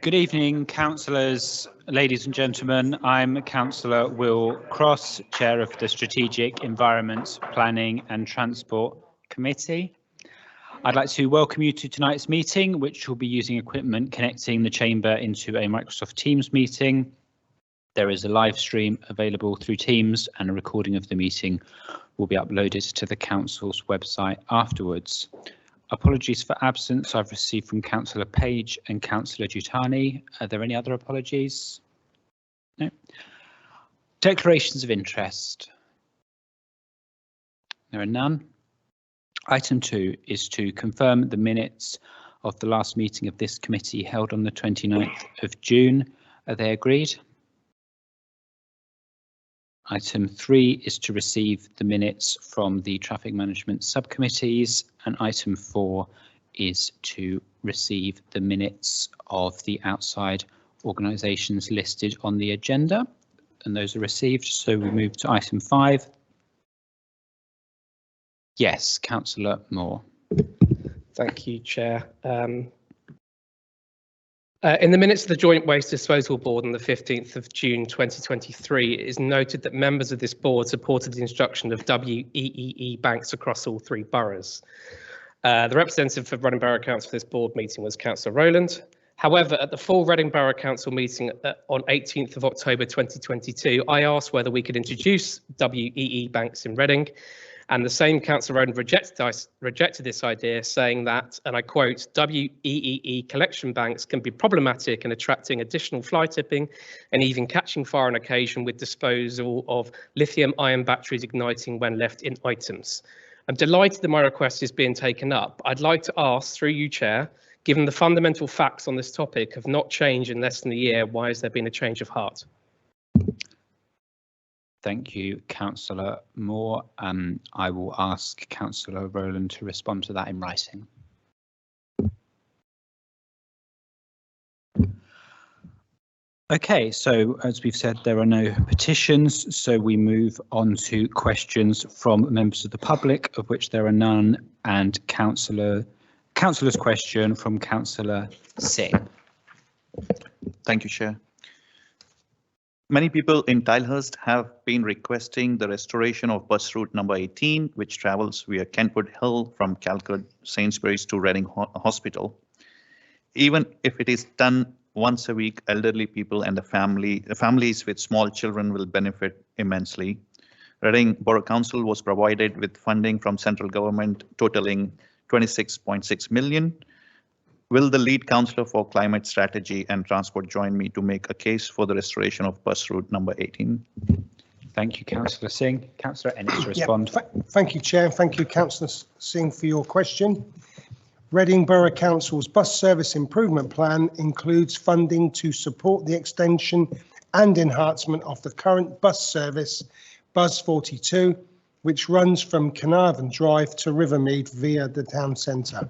Good evening, councillors, ladies and gentlemen. I'm Councillor Will Cross, Chair of the Strategic Environment, Planning and Transport Committee. I'd like to welcome you to tonight's meeting, which will be using equipment connecting the chamber into a Microsoft Teams meeting. There is a live stream available through Teams, and a recording of the meeting will be uploaded to the Council's website afterwards. Apologies for absence I've received from Councillor Page and Councillor Jutani. Are there any other apologies? No. Declarations of interest. There are none. Item 2 is to confirm the minutes of the last meeting of this committee held on the 29th of June. Are they agreed? Item 3 is to receive the minutes from the traffic management subcommittees, and item 4 is to receive the minutes of the outside organisations listed on the agenda, and those are received. So we move to item 5. Yes, Councillor Moore. Thank you, Chair. In the minutes of the Joint Waste Disposal Board on the 15th of June 2023, it is noted that members of this board supported the instruction of WEEE banks across all 3 boroughs. The representative for Reading Borough Council for this board meeting was Councillor Rowland. However, at the full Reading Borough Council meeting on 18th of October 2022, I asked whether we could introduce WEE banks in Reading, and the same Councillor Rowland rejected this idea, saying that, and I quote, WEEE collection banks can be problematic in attracting additional fly tipping and even catching fire on occasion with disposal of lithium-ion batteries igniting when left in items. I'm delighted that my request is being taken up. I'd like to ask, through you, Chair, given the fundamental facts on this topic have not changed in less than a year, why has there been a change of heart? Thank you, Councillor Moore. I will ask Councillor Rowland to respond to that in writing. Okay, so as we've said, there are no petitions, so we move on to questions from members of the public, of which there are none, and Councillor's question from Councillor Singh. Thank you, Chair. Many people in Tilehurst have been requesting the restoration of bus route number 18, which travels via Kentwood Hill from Calcutta Sainsbury's to Reading Hospital. Even if it is done once a week, elderly people and the families with small children will benefit immensely. Reading Borough Council was provided with funding from central government totaling 26.6 million. Will the lead councillor for climate strategy and transport join me to make a case for the restoration of bus route number 18? Thank you, Councillor Singh. Councillor Ennis to respond. Thank you, Chair. Thank you, Councillor Singh, for your question. Reading Borough Council's bus service improvement plan includes funding to support the extension and enhancement of the current bus service, Bus 42, which runs from Carnarvon Drive to Rivermead via the town centre.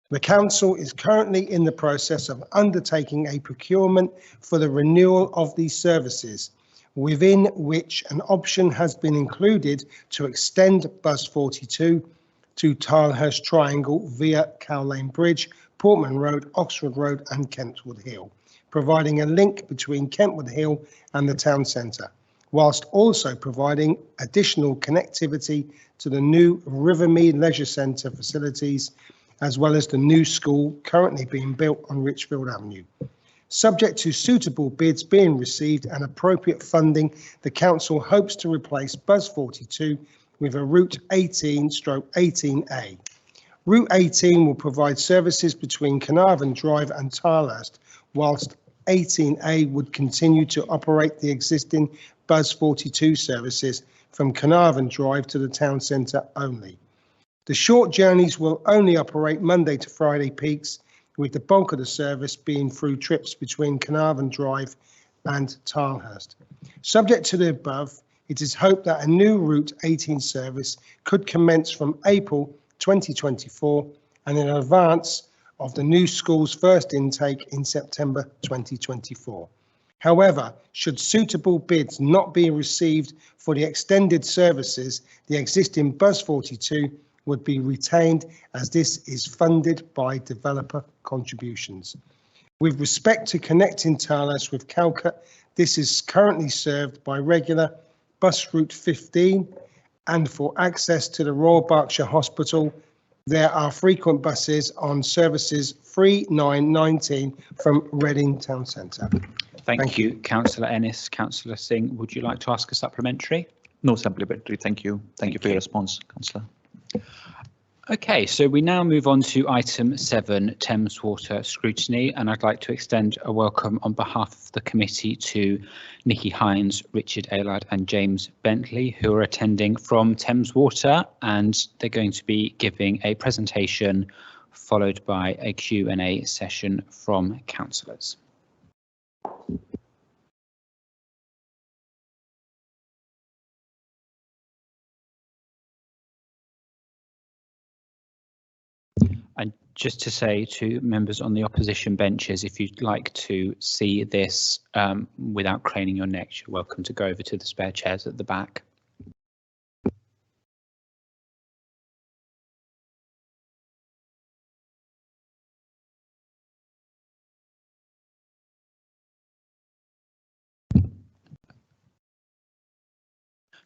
The Council is currently in the process of undertaking a procurement for the renewal of these services, within which an option has been included to extend Bus 42 to Tilehurst Triangle via Cow Lane Bridge, Portman Road, Oxford Road and Kentwood Hill, providing a link between Kentwood Hill and the town centre, whilst also providing additional connectivity to the new Rivermead Leisure Centre facilities, as well as the new school currently being built on Richfield Avenue. Subject to suitable bids being received and appropriate funding, the Council hopes to replace Bus 42 with a Route 18/18A. Route 18 will provide services between Carnarvon Drive and Tilehurst, whilst 18A would continue to operate the existing Bus 42 services from Carnarvon Drive to the town centre only. The short journeys will only operate Monday to Friday peaks, with the bulk of the service being through trips between Carnarvon Drive and Tilehurst. Subject to the above, it is hoped that a new Route 18 service could commence from April 2024 and in advance of the new school's first intake in September 2024. However, should suitable bids not be received for the extended services, the existing Bus 42 would be retained as this is funded by developer contributions. With respect to connecting Tilehurst with Calcutta, this is currently served by regular bus route 15, and for access to the Royal Berkshire Hospital, there are frequent buses on services 3, 9, 19 from Reading Town Centre. Thank you, Councillor Ennis. Councillor Singh, would you like to ask a supplementary? No supplementary. Thank you. Thank you for your response, Councillor. Okay, so we now move on to item 7, Thames Water scrutiny, and I'd like to extend a welcome on behalf of the committee to Nikki Hines, Richard Aylard and James Bentley, who are attending from Thames Water, and they're going to be giving a presentation followed by a Q&A session from councillors. And just to say to members on the opposition benches, if you'd like to see this without craning your neck, you're welcome to go over to the spare chairs at the back.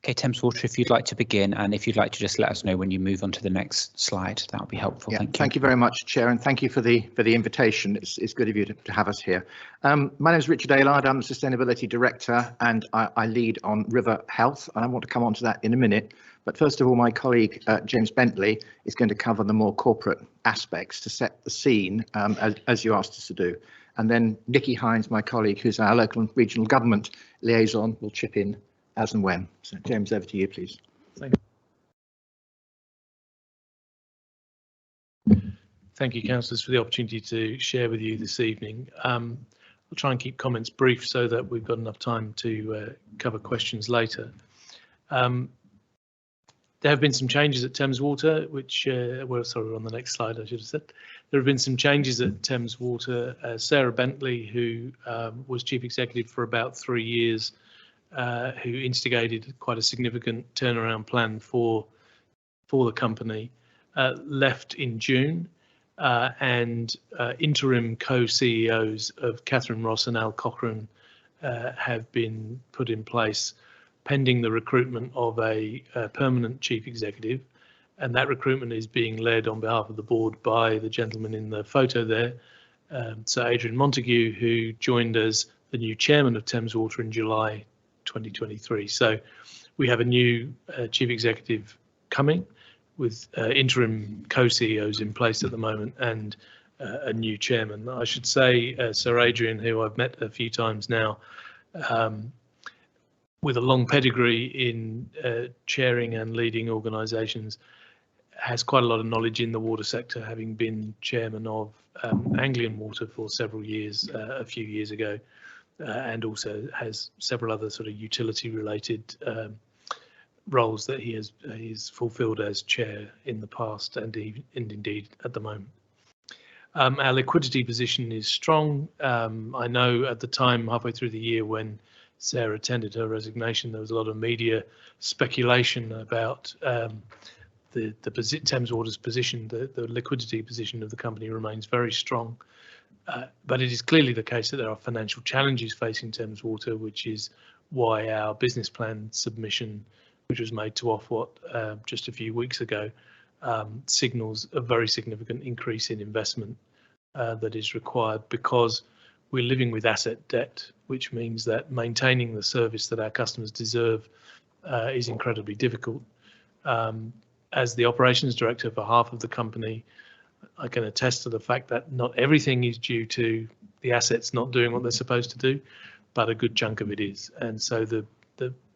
Okay, Thames Water, if you'd like to begin, and if you'd like to just let us know when you move on to the next slide, that would be helpful. Yeah, thank you. Thank you very much, Chair, and thank you for the invitation. It's good of you to have us here. My name is Richard Aylard. I'm the Sustainability Director, and I lead on River Health, and I want to come on to that in a minute. But first of all, my colleague James Bentley is going to cover the more corporate aspects to set the scene, as you asked us to do. And then Nikki Hines, my colleague, who's our local and regional government liaison, will chip in as and when. So James, over to you, please. Thank you, councillors, for the opportunity to share with you this evening. I'll try and keep comments brief so that we've got enough time to cover questions later. There have been some changes at Thames Water, which, well, sorry, on the next slide, I should have said. There have been some changes at Thames Water. Sarah Bentley, who was Chief Executive for about 3 years, who instigated quite a significant turnaround plan for the company, left in June, and interim co-CEOs of Catherine Ross and Al Cochrane have been put in place pending the recruitment of a permanent chief executive, and that recruitment is being led on behalf of the board by the gentleman in the photo there, Sir Adrian Montague, who joined as the new chairman of Thames Water in July 2023. So we have a new chief executive coming with interim co-CEOs in place at the moment and a new chairman. I should say Sir Adrian, who I've met a few times now, with a long pedigree in chairing and leading organisations, has quite a lot of knowledge in the water sector, having been chairman of Anglian Water for several years, a few years ago, and also has several other sort of utility related roles that he's fulfilled as chair in the past and indeed at the moment. Our liquidity position is strong. I know at the time, halfway through the year, when Sarah tendered her resignation, there was a lot of media speculation about the Thames Water's position. The liquidity position of the company remains very strong. But it is clearly the case that there are financial challenges facing Thames Water, which is why our business plan submission, which was made to Ofwat just a few weeks ago, signals a very significant increase in investment that is required, because we're living with asset debt, which means that maintaining the service that our customers deserve is incredibly difficult. As the operations director for half of the company, I can attest to the fact that not everything is due to the assets not doing what they're supposed to do, but a good chunk of it is. And so the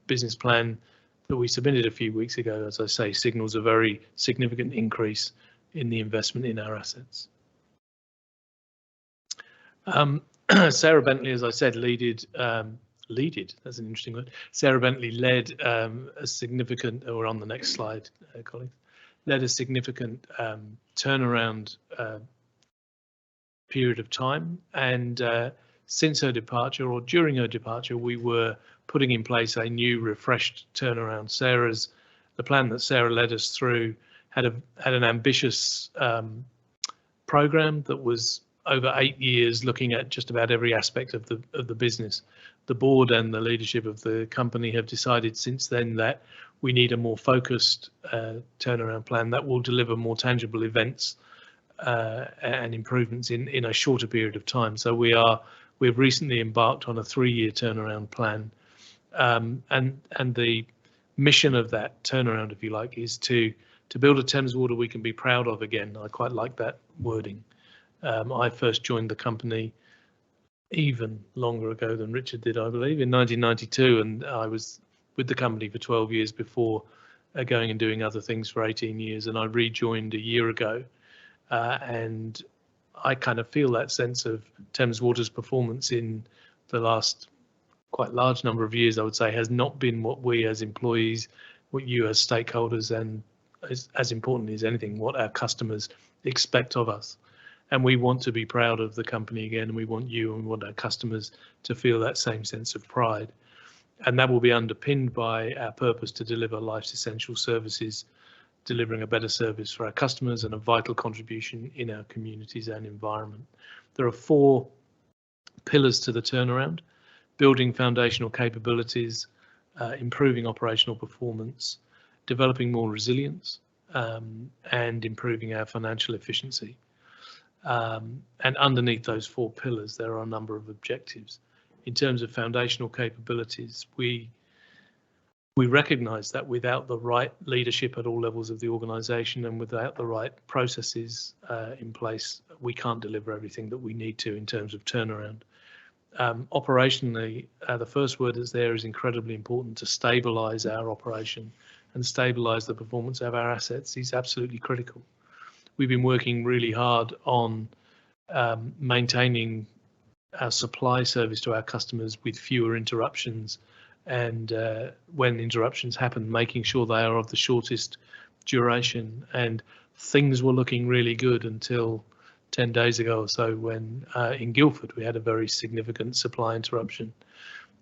business plan that we submitted a few weeks ago, as I say, signals a very significant increase in the investment in our assets. Sarah Bentley, as I said, leaded, that's an interesting word. Sarah Bentley led a significant, or on the next slide, colleagues, led a significant turnaround period of time. And since her departure, or during her departure, we were putting in place a new refreshed turnaround. The plan that Sarah led us through had an ambitious program that was over 8 years looking at just about every aspect of the business. The board and the leadership of the company have decided since then that we need a more focused turnaround plan that will deliver more tangible events and improvements in a shorter period of time. So we've recently embarked on a 3-year turnaround plan, and the mission of that turnaround, if you like, is to build a Thames Water we can be proud of again. I quite like that wording. I first joined the company even longer ago than Richard did, I believe, in 1992, and I was with the company for 12 years before going and doing other things for 18 years, and I rejoined a year ago, and I kind of feel that sense of Thames Water's performance in the last quite large number of years, I would say, has not been what we as employees, what you as stakeholders, and as importantly as anything, what our customers expect of us. And we want to be proud of the company again, and we want you and we want our customers to feel that same sense of pride. And that will be underpinned by our purpose to deliver life's essential services, delivering a better service for our customers and a vital contribution in our communities and environment. There are 4 pillars to the turnaround: building foundational capabilities, improving operational performance, developing more resilience, and improving our financial efficiency. And underneath those 4 pillars, there are a number of objectives. In terms of foundational capabilities, we recognise that without the right leadership at all levels of the organisation and without the right processes in place, we can't deliver everything that we need to in terms of turnaround. Operationally, the first word that's there is incredibly important. To stabilise our operation and stabilise the performance of our assets is absolutely critical. We've been working really hard on maintaining our supply service to our customers with fewer interruptions, and when interruptions happen, making sure they are of the shortest duration. And things were looking really good until 10 days ago or so, when in Guildford we had a very significant supply interruption,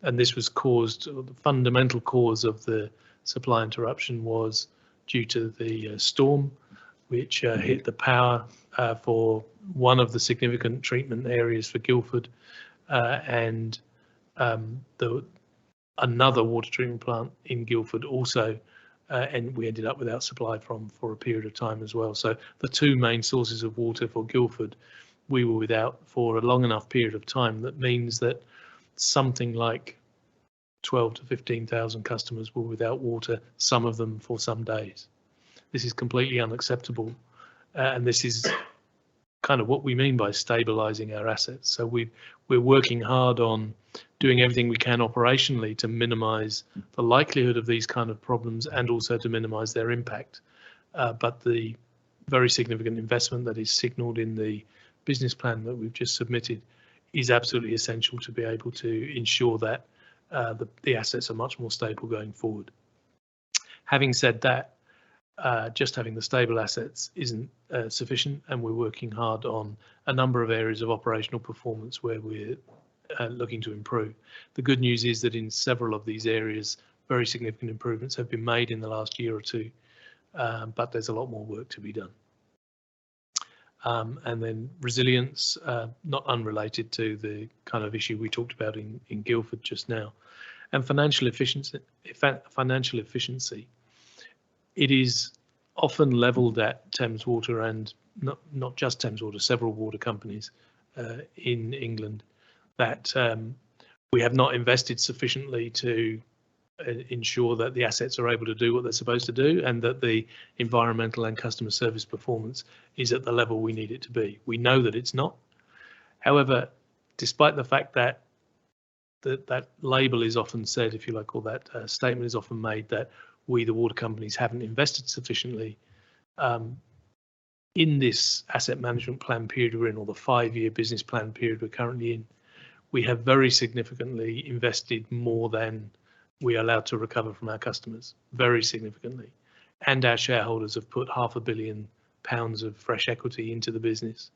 and this was caused, the fundamental cause of the supply interruption was due to the storm which hit the power for one of the significant treatment areas for Guildford, and another water treatment plant in Guildford also, and we ended up without supply for a period of time as well. So the 2 main sources of water for Guildford, we were without for a long enough period of time. That means that something like 12 to 15,000 customers were without water, some of them for some days. This is completely unacceptable, and this is kind of what we mean by stabilising our assets. So we're working hard on doing everything we can operationally to minimise the likelihood of these kind of problems and also to minimise their impact. But the very significant investment that is signalled in the business plan that we've just submitted is absolutely essential to be able to ensure that the assets are much more stable going forward. Having said that, just having the stable assets isn't sufficient, and we're working hard on a number of areas of operational performance where we're looking to improve. The good news is that in several of these areas, very significant improvements have been made in the last year or 2, but there's a lot more work to be done. And then resilience, not unrelated to the kind of issue we talked about in Guildford just now, and financial efficiency. It is often levelled at Thames Water, and not just Thames Water, several water companies in England, that we have not invested sufficiently to ensure that the assets are able to do what they're supposed to do, and that the environmental and customer service performance is at the level we need it to be. We know that it's not. However, despite the fact that that label is often said, if you like, or that statement is often made that we, the water companies, haven't invested sufficiently, in this asset management plan period we're in, or the 5-year business plan period we're currently in, we have very significantly invested more than we are allowed to recover from our customers, very significantly. And our shareholders have put £500 million of fresh equity into the business,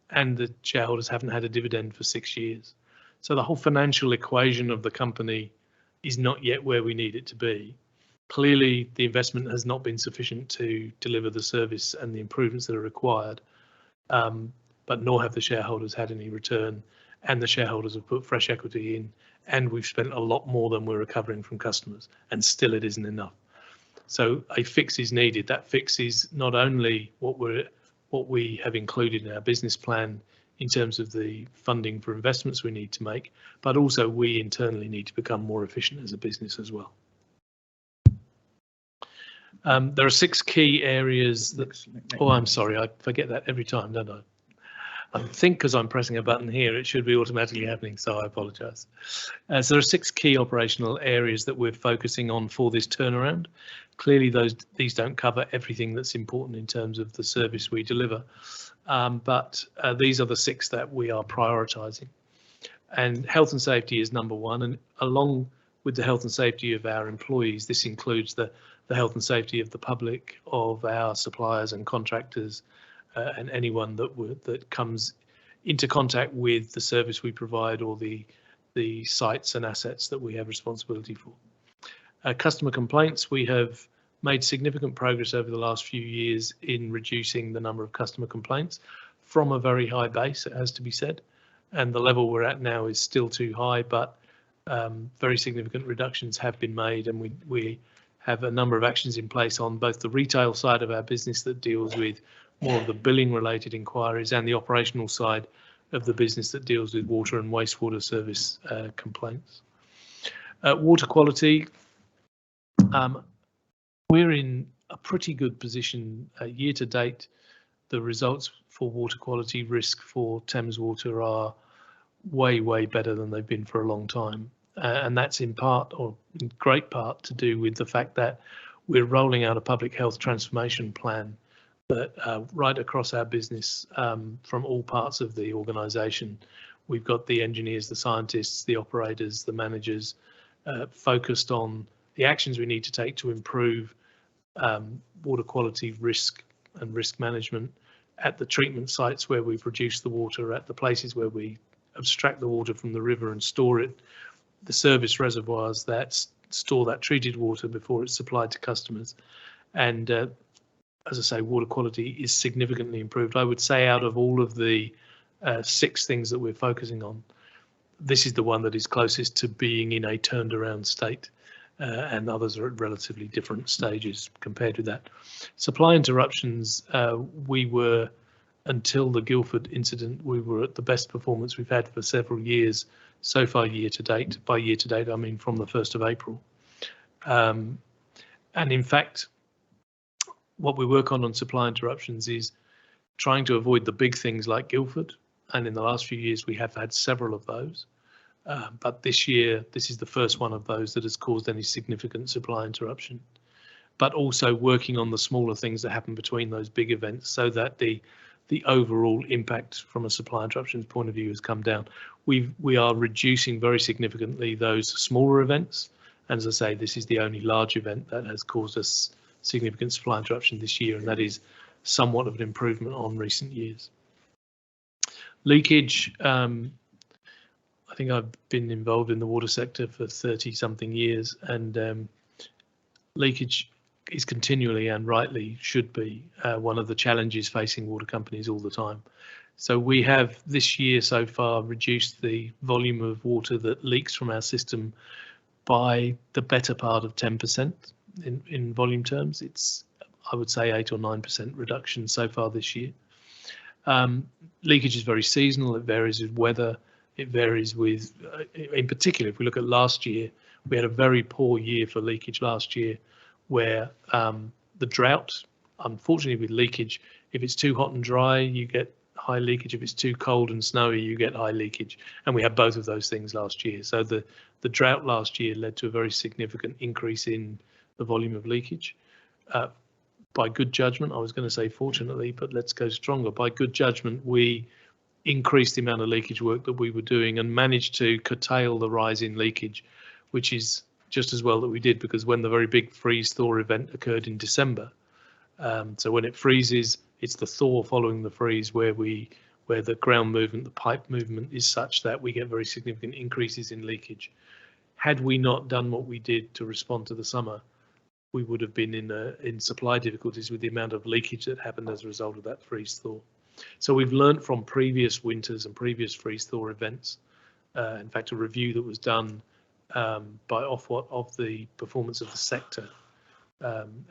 and the shareholders haven't had a dividend for 6 years. So the whole financial equation of the company is not yet where we need it to be. Clearly, the investment has not been sufficient to deliver the service and the improvements that are required. but nor have the shareholders had any return, and the shareholders have put fresh equity in, and we've spent a lot more than we're recovering from customers, and still it isn't enough. So a fix is needed. That fix is not only what we have included in our business plan in terms of the funding for investments we need to make, but also we internally need to become more efficient as a business as well. There are 6 key areas that, oh, I'm sorry, I forget that every time, don't I? I think because I'm pressing a button here, it should be automatically happening, so I apologise. So there are 6 key operational areas that we're focusing on for this turnaround. Clearly, these don't cover everything that's important in terms of the service we deliver, but these are the 6 that we are prioritising. And health and safety is number 1, and along with the health and safety of our employees, this includes the health and safety of the public, of our suppliers and contractors, and anyone that comes into contact with the service we provide or the sites and assets that we have responsibility for. Customer complaints, we have made significant progress over the last few years in reducing the number of customer complaints from a very high base, it has to be said, and the level we're at now is still too high, but very significant reductions have been made, and we have a number of actions in place on both the retail side of our business that deals with more of the billing related inquiries and the operational side of the business that deals with water and wastewater service complaints. Water quality, we're in a pretty good position year to date. The results for water quality risk for Thames Water are way better than they've been for a long time. And that's in part, or in great part, to do with the fact that we're rolling out a public health transformation plan that right across our business from all parts of the organisation. We've got the engineers, the scientists, the operators, the managers focused on the actions we need to take to improve water quality risk and risk management at the treatment sites where we produce the water, at the places where we abstract the water from the river and store it, the service reservoirs that store that treated water before it's supplied to customers. And as I say, water quality is significantly improved. I would say out of all of the 6 things that we're focusing on, this is the one that is closest to being in a turned around state, and others are at relatively different stages compared to that. Supply interruptions, we were, until the Guildford incident, we were at the best performance we've had for several years so far year to date. By year to date, I mean from the 1st of April. And in fact, what we work on supply interruptions is trying to avoid the big things like Guildford. And in the last few years, we have had several of those. But this year, this is the first one of those that has caused any significant supply interruption. But also working on the smaller things that happen between those big events so that the overall impact from a supply interruptions point of view has come down. We are reducing very significantly those smaller events. And as I say, this is the only large event that has caused us significant supply interruption this year, and that is somewhat of an improvement on recent years. Leakage, I think I've been involved in the water sector for 30-something years, and leakage is continually and rightly should be one of the challenges facing water companies all the time. So we have this year so far reduced the volume of water that leaks from our system by the better part of 10% in volume terms. It's, I would say, 8 or 9% reduction so far this year. Leakage is very seasonal. It varies with weather. It varies with, in particular, if we look at last year, we had a very poor year for leakage last year, where the drought, unfortunately with leakage, if it's too hot and dry, you get high leakage. If it's too cold and snowy, you get high leakage. And we had both of those things last year. So the drought last year led to a very significant increase in the volume of leakage. By good judgment, I was going to say fortunately, but let's go stronger. By good judgment, we increased the amount of leakage work that we were doing and managed to curtail the rise in leakage, which is just as well that we did, because when the very big freeze-thaw event occurred in December, so when it freezes, it's the thaw following the freeze where the ground movement, the pipe movement is such that we get very significant increases in leakage. Had we not done what we did to respond to the summer, we would have been in supply difficulties with the amount of leakage that happened as a result of that freeze-thaw. So we've learnt from previous winters and previous freeze-thaw events. In fact, a review that was done by Ofwat of the performance of the sector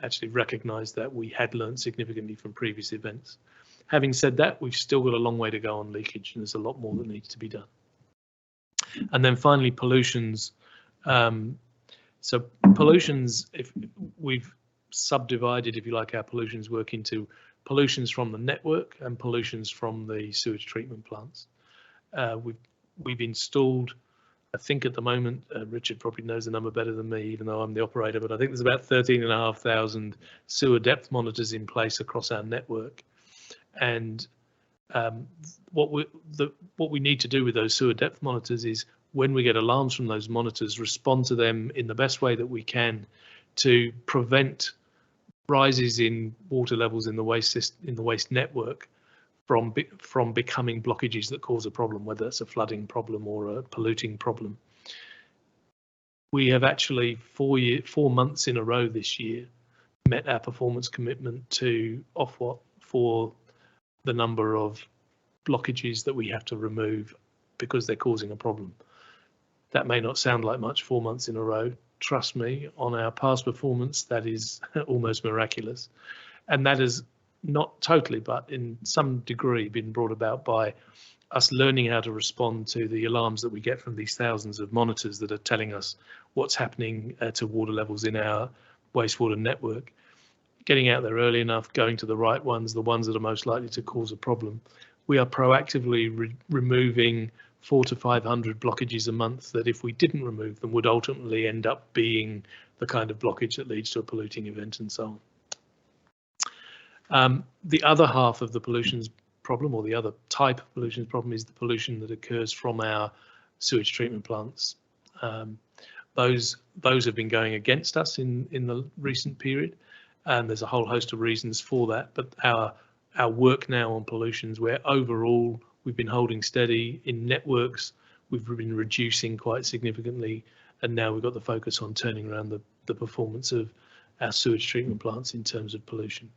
actually recognised that we had learnt significantly from previous events. Having said that, we've still got a long way to go on leakage, and there's a lot more that needs to be done. And then finally, pollutions. So pollutions, if we've subdivided, if you like, our pollutions work into pollutions from the network and pollutions from the sewage treatment plants. We've installed, I think at the moment, Richard probably knows the number better than me, even though I'm the operator, but I think there's about 13,500 sewer depth monitors in place across our network. And what we need to do with those sewer depth monitors is, when we get alarms from those monitors, respond to them in the best way that we can to prevent rises in water levels in the waste network from becoming blockages that cause a problem, whether it's a flooding problem or a polluting problem. We have actually 4 months in a row this year met our performance commitment to Ofwat for the number of blockages that we have to remove because they're causing a problem. That may not sound like much 4 months in a row. Trust me, on our past performance, that is almost miraculous. And that is not totally, but in some degree been brought about by us learning how to respond to the alarms that we get from these thousands of monitors that are telling us what's happening to water levels in our wastewater network. Getting out there early enough, going to the right ones, the ones that are most likely to cause a problem. We are proactively removing 400 to 500 blockages a month that, if we didn't remove them, would ultimately end up being the kind of blockage that leads to a polluting event and so on. The other half of the pollutions problem, or the other type of pollution problem, is the pollution that occurs from our sewage treatment plants. Those have been going against us in the recent period, and there's a whole host of reasons for that. But our work now on pollutions, where overall we've been holding steady in networks, we've been reducing quite significantly, and now we've got the focus on turning around the performance of our sewage treatment plants in terms of pollution.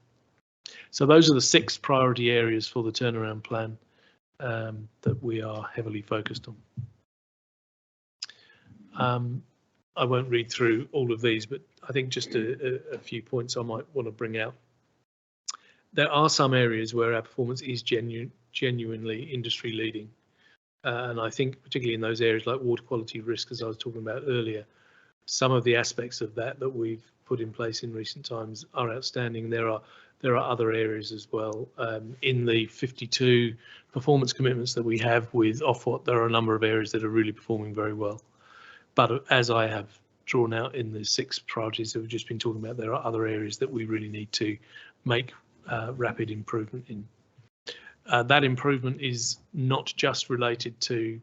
So those are the 6 priority areas for the turnaround plan that we are heavily focused on. I won't read through all of these, but I think just a few points I might want to bring out. There are some areas where our performance is genuinely industry leading. And I think particularly in those areas like water quality risk, as I was talking about earlier, some of the aspects of that we've put in place in recent times are outstanding. There are other areas as well. In the 52 performance commitments that we have with Ofwat, there are a number of areas that are really performing very well. But as I have drawn out in the 6 priorities that we've just been talking about, there are other areas that we really need to make rapid improvement in. That improvement is not just related to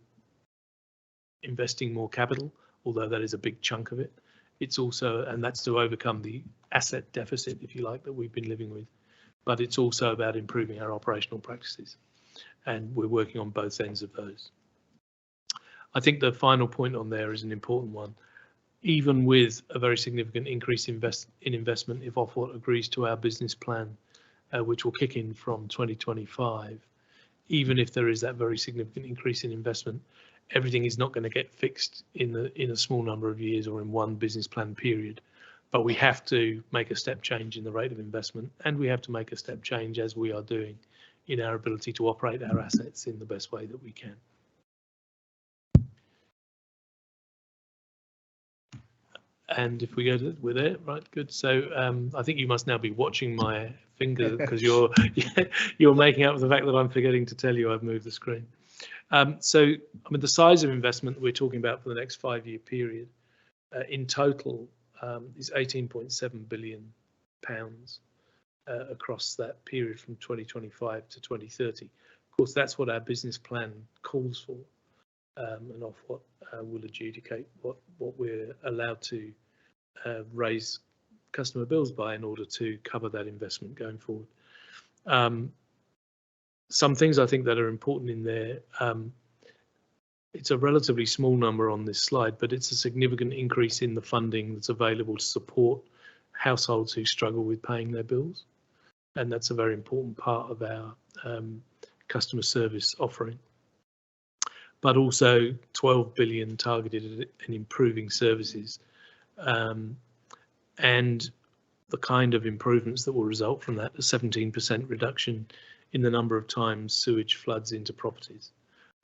investing more capital, although that is a big chunk of it. It's also, and that's to overcome the asset deficit, if you like, that we've been living with. But it's also about improving our operational practices. And we're working on both ends of those. I think the final point on there is an important one. Even with a very significant increase in investment, if Ofwat agrees to our business plan, which will kick in from 2025, even if there is that very significant increase in investment, everything is not going to get fixed in a small number of years or in one business plan period. But we have to make a step change in the rate of investment, and we have to make a step change, as we are doing, in our ability to operate our assets in the best way that we can. And if we go to, we're there, right? Good. So I think you must now be watching my finger because you're making up for the fact that I'm forgetting to tell you I've moved the screen. So I mean, the size of investment we're talking about for the next 5-year period in total is £18.7 billion across that period from 2025 to 2030. Of course, that's what our business plan calls for. And Ofwat will adjudicate what we're allowed to raise customer bills by in order to cover that investment going forward. Some things I think that are important in there. It's a relatively small number on this slide, but it's a significant increase in the funding that's available to support households who struggle with paying their bills. And that's a very important part of our customer service offering, but also 12 billion targeted at improving services, and the kind of improvements that will result from that, a 17% reduction in the number of times sewage floods into properties.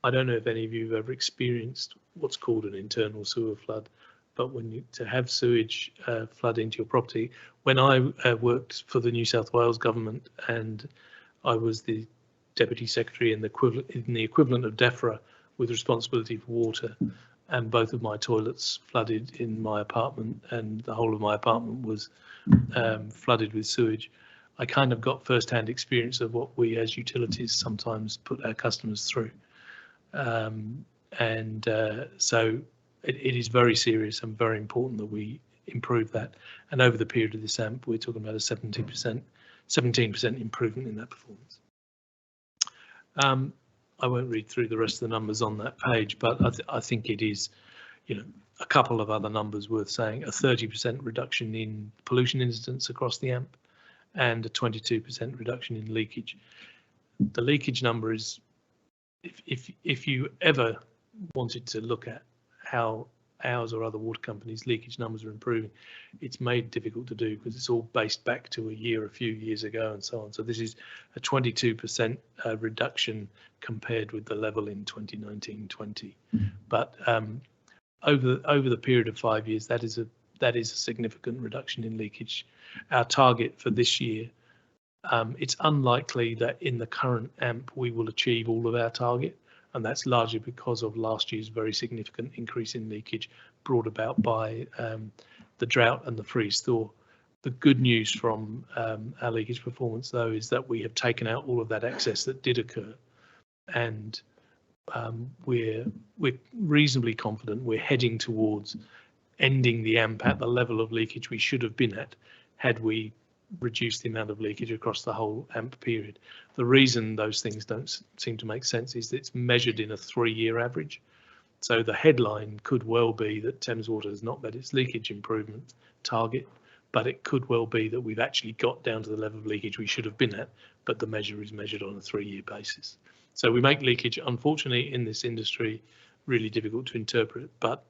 I don't know if any of you have ever experienced what's called an internal sewer flood, but to have sewage flood into your property. When I worked for the New South Wales government, and I was the Deputy Secretary in the equivalent of DEFRA with responsibility for water, and both of my toilets flooded in my apartment, and the whole of my apartment was flooded with sewage. I kind of got first-hand experience of what we as utilities sometimes put our customers through. So it is very serious and very important that we improve that. And over the period of this AMP, we're talking about a 17% improvement in that performance. I won't read through the rest of the numbers on that page, but I think it is, a couple of other numbers worth saying: a 30% reduction in pollution incidents across the AMP, and a 22% reduction in leakage. The leakage number is, if you ever wanted to look at how ours or other water companies' leakage numbers are improving, it's made difficult to do because it's all based back to a few years ago and so on. So this is a 22% reduction compared with the level in 2019-20. But over the period of 5 years, that is a significant reduction in leakage. Our target for this year, it's unlikely that in the current AMP we will achieve all of our target, and that's largely because of last year's very significant increase in leakage brought about by the drought and the freeze thaw. The good news from our leakage performance, though, is that we have taken out all of that excess that did occur, and we're reasonably confident we're heading towards ending the AMP at the level of leakage we should have been at had we reduced the amount of leakage across the whole AMP period. The reason those things don't seem to make sense is that it's measured in a 3-year average. So the headline could well be that Thames Water has not met its leakage improvement target, but it could well be that we've actually got down to the level of leakage we should have been at, but the measure is measured on a 3-year basis. So we make leakage, unfortunately, in this industry really difficult to interpret, but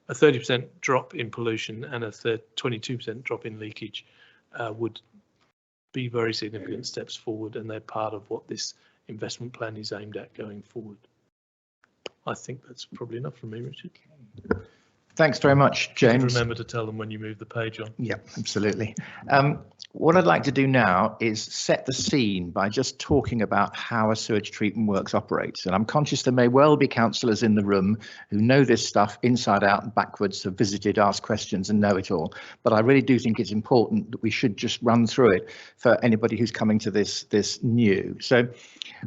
a 30% drop in pollution and a 22% drop in leakage would be very significant steps forward, and they're part of what this investment plan is aimed at going forward. I think that's probably enough from me, Richard. Thanks very much, James. Remember to tell them when you move the page on. Yeah, absolutely. What I'd like to do now is set the scene by just talking about how a sewage treatment works operates. And I'm conscious there may well be councillors in the room who know this stuff inside out and backwards, have visited, asked questions and know it all. But I really do think it's important that we should just run through it for anybody who's coming to this new. So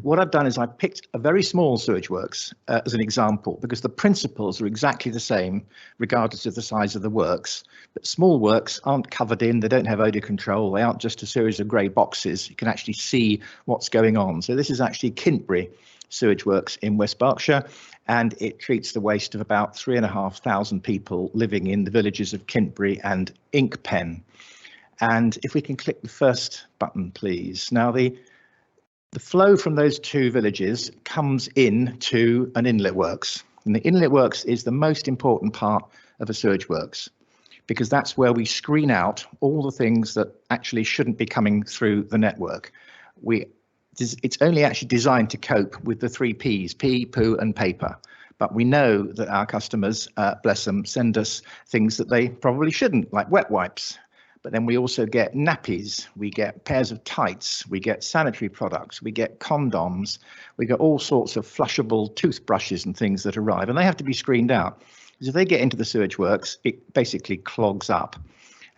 what I've done is I picked a very small sewage works as an example, because the principles are exactly the same regardless of the size of the works. But small works aren't covered in, they don't have odour control, they aren't just a series of grey boxes. You can actually see what's going on. So this is actually Kintbury Sewage Works in West Berkshire, and it treats the waste of about 3,500 people living in the villages of Kintbury and Inkpen. And if we can click the first button, please. Now the flow from those two villages comes in to an inlet works, and the inlet works is the most important part of a sewage works, because that's where we screen out all the things that actually shouldn't be coming through the network. It's only actually designed to cope with the 3 Ps, pee, poo and paper. But we know that our customers, bless them, send us things that they probably shouldn't, like wet wipes. But then we also get nappies, we get pairs of tights, we get sanitary products, we get condoms, we get all sorts of flushable toothbrushes and things that arrive, and they have to be screened out. Because if they get into the sewage works, it basically clogs up.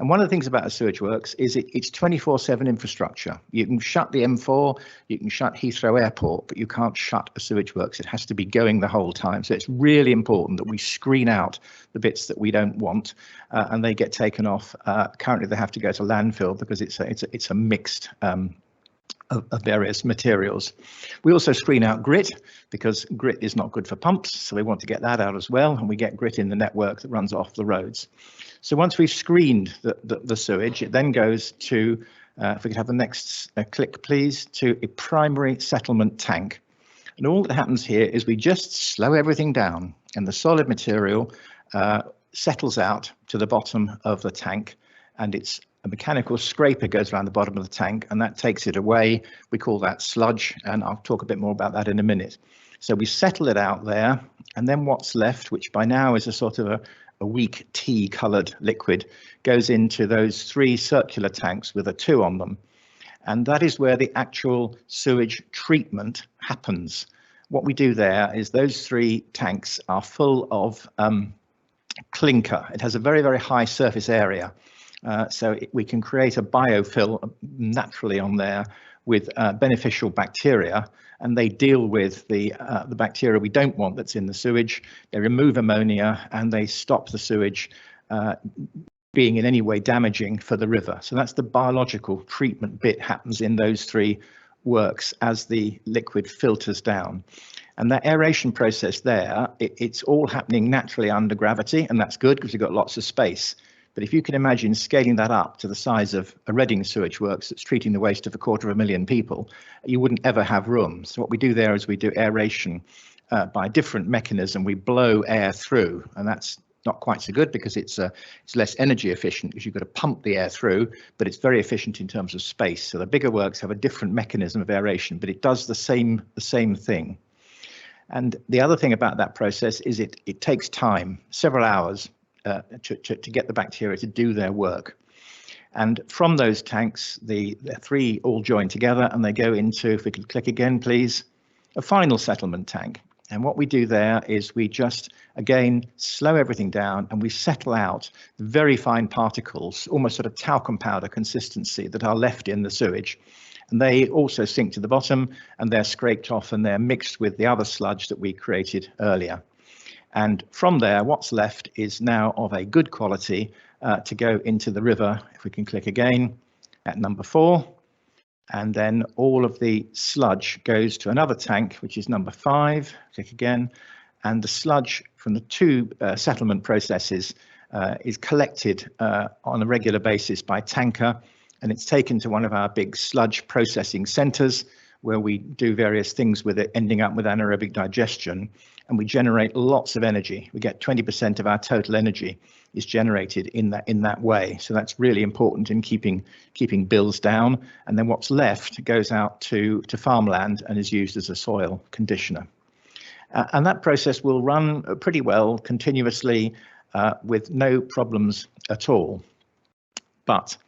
And one of the things about a sewage works is it's 24/7 infrastructure. You can shut the M4, you can shut Heathrow Airport, but you can't shut a sewage works. It has to be going the whole time. So it's really important that we screen out the bits that we don't want, and they get taken off. Currently, they have to go to landfill because it's a mixed of various materials. We also screen out grit, because grit is not good for pumps, so we want to get that out as well, and we get grit in the network that runs off the roads. So once we've screened the sewage, it then goes to, if we could have the next click please, to a primary settlement tank. And all that happens here is we just slow everything down, and the solid material settles out to the bottom of the tank, and it's a mechanical scraper goes around the bottom of the tank, and that takes it away. We call that sludge, and I'll talk a bit more about that in a minute. So we settle it out there, and then what's left, which by now is a sort of a weak tea coloured liquid, goes into those 3 circular tanks with a 2 on them. And that is where the actual sewage treatment happens. What we do there is those 3 tanks are full of clinker. It has a very, very high surface area. So we can create a biofill naturally on there with beneficial bacteria, and they deal with the bacteria we don't want that's in the sewage. They remove ammonia and they stop the sewage being in any way damaging for the river. So that's the biological treatment bit happens in those 3 works as the liquid filters down. And that aeration process there, it's all happening naturally under gravity, and that's good because you've got lots of space. But if you can imagine scaling that up to the size of a Reading sewage works that's treating the waste of 250,000 people, you wouldn't ever have room. So what we do there is we do aeration by a different mechanism. We blow air through, and that's not quite so good because it's less energy efficient because you've got to pump the air through, but it's very efficient in terms of space. So the bigger works have a different mechanism of aeration, but it does the same thing. And the other thing about that process is it takes time, several hours, to get the bacteria to do their work. And from those tanks, the 3 all join together and they go into, if we could click again, please, a final settlement tank. And what we do there is we just, again, slow everything down and we settle out the very fine particles, almost sort of talcum powder consistency that are left in the sewage. And they also sink to the bottom and they're scraped off and they're mixed with the other sludge that we created earlier. And from there, what's left is now of a good quality to go into the river. If we can click again at number 4. And then all of the sludge goes to another tank, which is number 5. Click again. And the sludge from the 2 settlement processes is collected on a regular basis by tanker. And it's taken to one of our big sludge processing centres where we do various things with it, ending up with anaerobic digestion. And we generate lots of energy. We get 20% of our total energy is generated in that way. So that's really important in keeping bills down. And then what's left goes out to farmland and is used as a soil conditioner. And that process will run pretty well continuously with no problems at all. But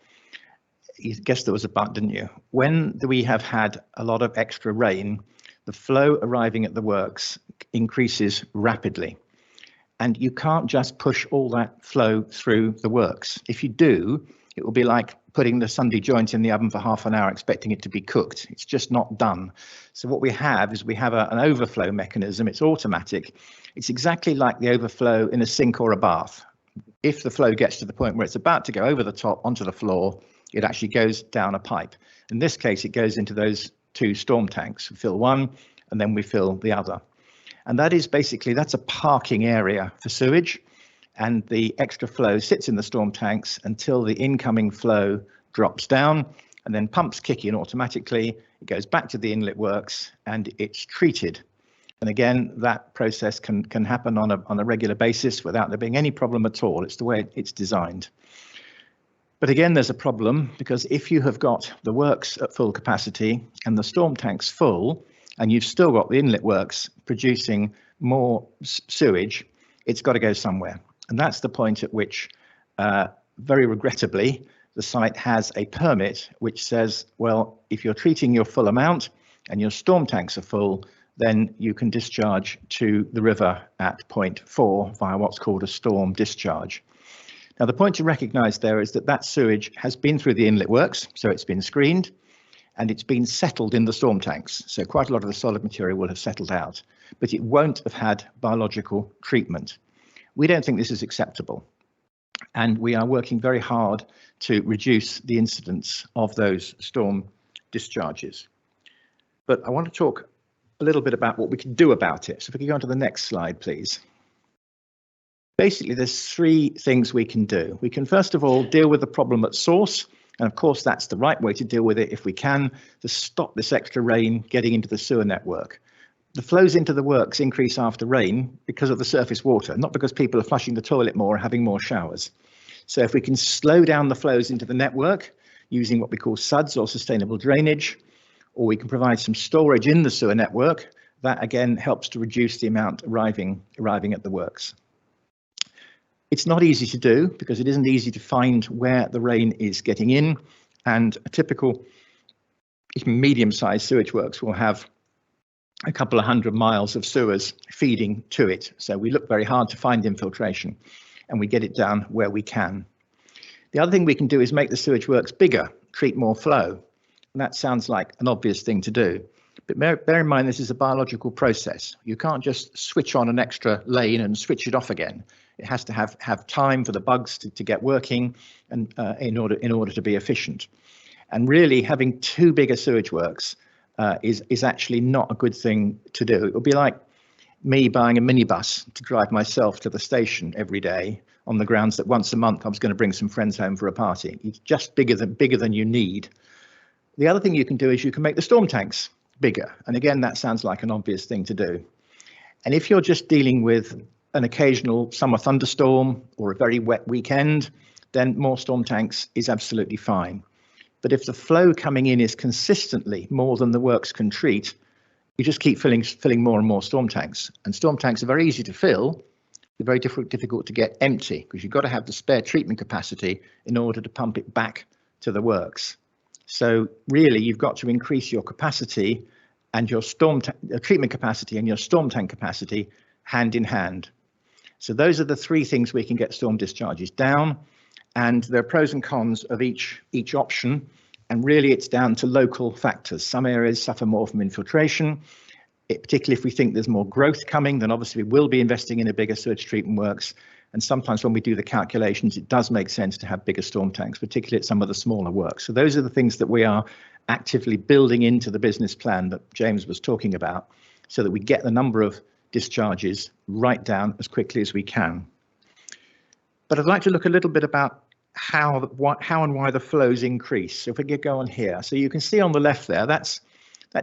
you guessed there was a but, didn't you? When we have had a lot of extra rain, the flow arriving at the works increases rapidly. And you can't just push all that flow through the works. If you do, it will be like putting the Sunday joint in the oven for half an hour expecting it to be cooked. It's just not done. So what we have is we have an overflow mechanism. It's automatic. It's exactly like the overflow in a sink or a bath. If the flow gets to the point where it's about to go over the top onto the floor, it actually goes down a pipe. In this case, it goes into those 2 storm tanks. We fill one and then we fill the other. And that is basically, that's a parking area for sewage. And the extra flow sits in the storm tanks until the incoming flow drops down, and then pumps kick in automatically. It goes back to the inlet works and it's treated. And again, that process can happen on a regular basis without there being any problem at all. It's the way it's designed. But again, there's a problem because if you have got the works at full capacity and the storm tanks full, and you've still got the inlet works producing more sewage, it's got to go somewhere. And that's the point at which, very regrettably, the site has a permit which says, well, if you're treating your full amount and your storm tanks are full, then you can discharge to the river at point 4 via what's called a storm discharge. Now, the point to recognise there is that sewage has been through the inlet works, so it's been screened, and it's been settled in the storm tanks. So quite a lot of the solid material will have settled out, but it won't have had biological treatment. We don't think this is acceptable, and we are working very hard to reduce the incidence of those storm discharges. But I want to talk a little bit about what we can do about it. So if we could go on to the next slide, please. Basically, there's 3 things we can do. We can, first of all, deal with the problem at source. And of course, that's the right way to deal with it if we can, to stop this extra rain getting into the sewer network. The flows into the works increase after rain because of the surface water, not because people are flushing the toilet more or having more showers. So if we can slow down the flows into the network using what we call SUDS or sustainable drainage, or we can provide some storage in the sewer network, that again helps to reduce the amount arriving at the works. It's not easy to do because it isn't easy to find where the rain is getting in, and a typical even medium-sized sewage works will have a couple of 100 miles of sewers feeding to it. So we look very hard to find infiltration, and we get it down where we can. The other thing we can do is make the sewage works bigger, treat more flow. And that sounds like an obvious thing to do. But bear in mind, this is a biological process. You can't just switch on an extra lane and switch it off again. It has to have time for the bugs to get working and in order to be efficient. And really having too big a sewage works is actually not a good thing to do. It would be like me buying a minibus to drive myself to the station every day on the grounds that once a month I was going to bring some friends home for a party. It's just bigger than you need. The other thing you can do is you can make the storm tanks bigger. And again, that sounds like an obvious thing to do. And if you're just dealing with an occasional summer thunderstorm or a very wet weekend, then more storm tanks is absolutely fine. But if the flow coming in is consistently more than the works can treat, you just keep filling more and more storm tanks. And storm tanks are very easy to fill. They're very difficult to get empty because you've got to have the spare treatment capacity in order to pump it back to the works. So really, you've got to increase your capacity and your treatment capacity and your storm tank capacity hand in hand. So those are the three things we can get storm discharges down. And there are pros and cons of each option. And really, it's down to local factors. Some areas suffer more from infiltration, particularly if we think there's more growth coming, then obviously we will be investing in a bigger sewage treatment works. And sometimes when we do the calculations, it does make sense to have bigger storm tanks, particularly at some of the smaller works. So those are the things that we are actively building into the business plan that James was talking about, so that we get the number of discharges right down as quickly as we can. But I'd like to look a little bit about how and why the flows increase. So if we could go on here, so you can see on the left there, that's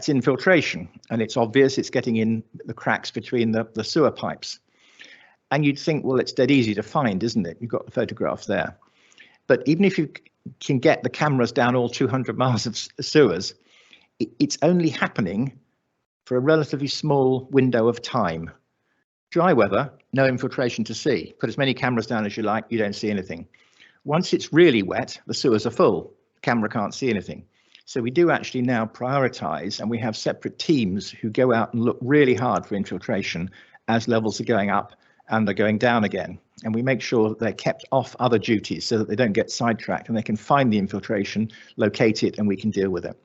infiltration, and it's obvious it's getting in the cracks between the sewer pipes. And you'd think, well, it's dead easy to find, isn't it? You've got the photograph there. But even if you can get the cameras down all 200 miles of sewers, it's only happening for a relatively small window of time. Dry weather, no infiltration to see. Put as many cameras down as you like, you don't see anything. Once it's really wet, the sewers are full. The camera can't see anything. So we do actually now prioritize, and we have separate teams who go out and look really hard for infiltration as levels are going up and they're going down again. And we make sure that they're kept off other duties so that they don't get sidetracked and they can find the infiltration, locate it, and we can deal with it.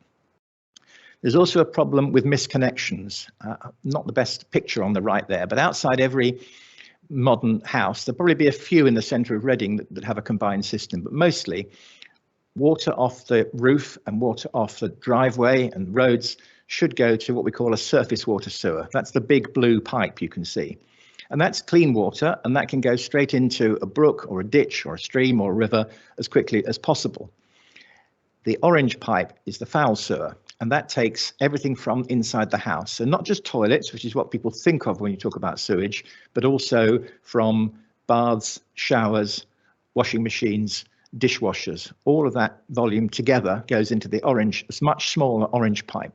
There's also a problem with misconnections. Not the best picture on the right there, but outside every modern house, there'll probably be a few in the centre of Reading that have a combined system, but mostly water off the roof and water off the driveway and roads should go to what we call a surface water sewer. That's the big blue pipe you can see. And that's clean water, and that can go straight into a brook or a ditch or a stream or a river as quickly as possible. The orange pipe is the foul sewer, and that takes everything from inside the house. So not just toilets, which is what people think of when you talk about sewage, but also from baths, showers, washing machines, dishwashers. All of that volume together goes into the orange, it's much smaller orange pipe.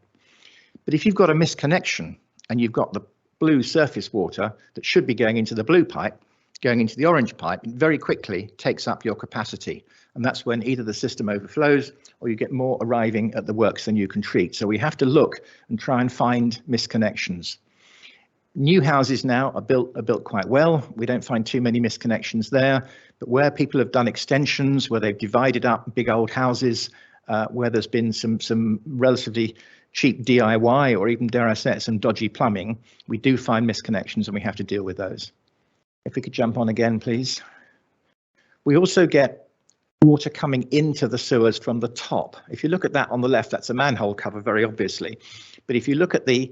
But if you've got a misconnection and you've got the blue surface water that should be going into the blue pipe, going into the orange pipe, it very quickly takes up your capacity. And that's when either the system overflows or you get more arriving at the works than you can treat. So we have to look and try and find misconnections. New houses now are built quite well. We don't find too many misconnections there, but where people have done extensions, where they've divided up big old houses, where there's been some relatively cheap DIY or even, dare I say it, some dodgy plumbing, we do find misconnections and we have to deal with those. If we could jump on again, please. We also get water coming into the sewers from the top. If you look at that on the left, that's a manhole cover, very obviously. But if you look at the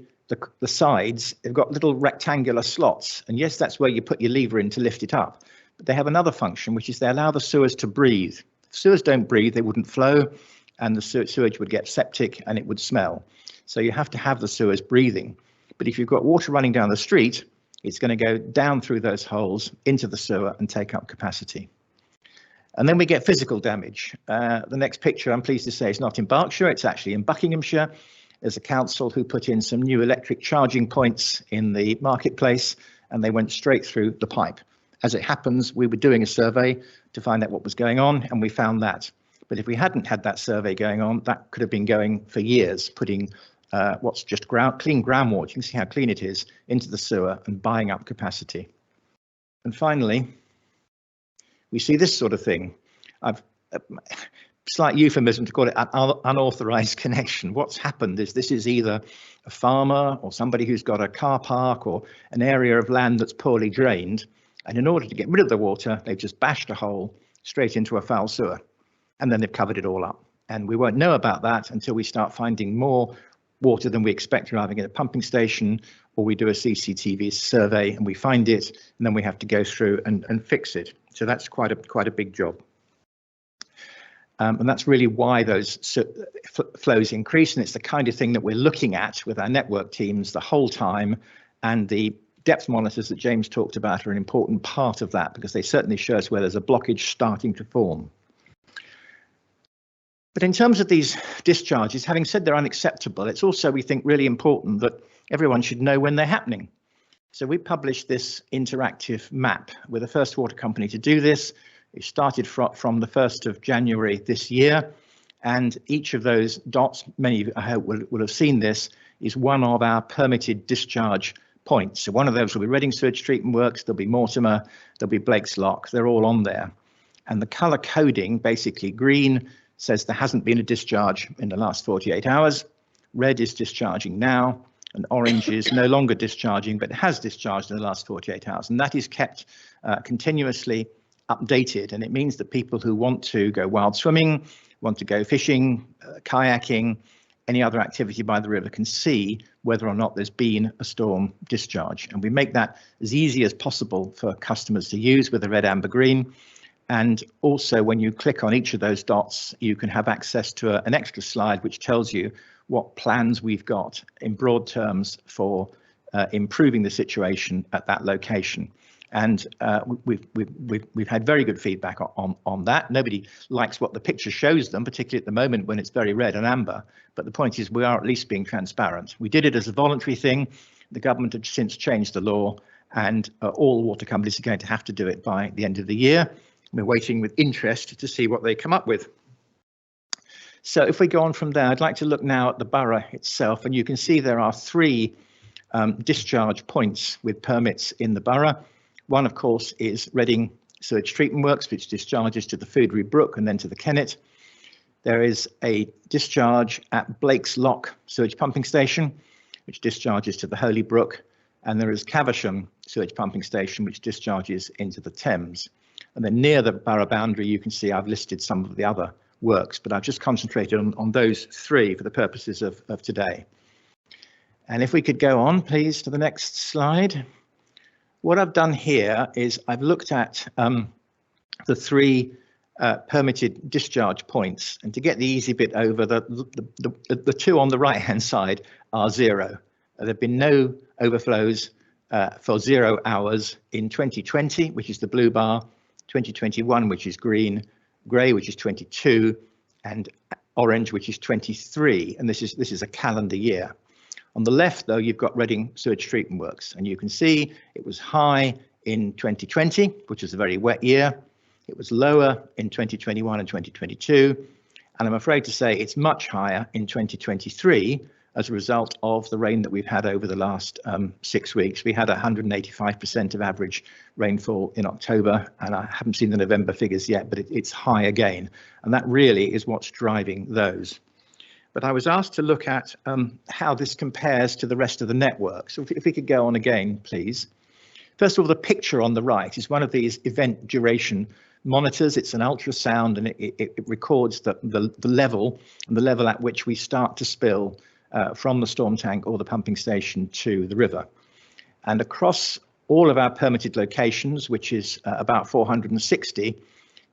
sides, they've got little rectangular slots. And yes, that's where you put your lever in to lift it up. But they have another function, which is they allow the sewers to breathe. If sewers don't breathe, they wouldn't flow, and the sewage would get septic and it would smell. So you have to have the sewers breathing. But if you've got water running down the street, it's going to go down through those holes into the sewer and take up capacity. And then we get physical damage. The next picture, I'm pleased to say, is not in Berkshire, it's actually in Buckinghamshire. There's a council who put in some new electric charging points in the marketplace, and they went straight through the pipe. As it happens, we were doing a survey to find out what was going on, and we found that. But if we hadn't had that survey going on, that could have been going for years, putting what's just clean groundwater, you can see how clean it is, into the sewer and buying up capacity. And finally, we see this sort of thing. Slight euphemism to call it an unauthorized connection. What's happened is this is either a farmer or somebody who's got a car park or an area of land that's poorly drained. And in order to get rid of the water, they've just bashed a hole straight into a foul sewer. And then they've covered it all up. And we won't know about that until we start finding more water than we expect arriving at a pumping station, or we do a CCTV survey and we find it, and then we have to go through and fix it. So that's quite a big job. And that's really why those flows increase, and it's the kind of thing that we're looking at with our network teams the whole time, and the depth monitors that James talked about are an important part of that, because they certainly show us where there's a blockage starting to form. But in terms of these discharges, having said they're unacceptable, it's also, we think, really important that everyone should know when they're happening. So we published this interactive map. We're the first water company to do this. It started from the 1st of January this year, and each of those dots, many of you I hope will have seen this, is one of our permitted discharge points. So one of those will be Reading Sewage Treatment Works, there'll be Mortimer, there'll be Blake's Lock, they're all on there. And the colour coding, basically green says there hasn't been a discharge in the last 48 hours, red is discharging now, and orange is no longer discharging, but has discharged in the last 48 hours. And that is kept continuously updated. And it means that people who want to go wild swimming, want to go fishing, kayaking, any other activity by the river can see whether or not there's been a storm discharge. And we make that as easy as possible for customers to use with the red, amber, green. And also, when you click on each of those dots, you can have access to an extra slide which tells you what plans we've got in broad terms for improving the situation at that location. And we've had very good feedback on that. Nobody likes what the picture shows them, particularly at the moment when it's very red and amber. But the point is, we are at least being transparent. We did it as a voluntary thing. The government had since changed the law, and all water companies are going to have to do it by the end of the year. We're waiting with interest to see what they come up with. So if we go on from there, I'd like to look now at the borough itself, and you can see there are 3 discharge points with permits in the borough. One, of course, is Reading Sewage Treatment Works, which discharges to the Foodbury Brook and then to the Kennet. There is a discharge at Blake's Lock Sewage Pumping Station, which discharges to the Holy Brook, and there is Caversham Sewage Pumping Station, which discharges into the Thames. And then near the borough boundary, you can see I've listed some of the other works, but I've just concentrated on those 3 for the purposes of today. And if we could go on, please, to the next slide. What I've done here is I've looked at the 3 permitted discharge points, and to get the easy bit over, the 2 on the right-hand side are 0. There have been no overflows for 0 hours in 2020, which is the blue bar, 2021, which is green, grey, which is 22, and orange, which is 23. And this is a calendar year. On the left, though, you've got Reading Sewage Treatment Works, and you can see it was high in 2020, which was a very wet year. It was lower in 2021 and 2022, and I'm afraid to say it's much higher in 2023 as a result of the rain that we've had over the last 6 weeks. We had 185% of average rainfall in October, and I haven't seen the November figures yet, but it's high again, and that really is what's driving those. But I was asked to look at how this compares to the rest of the network. So if we could go on again, please. First of all, the picture on the right is one of these event duration monitors. It's an ultrasound, and it records the level and the level at which we start to spill from the storm tank or the pumping station to the river. And across all of our permitted locations, which is about 460,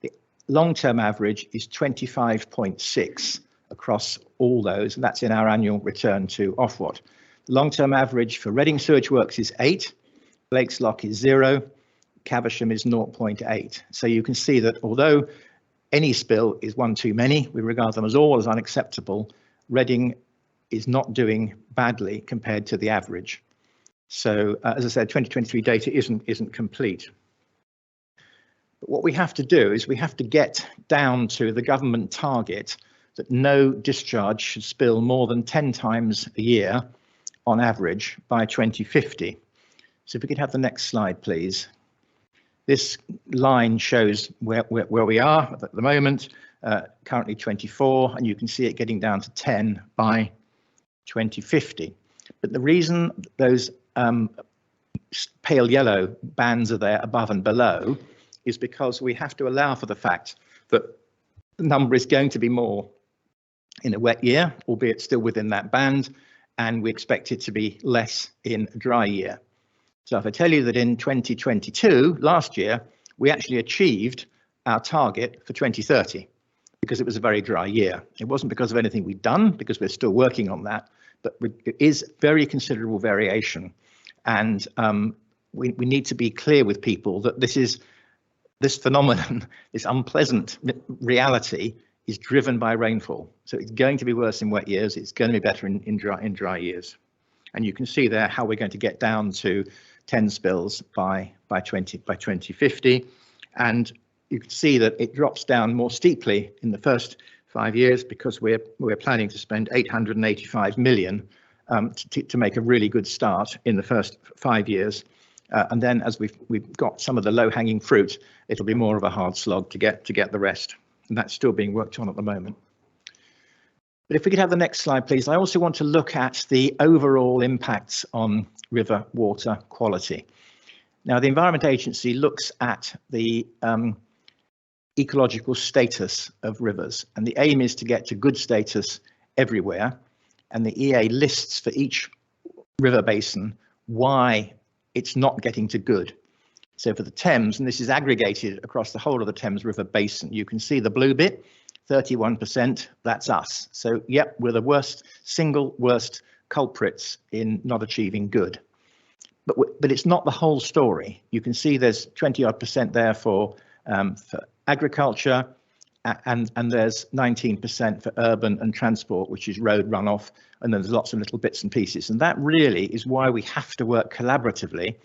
the long-term average is 25.6 across all those, and that's in our annual return to Ofwat. Long-term average for Reading Sewage Works is 8, Blake's Lock is 0, Caversham is 0.8. So you can see that although any spill is one too many, we regard them as all as unacceptable, Reading is not doing badly compared to the average. So as I said, 2023 data isn't complete. But what we have to do is we have to get down to the government target that no discharge should spill more than 10 times a year on average by 2050. So if we could have the next slide, please. This line shows where we are at the moment, currently 24, and you can see it getting down to 10 by 2050. But the reason those pale yellow bands are there above and below is because we have to allow for the fact that the number is going to be more in a wet year, albeit still within that band, and we expect it to be less in a dry year. So if I tell you that in 2022, last year, we actually achieved our target for 2030 because it was a very dry year. It wasn't because of anything we'd done, because we're still working on that, but it is very considerable variation. And we need to be clear with people that this phenomenon, this unpleasant reality, is driven by rainfall. So it's going to be worse in wet years. It's going to be better in dry years. And you can see there how we're going to get down to 10 spills by 2050. And you can see that it drops down more steeply in the first 5 years because we're planning to spend 885 million to make a really good start in the first 5 years. And then as we've got some of the low-hanging fruit, it'll be more of a hard slog to get the rest. And that's still being worked on at the moment. But if we could have the next slide, please. I also want to look at the overall impacts on river water quality. Now, the Environment Agency looks at the ecological status of rivers, and the aim is to get to good status everywhere. And the EA lists for each river basin why it's not getting to good. So for the Thames, and this is aggregated across the whole of the Thames River Basin, you can see the blue bit, 31%, that's us. So yep, we're the single worst culprits in not achieving good. But it's not the whole story. You can see there's 20-odd% there for agriculture, and there's 19% for urban and transport, which is road runoff, and then there's lots of little bits and pieces. And that really is why we have to work collaboratively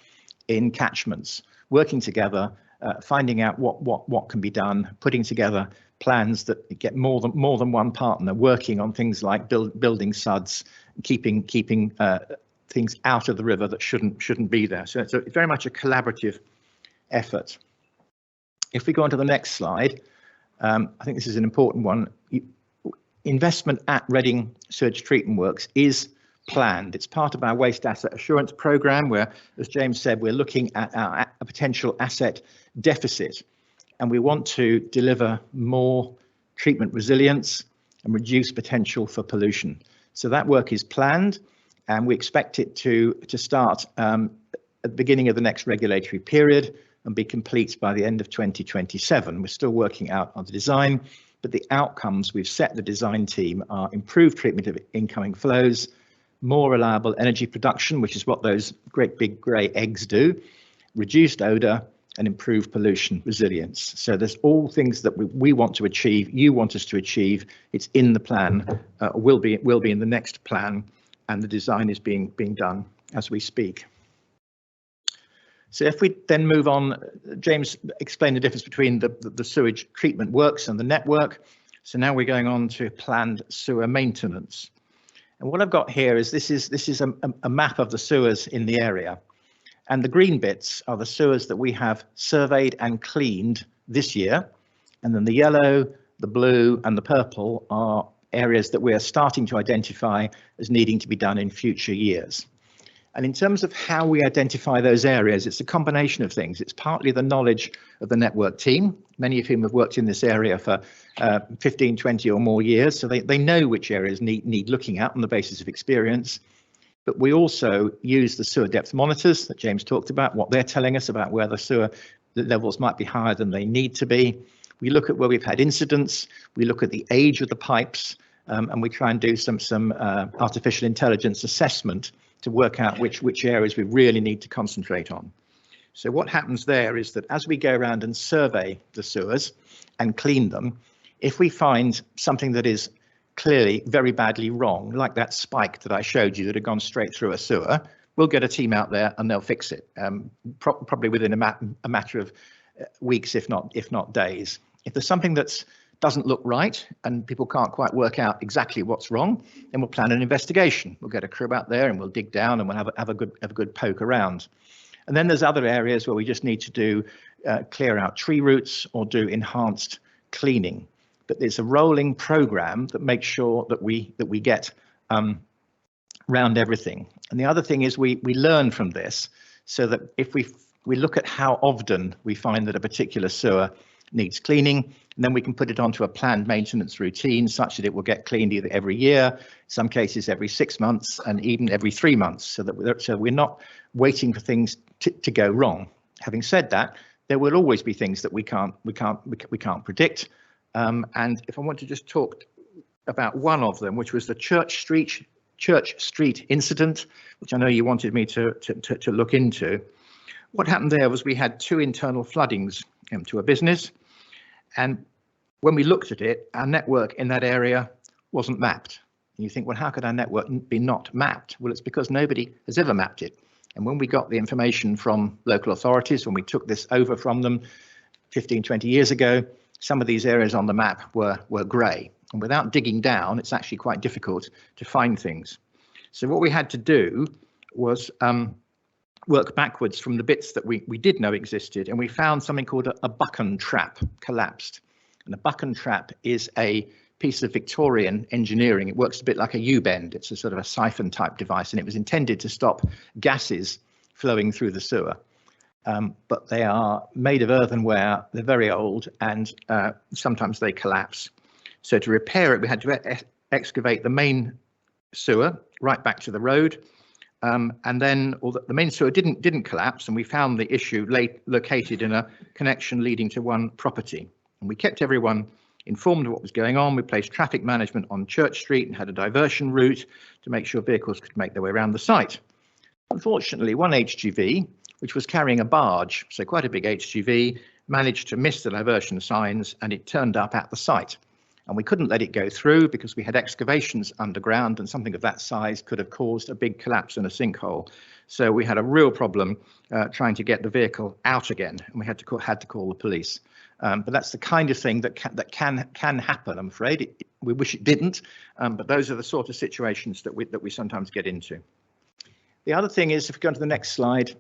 in catchments, working together, finding out what can be done, putting together plans that get more than one partner, working on things like building SUDs, keeping things out of the river that shouldn't be there. So it's very much a collaborative effort. If we go on to the next slide, I think this is an important one. Investment at Reading Sewage Treatment Works is planned. It's part of our waste asset assurance programme where, as James said, we're looking at a potential asset deficit, and we want to deliver more treatment resilience and reduce potential for pollution. So that work is planned, and we expect it to start at the beginning of the next regulatory period and be complete by the end of 2027. We're still working out on the design, but the outcomes we've set the design team are improved treatment of incoming flows, more reliable energy production, which is what those great big grey eggs do, reduced odour, and improved pollution resilience. So there's all things that we want to achieve, you want us to achieve. It's in the plan, will be in the next plan, and the design is being done as we speak. So if we then move on, James explained the difference between the sewage treatment works and the network. So now we're going on to planned sewer maintenance. And what I've got here is this is a map of the sewers in the area. And the green bits are the sewers that we have surveyed and cleaned this year. And then the yellow, the blue and the purple are areas that we are starting to identify as needing to be done in future years. And in terms of how we identify those areas, it's a combination of things. It's partly the knowledge of the network team, many of whom have worked in this area for 15, 20 or more years. So they know which areas need looking at on the basis of experience. But we also use the sewer depth monitors that James talked about, what they're telling us about where the sewer levels might be higher than they need to be. We look at where we've had incidents. We look at the age of the pipes, and we try and do some artificial intelligence assessment to work out which areas we really need to concentrate on. So what happens there is that as we go around and survey the sewers and clean them, if we find something that is clearly very badly wrong, like that spike that I showed you that had gone straight through a sewer, we'll get a team out there and they'll fix it, probably within a matter of weeks, if not days. If there's something that doesn't look right and people can't quite work out exactly what's wrong, then we'll plan an investigation. We'll get a crew out there and we'll dig down and we'll have a good poke around. And then there's other areas where we just need to do clear out tree roots or do enhanced cleaning. But there's a rolling program that makes sure that we get round everything. And the other thing is we learn from this, so that if we look at how often we find that a particular sewer needs cleaning, and then we can put it onto a planned maintenance routine such that it will get cleaned either every year, in some cases every 6 months, and even every 3 months, so that we're not waiting for things to go wrong. Having said that, there will always be things that we can't predict. And if I want to just talk about one of them, which was the Church Street incident, which I know you wanted me to look into. What happened there was we had 2 internal floodings to a business, and when we looked at it, our network in that area wasn't mapped. And you think, well, how could our network be not mapped? Well, it's because nobody has ever mapped it. And when we got the information from local authorities, when we took this over from them 15, 20 years ago, some of these areas on the map were grey. And without digging down, it's actually quite difficult to find things. So what we had to do was work backwards from the bits that we did know existed, and we found something called a Buchan trap collapsed. And a Buchan trap is a piece of Victorian engineering. It works a bit like a U-bend. It's a sort of a siphon type device, and it was intended to stop gases flowing through the sewer. But they are made of earthenware, they're very old, and sometimes they collapse. So to repair it, we had to excavate the main sewer right back to the road. And then the main sewer didn't collapse, and we found the issue located in a connection leading to one property. And we kept everyone informed of what was going on. We placed traffic management on Church Street and had a diversion route to make sure vehicles could make their way around the site. Unfortunately, one HGV, which was carrying a barge, so quite a big HGV, managed to miss the diversion signs, and it turned up at the site. And we couldn't let it go through because we had excavations underground, and something of that size could have caused a big collapse in a sinkhole. So we had a real problem trying to get the vehicle out again, and we had to call the police. But that's the kind of thing that can happen. I'm afraid we wish it didn't, but those are the sort of situations that we sometimes get into. The other thing is, if we go on to the next slide,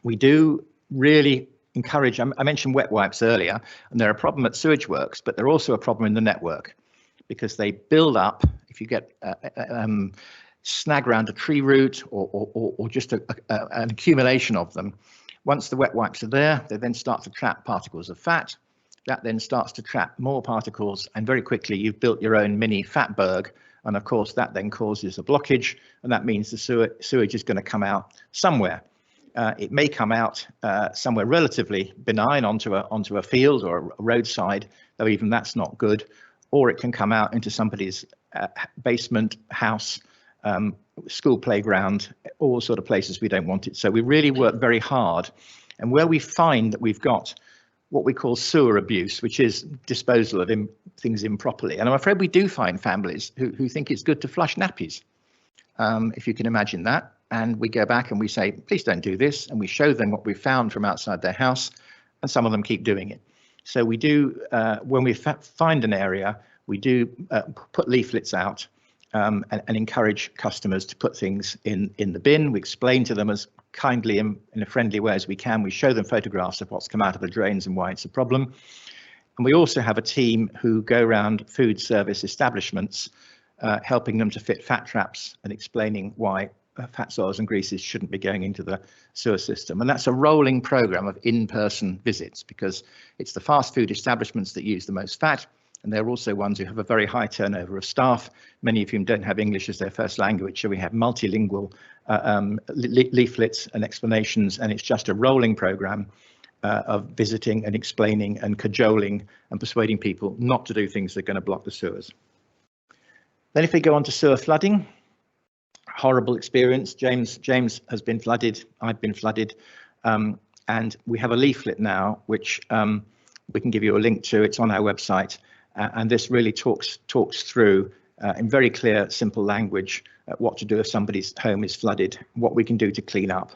we do really encourage, I mentioned wet wipes earlier, and they're a problem at sewage works, but they're also a problem in the network because they build up. If you get snag around a tree root or just an accumulation of them, once the wet wipes are there, they then start to trap particles of fat. That then starts to trap more particles, and very quickly you've built your own mini fatberg. And of course, that then causes a blockage, and that means the sewage is going to come out somewhere. It may come out somewhere relatively benign onto a field or a roadside, though even that's not good. Or it can come out into somebody's basement, house, school playground, all sort of places we don't want it. So we really work very hard. And where we find that we've got what we call sewer abuse, which is disposal of things improperly. And I'm afraid we do find families who think it's good to flush nappies, if you can imagine that. And we go back and we say, please don't do this. And we show them what we found from outside their house, and some of them keep doing it. So we do, when we find an area, we do put leaflets out and encourage customers to put things in the bin. We explain to them as kindly in a friendly way as we can. We show them photographs of what's come out of the drains and why it's a problem. And we also have a team who go around food service establishments, helping them to fit fat traps and explaining why fats, oils and greases shouldn't be going into the sewer system. And that's a rolling program of in-person visits, because it's the fast food establishments that use the most fat, and they're also ones who have a very high turnover of staff, many of whom don't have English as their first language. So we have multilingual leaflets and explanations, and it's just a rolling program of visiting and explaining and cajoling and persuading people not to do things that are going to block the sewers. Then if we go on to sewer flooding, horrible experience. James has been flooded. I've been flooded. And we have a leaflet now, which we can give you a link to. It's on our website. And this really talks through in very clear, simple language what to do if somebody's home is flooded, what we can do to clean up,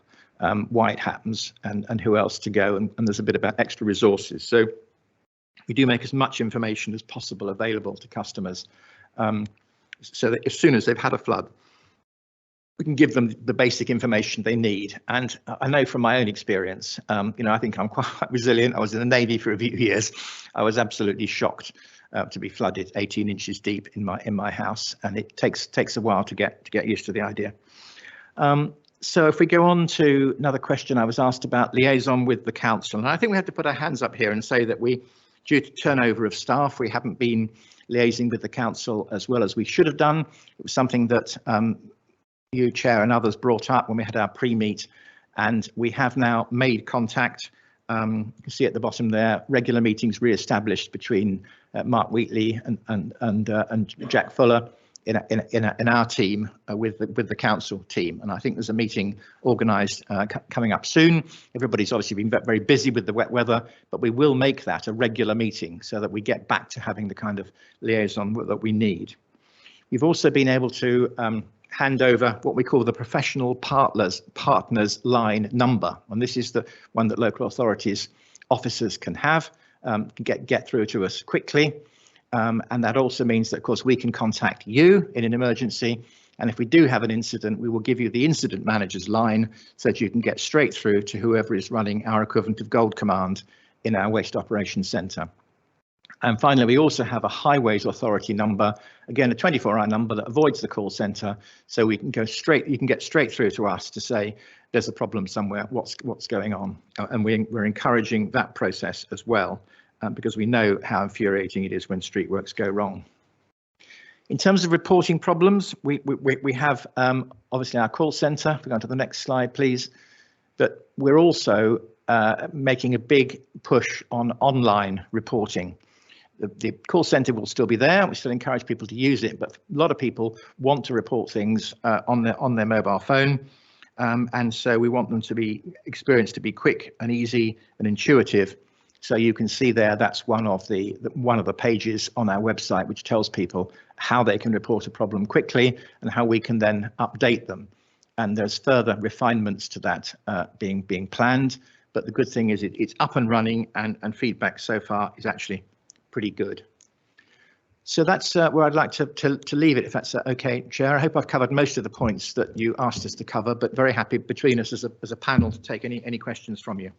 why it happens, and who else to go. And there's a bit about extra resources. So we do make as much information as possible available to customers, so that as soon as they've had a flood, we can give them the basic information they need. And I know from my own experience, I think I'm quite resilient. I was in the Navy for a few years. I was absolutely shocked to be flooded 18 inches deep in my house, and it takes a while to get used to the idea. So if we go on to another question, I was asked about liaison with the council, and I think we have to put our hands up here and say that due to turnover of staff, we haven't been liaising with the council as well as we should have done. It was something that you, Chair, and others brought up when we had our pre-meet, and we have now made contact. You can see at the bottom there, regular meetings re-established between Mark Wheatley and Jack Fuller in our team with the council team. And I think there's a meeting organised coming up soon. Everybody's obviously been very busy with the wet weather, but we will make that a regular meeting so that we get back to having the kind of liaison that we need. We've also been able to hand over what we call the professional partners line number, and this is the one that local authorities officers can have get through to us quickly, and that also means that, of course, we can contact you in an emergency, and if we do have an incident, we will give you the incident manager's line so that you can get straight through to whoever is running our equivalent of Gold Command in our Waste Operations Centre. And finally, we also have a Highways Authority number, again, a 24-hour number that avoids the call centre, so we can you can get straight through to us to say there's a problem somewhere, what's going on. And we're encouraging that process as well, because we know how infuriating it is when street works go wrong. In terms of reporting problems, we have obviously our call centre. If we go on to the next slide, please. But we're also making a big push on online reporting. The call centre will still be there. We still encourage people to use it, but a lot of people want to report things on their mobile phone, and so we want them to be experienced to be quick and easy and intuitive. So you can see there, that's one of the pages on our website which tells people how they can report a problem quickly and how we can then update them. And there's further refinements to that being planned. But the good thing is it's up and running, and feedback so far is actually pretty good. So that's where I'd like to leave it, if that's okay, Chair. I hope I've covered most of the points that you asked us to cover, but very happy between us as a panel to take any questions from you.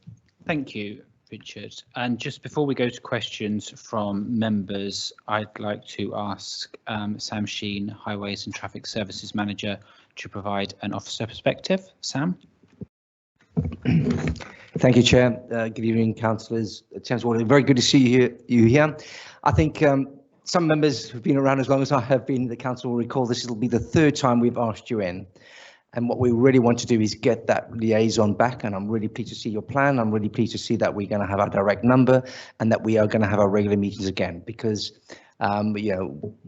Thank you, Richard. And just before we go to questions from members, I'd like to ask Sam Sheen, Highways and Traffic Services Manager, to provide an officer perspective. Sam? Thank you, Chair. Good evening, councillors. Thames Water, very good to see you here. I think some members who've been around as long as I have been, the council will recall this will be the third time we've asked you in. And what we really want to do is get that liaison back. And I'm really pleased to see your plan. I'm really pleased to see that we're going to have our direct number and that we are going to have our regular meetings again, because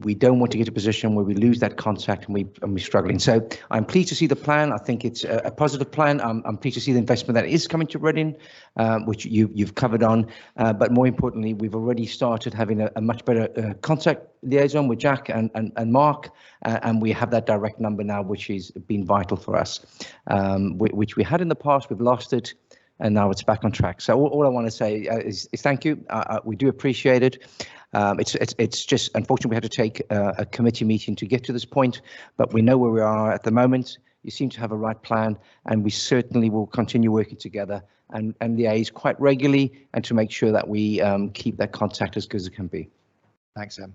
we don't want to get to a position where we lose that contact and we're struggling. So I'm pleased to see the plan. I think it's a positive plan. I'm pleased to see the investment that is coming to Reading, which you've covered on. But more importantly, we've already started having a much better contact liaison with Jack and Mark, and we have that direct number now, which has been vital for us, which we had in the past. We've lost it, and now it's back on track. So all I want to say is thank you. We do appreciate it. It's just unfortunately we had to take a committee meeting to get to this point, but we know where we are at the moment. You seem to have a right plan, and we certainly will continue working together and liaise quite regularly, and to make sure that we keep that contact as good as it can be. Thanks, Sam.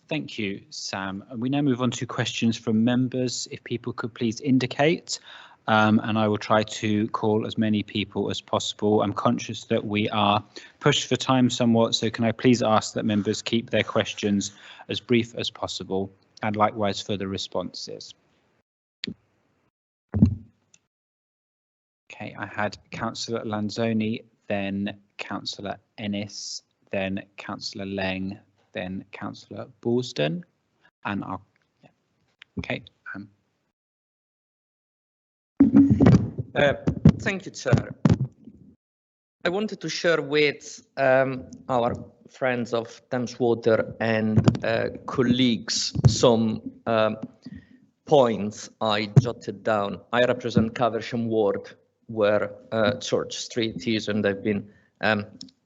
Thank you, Sam. We now move on to questions from members. If people could please indicate. And I will try to call as many people as possible. I'm conscious that we are pushed for time somewhat, so can I please ask that members keep their questions as brief as possible, and likewise for the responses. Okay, I had Councillor Lanzoni, then Councillor Ennis, then Councillor Leng, then Councillor Boulston, and okay. Thank you, Chair. I wanted to share with our friends of Thames Water and colleagues some points I jotted down. I represent Caversham Ward, where Church Street is, and I've been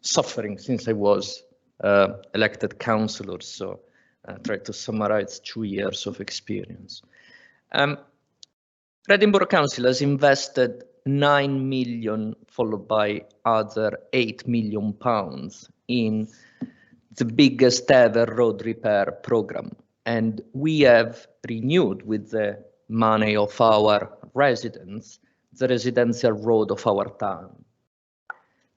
suffering since I was elected councillor. So I tried to summarize 2 years of experience. Reading Borough Council has invested 9 million, followed by other 8 million pounds in the biggest ever road repair program. And we have renewed with the money of our residents, the residential road of our town.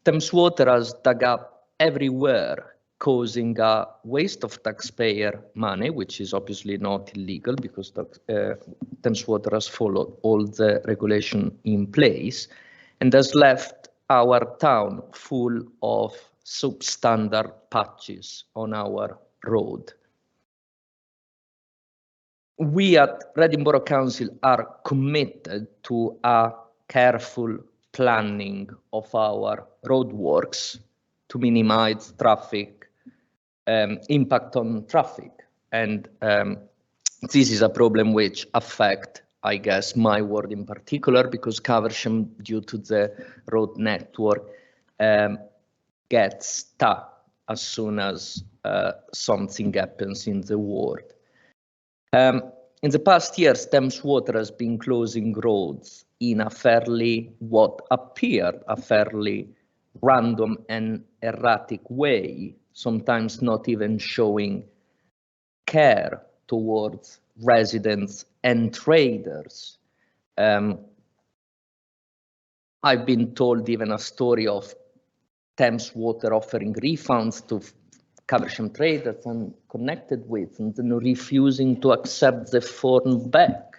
Thames Water has dug up everywhere, causing a waste of taxpayer money, which is obviously not illegal because Thames Water has followed all the regulation in place and has left our town full of substandard patches on our road. We at Reading Borough Council are committed to a careful planning of our roadworks to minimize traffic impact on traffic, and this is a problem which affects, I guess, my ward in particular, because Caversham, due to the road network, gets stuck as soon as something happens in the ward. In the past years, Thames Water has been closing roads in a fairly, what appeared a fairly random and erratic way, sometimes not even showing care towards residents and traders. I've been told even a story of Thames Water offering refunds to Caversham traders I'm connected with, and then refusing to accept the form back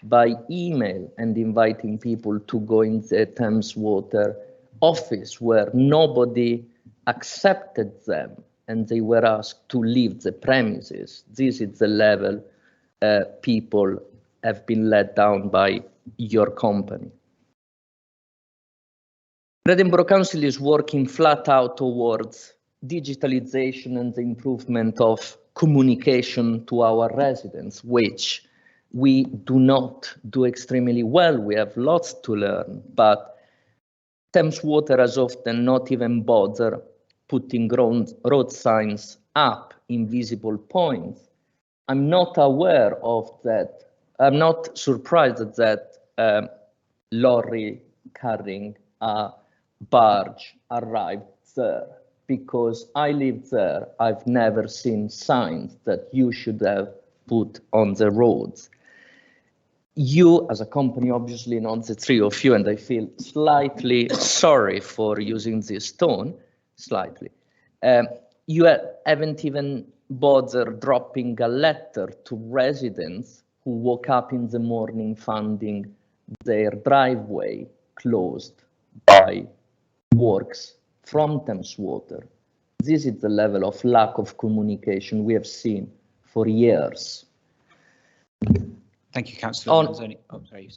by email and inviting people to go in the Thames Water office where nobody accepted them and they were asked to leave the premises. This is the level people have been let down by your company. Reading Borough Council is working flat out towards digitalization and the improvement of communication to our residents, which we do not do extremely well. We have lots to learn, but Thames Water has often not even bothered putting road signs up in visible points. I'm not aware of that. I'm not surprised that lorry carrying a barge arrived there, because I live there. I've never seen signs that you should have put on the roads. You as a company, obviously not the three of you, and I feel slightly sorry for using this tone, slightly. You haven't even bothered dropping a letter to residents who woke up in the morning finding their driveway closed by works from Thames Water. This is the level of lack of communication we have seen for years. Thank you, Councillor.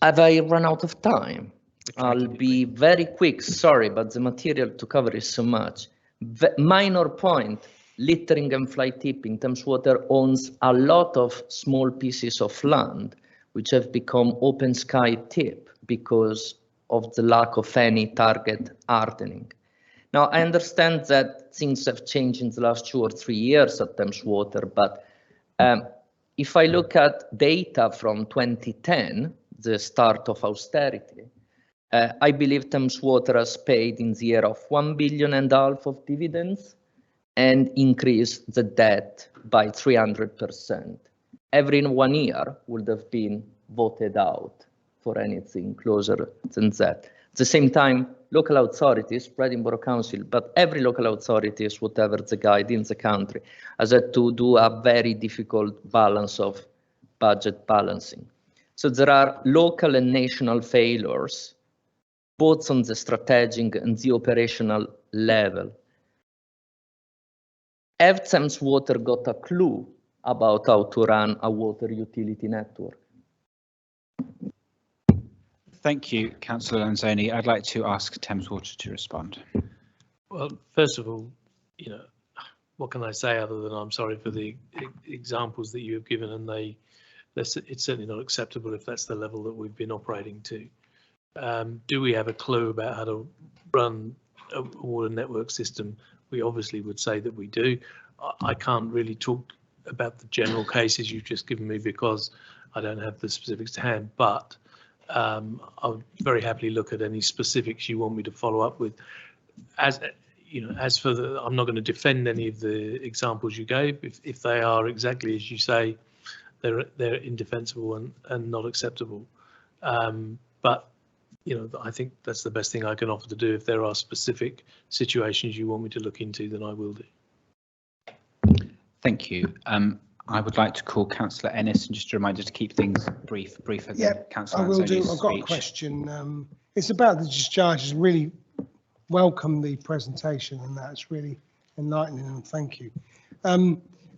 Have I run out of time? I'll be very quick, sorry, but the material to cover is so much. Minor point, littering and fly tipping. Thames Water owns a lot of small pieces of land which have become open sky tip because of the lack of any target hardening. Now, I understand that things have changed in the last 2 or 3 years at Thames Water, but if I look at data from 2010, the start of austerity, I believe Thames Water has paid in the year of £1.5 billion of dividends and increased the debt by 300%. Every 1 year would have been voted out for anything closer than that. At the same time, local authorities, Reading Borough Council, but every local authorities, whatever the guide in the country, has had to do a very difficult balance of budget balancing. So there are local and national failures, both on the strategic and the operational level. Have Thames Water got a clue about how to run a water utility network? Thank you, Councillor Lanzoni. I'd like to ask Thames Water to respond. Well, first of all, you know, what can I say other than I'm sorry for the examples that you have given, and it's certainly not acceptable if that's the level that we've been operating to. Do we have a clue about how to run a water network system? We obviously would say that we do. I can't really talk about the general cases you've just given me because I don't have the specifics to hand, but I would very happily look at any specifics you want me to follow up with. As you know, as for the, I'm not going to defend any of the examples you gave. If they are exactly as you say, they're indefensible and not acceptable. But you know, I think that's the best thing I can offer to do. If there are specific situations you want me to look into, then I will do. Thank you. I would like to call Councillor Ennis, and just a reminder to keep things briefer than Councillor I will do. Lanzoni's I've got a speech. question. It's about the discharges. Really welcome the presentation, and that's really enlightening. And thank you.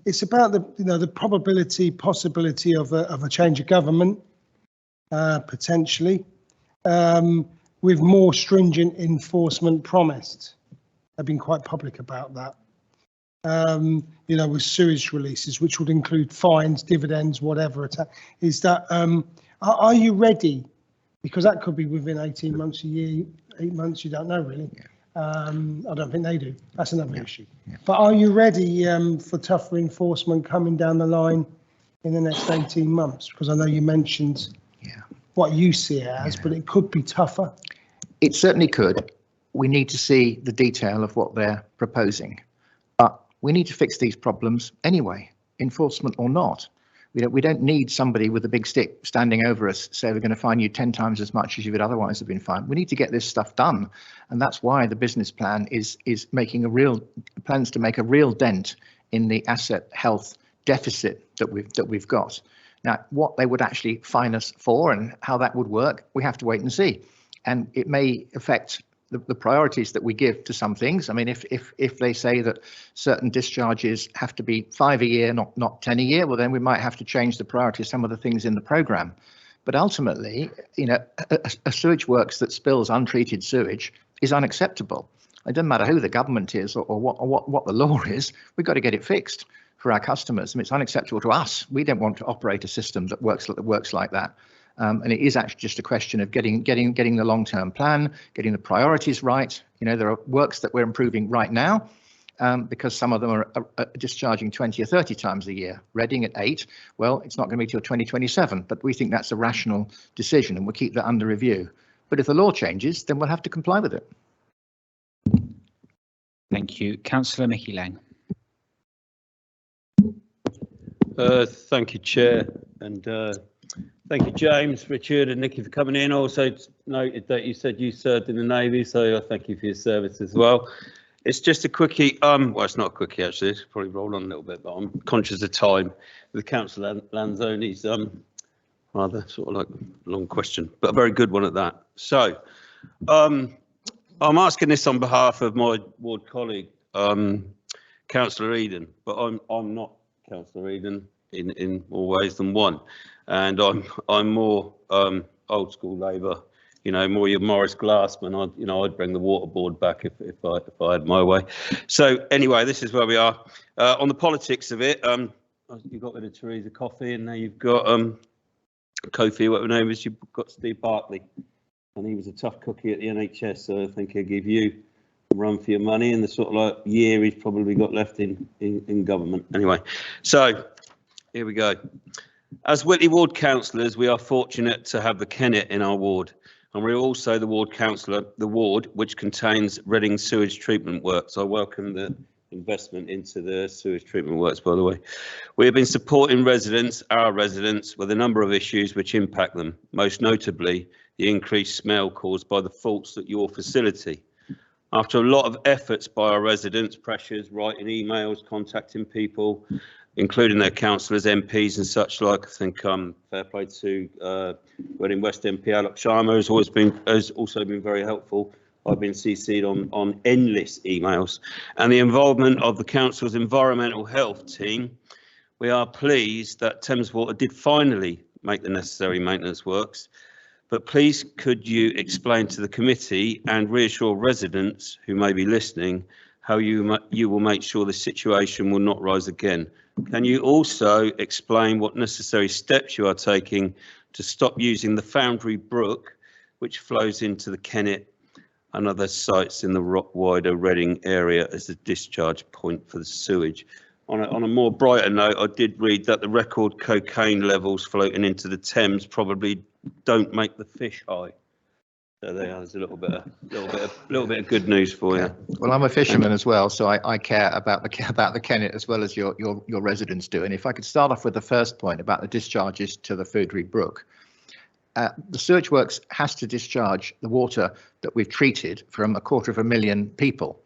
It's about the possibility of a change of government, potentially, with more stringent enforcement promised. I've been quite public about that. With sewage releases, which would include fines, dividends, whatever. Is that, are you ready? Because that could be within 18 months, a year, 8 months, you don't know really. I don't think they do. That's another issue. But are you ready for tougher enforcement coming down the line in the next 18 months? Because I know you mentioned what you see it as, but it could be tougher. It certainly could. We need to see the detail of what they're proposing. But we need to fix these problems anyway, enforcement or not. We don't need somebody with a big stick standing over us say we're going to fine you 10 times as much as you would otherwise have been fined. We need to get this stuff done, and that's why the business plan is making plans to make a real dent in the asset health deficit that we've got. Now, what they would actually fine us for and how that would work, we have to wait and see, and it may affect the priorities that we give to some things. I mean, if they say that certain discharges have to be 5 a year, not 10 a year, well, then we might have to change the priority of some of the things in the programme. But ultimately, a sewage works that spills untreated sewage is unacceptable. It doesn't matter who the government is or what the law is. We've got to get it fixed for our customers. I mean, it's unacceptable to us. We don't want to operate a system that works like that. And it is actually just a question of getting the long-term plan, getting the priorities right. There are works that we're improving right now because some of them are discharging 20 or 30 times a year. Reading at 8, well, it's not going to be till 2027, but we think that's a rational decision and we'll keep that under review. But if the law changes, then we'll have to comply with it. Thank you. Councillor Mickey Lang. Thank you, Chair, and thank you, James, Richard and Nicky for coming in. Also noted that you said you served in the Navy, so I thank you for your service as well. It's just a quickie, well, it's not a quickie actually, it's probably roll on a little bit, but I'm conscious of time with Councillor Lanzoni's rather sort of like long question, but a very good one at that. So I'm asking this on behalf of my ward colleague, Councillor Eden, but I'm not Councillor Eden in more ways than one, and I'm more old school Labour, more your Morris Glassman. I'd bring the water board back if I had my way. So anyway, this is where we are on the politics of it. You got rid of Theresa Coffey, and now you've got Kofi, whatever her name is. You've got Steve Barclay, and he was a tough cookie at the NHS. So I think he'll give you a run for your money in the sort of like year he's probably got left in government. Anyway, so here we go. As Whitley Ward councillors, we are fortunate to have the Kennet in our ward, and we're also the ward councillor, the ward which contains Reading sewage treatment works. I welcome the investment into the sewage treatment works, by the way. We have been supporting our residents, with a number of issues which impact them, most notably the increased smell caused by the faults at your facility. After a lot of efforts by our residents, pressures, writing emails, contacting people, including their councillors, MPs and such like, I think fair play to Reading West MP Alex Sharma has also been very helpful. I've been CC'd on endless emails, and the involvement of the council's environmental health team. We are pleased that Thames Water did finally make the necessary maintenance works, but please could you explain to the committee and reassure residents who may be listening how you will make sure the situation will not rise again? Can you also explain what necessary steps you are taking to stop using the Foundry Brook, which flows into the Kennet and other sites in the wider Reading area as a discharge point for the sewage? On a more brighter note, I did read that the record cocaine levels floating into the Thames probably don't make the fish high. So there's a little bit of good news for you. Well, I'm a fisherman as well, so I care about the Kennet as well as your residents do. And if I could start off with the first point about the discharges to the Foudry Brook. The sewage works has to discharge the water that we've treated from 250,000 people.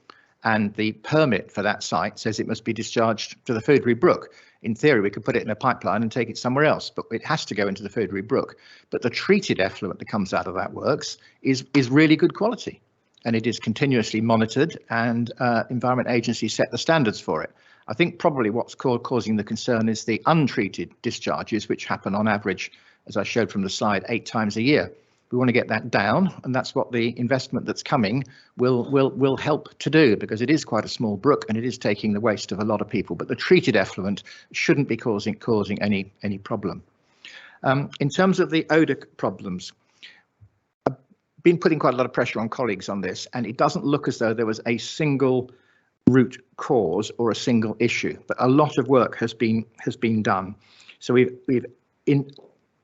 And the permit for that site says it must be discharged to the Foudry Brook. In theory, we could put it in a pipeline and take it somewhere else, but it has to go into the Foudry Brook. But the treated effluent that comes out of that works is really good quality, and it is continuously monitored, and Environment Agency set the standards for it. I think probably what's causing the concern is the untreated discharges, which happen on average, as I showed from the slide, 8 times a year. We want to get that down, and that's what the investment that's coming will help to do, because it is quite a small brook and it is taking the waste of a lot of people. But the treated effluent shouldn't be causing any problem. In terms of the odour problems, I've been putting quite a lot of pressure on colleagues on this, and it doesn't look as though there was a single root cause or a single issue, but a lot of work has been done. So we've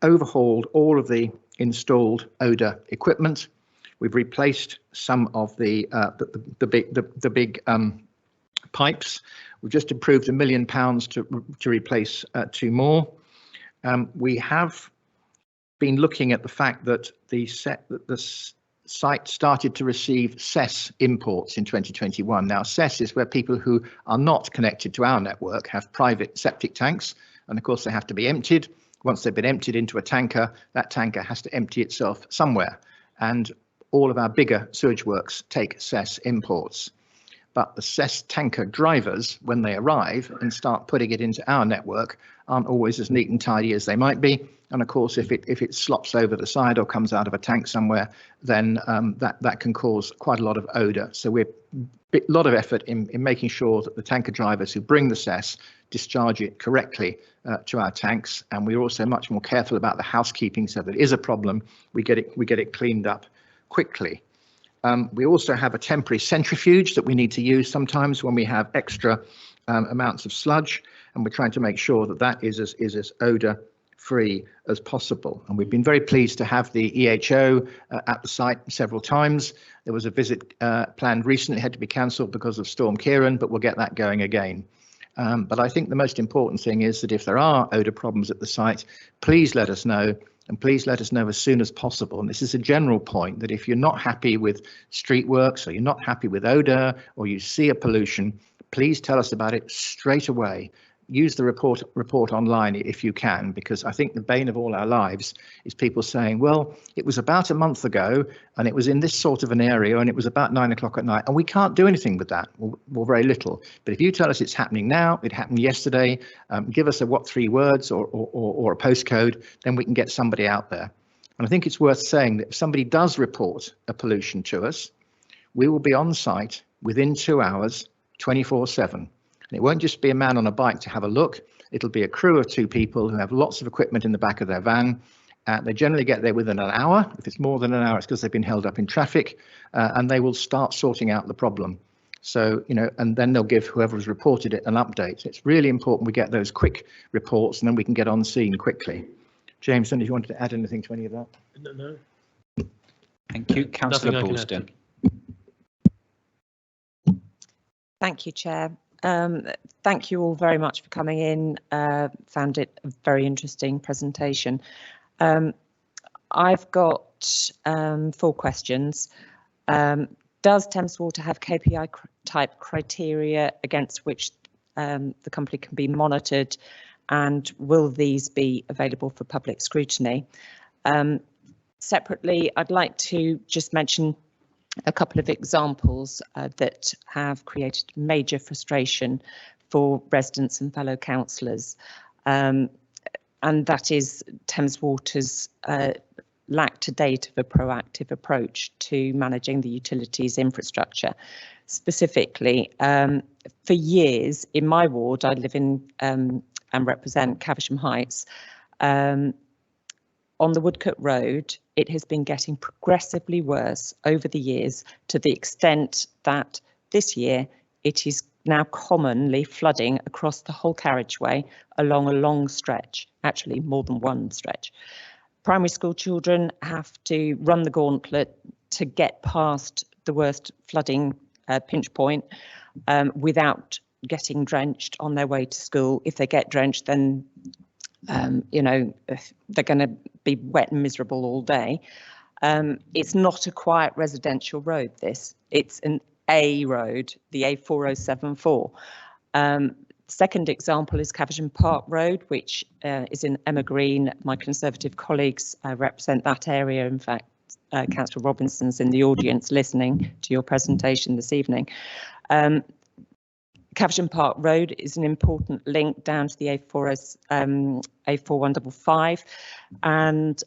overhauled all of the installed odour equipment. We've replaced some of the big pipes. We've just approved £1 million to replace 2 more. We have been looking at the fact that the site started to receive CESS imports in 2021. Now, CESS is where people who are not connected to our network have private septic tanks, and of course they have to be emptied. Once they've been emptied into a tanker, that tanker has to empty itself somewhere. And all of our bigger sewage works take CESS imports. But the CESS tanker drivers, when they arrive and start putting it into our network, aren't always as neat and tidy as they might be. And of course, if it slops over the side or comes out of a tank somewhere, then that can cause quite a lot of odour. So we're a lot of effort in making sure that the tanker drivers who bring the CESS discharge it correctly to our tanks, and we're also much more careful about the housekeeping, so that it is a problem, we get it cleaned up quickly. We also have a temporary centrifuge that we need to use sometimes when we have extra amounts of sludge, and we're trying to make sure that that is as odour free as possible. And we've been very pleased to have the EHO at the site several times. There was a visit planned recently, had to be cancelled because of Storm Ciarán, but we'll get that going again. But I think the most important thing is that if there are odour problems at the site, please let us know, and please let us know as soon as possible. And this is a general point, that if you're not happy with street works, or you're not happy with odour, or you see a pollution, please tell us about it straight away. Use the report online if you can, because I think the bane of all our lives is people saying, well, it was about a month ago and it was in this sort of an area and it was about 9 o'clock at night, and we can't do anything with that, or very little. But if you tell us it's happening now, it happened yesterday, give us a 3 words or a postcode, then we can get somebody out there. And I think it's worth saying that if somebody does report a pollution to us, we will be on site within 2 hours, 24/7. And it won't just be a man on a bike to have a look. It'll be a crew of 2 people who have lots of equipment in the back of their van. They generally get there within an hour. If it's more than an hour, it's because they've been held up in traffic, and they will start sorting out the problem. So, and then they'll give whoever has reported it an update. It's really important we get those quick reports, and then we can get on scene quickly. James, if you wanted to add anything to any of that? No. Thank you. Councillor Ballston. Thank you, Chair. Thank you all very much for coming in. Found it a very interesting presentation. I've got 4 questions. Does Thames Water have KPI type criteria against which the company can be monitored, and will these be available for public scrutiny? Separately, I'd like to just mention a couple of examples that have created major frustration for residents and fellow councillors, and that is Thames Water's lack to date of a proactive approach to managing the utilities infrastructure. Specifically, for years in my ward, I live in and represent Caversham Heights. On the Woodcote Road, it has been getting progressively worse over the years, to the extent that this year it is now commonly flooding across the whole carriageway along a long stretch, actually more than one stretch. Primary school children have to run the gauntlet to get past the worst flooding pinch point without getting drenched on their way to school. If they get drenched, then you know, they're going to be wet and miserable all day. It's not a quiet residential road, this. It's an A road, the A4074. Second example is Caversham Park Road, which is in Emma Green. My Conservative colleagues represent that area. In fact, Councillor Robinson's in the audience listening to your presentation this evening. Caversham Park Road is an important link down to the A4155, and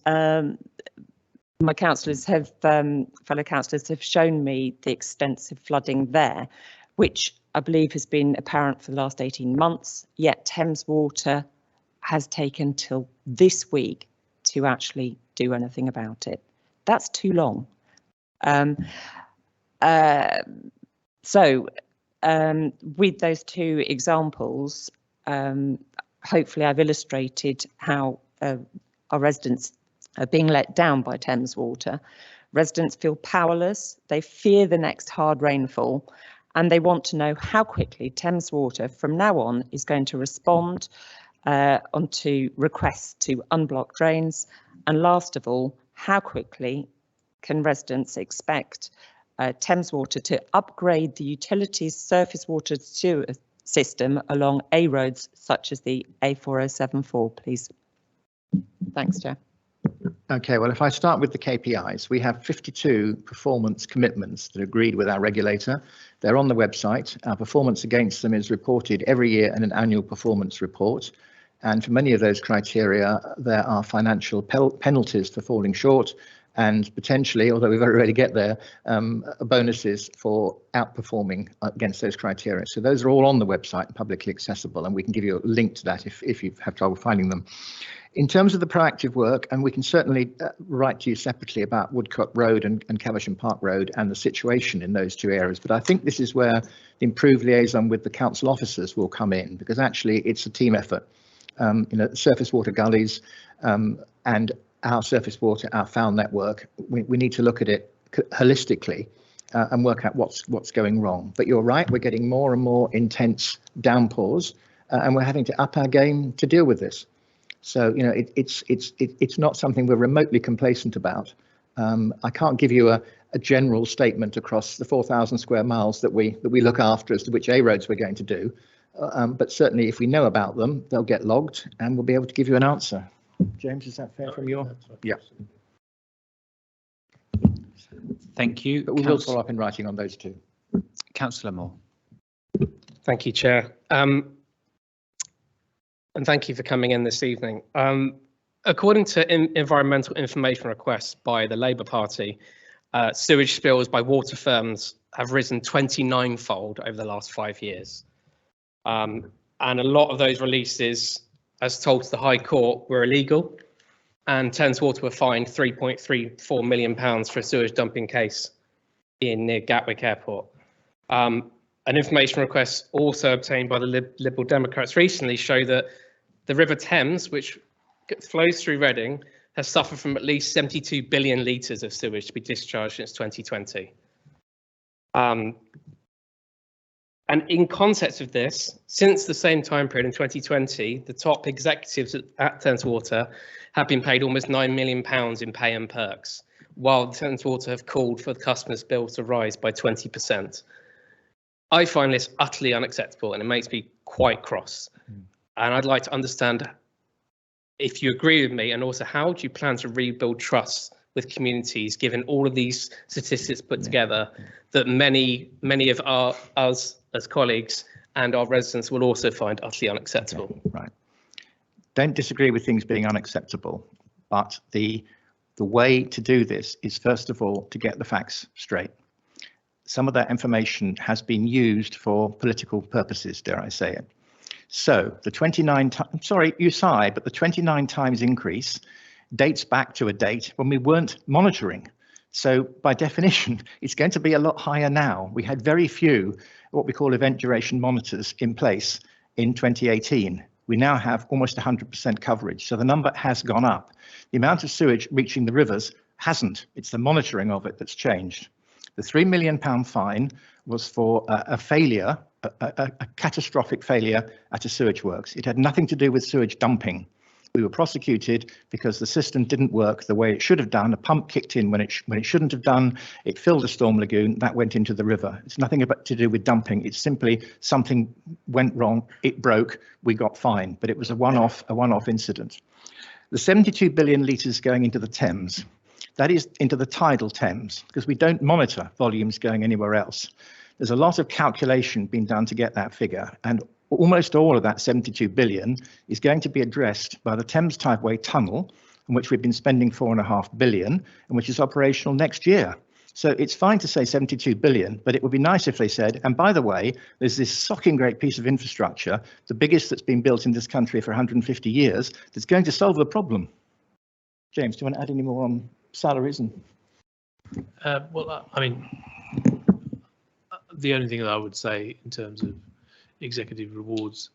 my councillors have, fellow councillors have shown me the extensive flooding there, which I believe has been apparent for the last 18 months, yet Thames Water has taken till this week to actually do anything about it. That's too long. With those two examples, hopefully I've illustrated how our residents are being let down by Thames Water. Residents feel powerless, they fear the next hard rainfall, and they want to know how quickly Thames Water from now on is going to respond onto requests to unblock drains, and last of all, how quickly can residents expect Thames Water to upgrade the utilities surface water sewer system along A roads such as the A4074, please. Thanks, Chair. Okay, well, if I start with the KPIs, we have 52 performance commitments that are agreed with our regulator. They're on the website. Our performance against them is reported every year in an annual performance report. And for many of those criteria, there are financial penalties for falling short, and potentially, although we very rarely get there, bonuses for outperforming against those criteria. So those are all on the website and publicly accessible, and we can give you a link to that if you have trouble finding them. In terms of the proactive work, and we can certainly write to you separately about Woodcote Road and Caversham Park Road and the situation in those two areas, but I think this is where the improved liaison with the council officers will come in, because actually it's a team effort. You know, surface water gullies and our surface water, our foul network, we need to look at it holistically and work out what's going wrong. But you're right, we're getting more and more intense downpours, and we're having to up our game to deal with this. So, you know, it's not something we're remotely complacent about. I can't give you a general statement across the 4,000 square miles that we look after as to which A roads we're going to do. But certainly if we know about them, they'll get logged and we'll be able to give you an answer. James, is that fair from your? Yeah. Thank you. But we will follow up in writing on those two. Councillor Moore. Thank you, Chair. And thank you for coming in this evening. According to environmental information requests by the Labour Party, sewage spills by water firms have risen 29-fold over the last 5 years. And a lot of those releases, as told to the High Court, were illegal, and Thames Water were fined £3.34 million for a sewage dumping case near Gatwick Airport. An information request also obtained by the Liberal Democrats recently show that the River Thames, which flows through Reading, has suffered from at least 72 billion litres of sewage to be discharged since 2020. And in context of this, since the same time period in 2020, the top executives at Thames Water have been paid almost £9 million in pay and perks, while Thames Water have called for the customers' bill to rise by 20%. I find this utterly unacceptable, and it makes me quite cross. And I'd like to understand if you agree with me, and also how do you plan to rebuild trust with communities, given all of these statistics put together that many of us as colleagues and our residents will also find utterly unacceptable. Right. Don't disagree with things being unacceptable, but the The way to do this is, first of all, to get the facts straight. Some of that information has been used for political purposes, dare I say it. So the 29 times, sorry, you sigh, but the 29 times increase dates back to a date when we weren't monitoring. So by definition, it's going to be a lot higher now. We had very few what we call event duration monitors in place in 2018. We now have almost 100% coverage. So the number has gone up. The amount of sewage reaching the rivers hasn't. It's the monitoring of it that's changed. The £3 million fine was for a failure, a catastrophic failure at a sewage works. It had nothing to do with sewage dumping. We were prosecuted because the system didn't work the way it should have done. A pump kicked in when it shouldn't have done. It filled a storm lagoon that went into the river. It's nothing about to do with dumping. It's simply something went wrong. It broke. We got fined, but it was a one-off incident. The 72 billion litres going into the Thames, that is into the tidal Thames, because we don't monitor volumes going anywhere else. There's a lot of calculation being done to get that figure, and almost all of that 72 billion is going to be addressed by the Thames Tideway Tunnel, on which we've been spending £4.5 billion, and which is operational next year. So it's fine to say 72 billion, but it would be nice if they said, and by the way, there's this shocking great piece of infrastructure, the biggest that's been built in this country for 150 years, that's going to solve the problem. James, do you want to add any more on salaries? And well, I mean, the only thing that I would say in terms of executive rewards,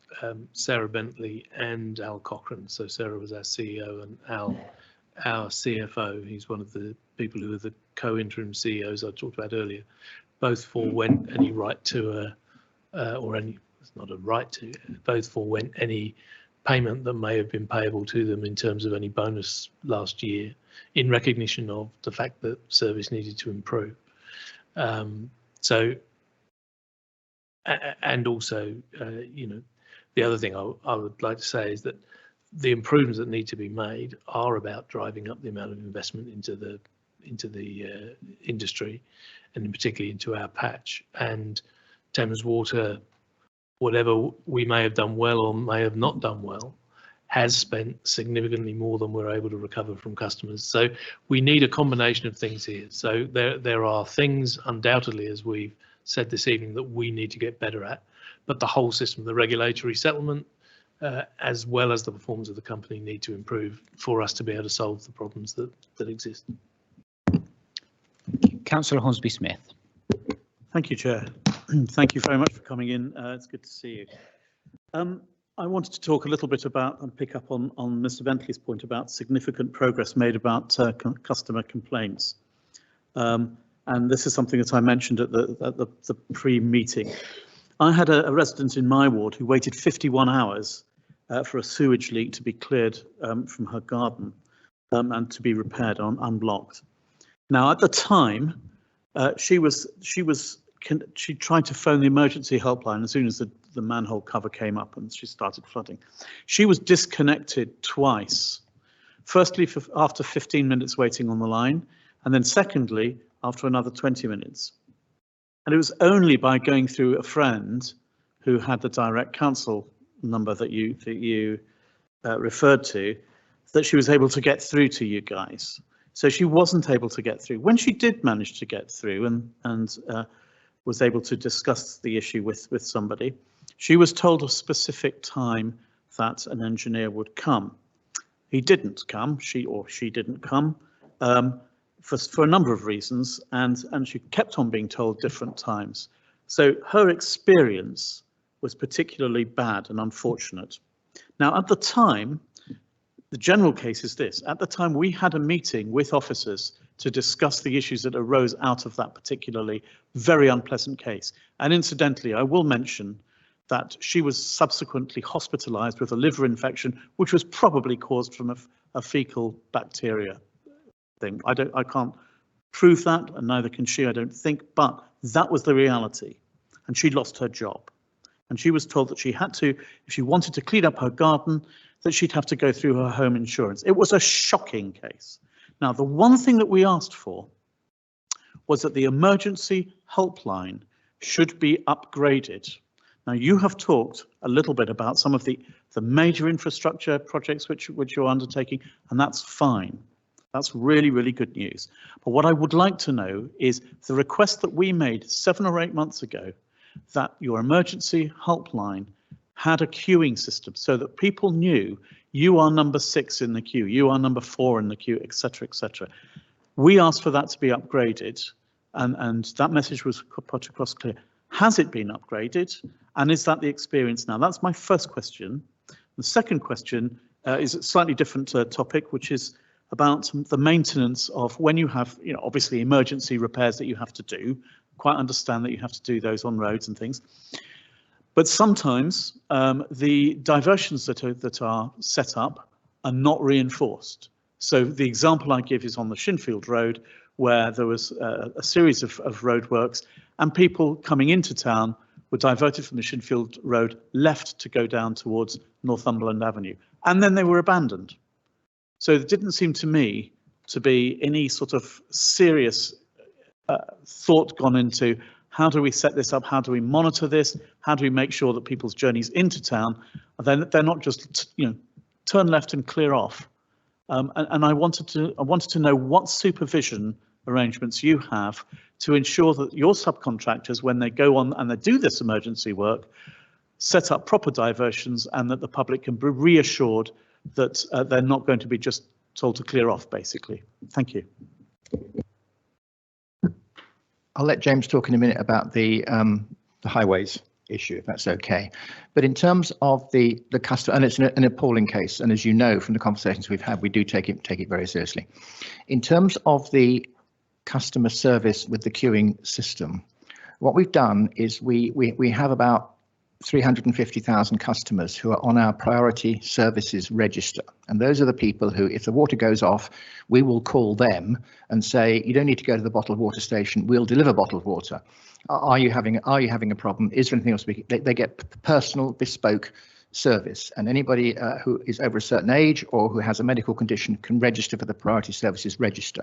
Sarah Bentley and Al Cochrane. So Sarah was our CEO and Al, our CFO. He's one of the people who are the co-interim CEOs I talked about earlier. Both forewent any right to or any, it's not a right to, both forewent any payment that may have been payable to them in terms of any bonus last year in recognition of the fact that service needed to improve. And also, you know, the other thing I would like to say is that the improvements that need to be made are about driving up the amount of investment into the industry, and particularly into our patch. And Thames Water, whatever we may have done well or may have not done well, has spent significantly more than we're able to recover from customers. So we need a combination of things here. So there are things undoubtedly, as we've said this evening, that we need to get better at, but the whole system, the regulatory settlement, as well as the performance of the company, need to improve for us to be able to solve the problems that exist. Councillor Hornsby-Smith. Thank you, Chair. Thank you very much for coming in. It's good to see you. I wanted to talk a little bit about and pick up on Mr. Bentley's point about significant progress made about customer complaints. And this is something that I mentioned at the pre-meeting. I had a resident in my ward who waited 51 hours for a sewage leak to be cleared from her garden and to be repaired unblocked. Now, at the time, she tried to phone the emergency helpline as soon as the manhole cover came up and she started flooding. She was disconnected twice. Firstly, after 15 minutes waiting on the line, and then secondly, after another 20 minutes. And it was only by going through a friend who had the direct council number that you referred to, that she was able to get through to you guys. So she wasn't able to get through. When she did manage to get through and was able to discuss the issue with somebody, she was told a specific time that an engineer would come. He didn't come, she didn't come. For a number of reasons, and she kept on being told different times. So her experience was particularly bad and unfortunate. Now, at the time, the general case is this. At the time, we had a meeting with officers to discuss the issues that arose out of that particularly very unpleasant case. And incidentally, I will mention that she was subsequently hospitalized with a liver infection, which was probably caused from a fecal bacteria thing. I can't prove that, and neither can she, I don't think, but that was the reality. And she lost her job. And she was told that she had to, if she wanted to clean up her garden, that she'd have to go through her home insurance. It was a shocking case. Now, the one thing that we asked for was that the emergency helpline should be upgraded. Now, you have talked a little bit about some of the major infrastructure projects which you're undertaking, and that's fine. That's really, really good news. But what I would like to know is the request that we made 7 or 8 months ago, that your emergency helpline had a queuing system so that people knew you are number 6 in the queue, you are number 4 in the queue, etc., etc. We asked for that to be upgraded, and that message was put across clear. Has it been upgraded, and is that the experience now? That's my first question. The second question is a slightly different topic, which is about the maintenance of when you have, obviously emergency repairs that you have to do. Quite understand that you have to do those on roads and things. But sometimes the diversions that are set up are not reinforced. So the example I give is on the Shinfield Road, where there was a series of roadworks, and people coming into town were diverted from the Shinfield Road left to go down towards Northumberland Avenue, and then they were abandoned. So there didn't seem to me to be any sort of serious thought gone into how do we set this up, how do we monitor this, how do we make sure that people's journeys into town, they're not just turn left and clear off. And I wanted to know what supervision arrangements you have to ensure that your subcontractors, when they go on and they do this emergency work, set up proper diversions, and that the public can be reassured that they're not going to be just told to clear off, basically. Thank you. I'll let James talk in a minute about the highways issue, if that's okay. But in terms of the customer, and it's an appalling case, and as you know from the conversations we've had, we do take it very seriously. In terms of the customer service with the queuing system, what we've done is we have about 350,000 customers who are on our priority services register. And those are the people who, if the water goes off, we will call them and say, you don't need to go to the bottled water station, we'll deliver bottled water. Are you having a problem? Is there anything else? They get personal, bespoke service, and anybody who is over a certain age or who has a medical condition can register for the priority services register.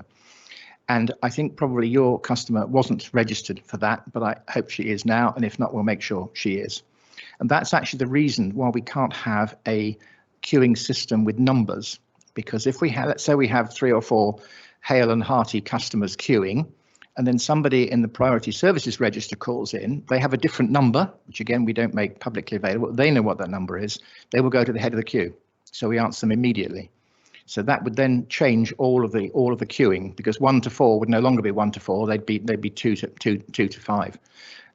And I think probably your customer wasn't registered for that, but I hope she is now, and if not, we'll make sure she is. And that's actually the reason why we can't have a queuing system with numbers, because if we have, let's say we have 3 or 4 Hale and Hearty customers queuing, and then somebody in the priority services register calls in, they have a different number, which again, we don't make publicly available. They know what that number is. They will go to the head of the queue. So we answer them immediately. So that would then change all of the queuing, because 1 to 4 would no longer be 1 to 4. They'd be 2 to 5.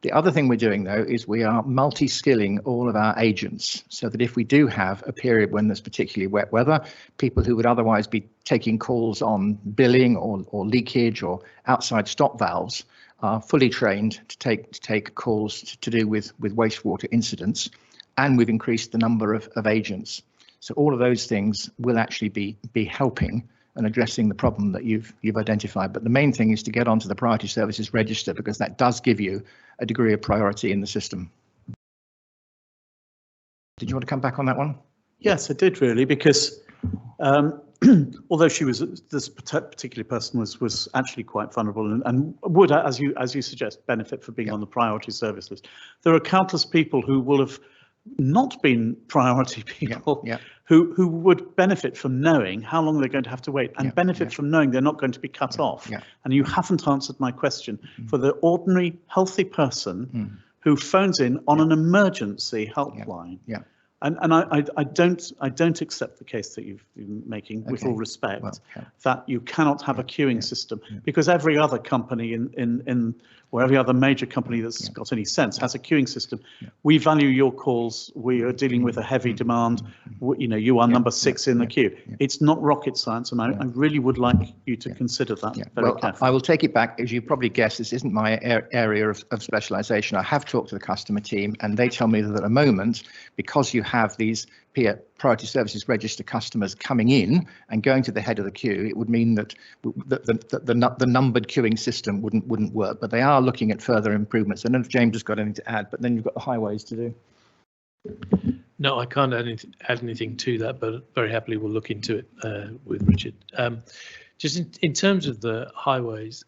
The other thing we're doing, though, is we are multi-skilling all of our agents so that if we do have a period when there's particularly wet weather, people who would otherwise be taking calls on billing or leakage or outside stop valves are fully trained to take calls to do with wastewater incidents, and we've increased the number of agents. So all of those things will actually be helping and addressing the problem that you've identified. But the main thing is to get onto the priority services register, because that does give you a degree of priority in the system. Did you want to come back on that one? Yes, I did really, because although this particular person was actually quite vulnerable and would, as you suggest, benefit from being on the priority service list, there are countless people who will have not been priority people who would benefit from knowing how long they're going to have to wait, and benefit from knowing they're not going to be cut off. And you haven't answered my question. For the ordinary healthy person who phones in on an emergency helpline. And I don't accept the case that you've been making, with all respect, that you cannot have a queuing system, because every other company or every other major company that's got any sense has a queuing system. We value your calls. We are dealing with a heavy demand. You are number 6 in the queue. It's not rocket science, and I really would like you to consider that very carefully. I will take it back. As you probably guessed, this isn't my area of specialisation. I have talked to the customer team, and they tell me that at the moment, because you have these priority services register customers coming in and going to the head of the queue, it would mean that the numbered queuing system wouldn't work. But they are looking at further improvements. I don't know if James has got anything to add, but then you've got the highways to do. No, I can't add anything to that, but very happily we'll look into it with Richard. Just in terms of the highways,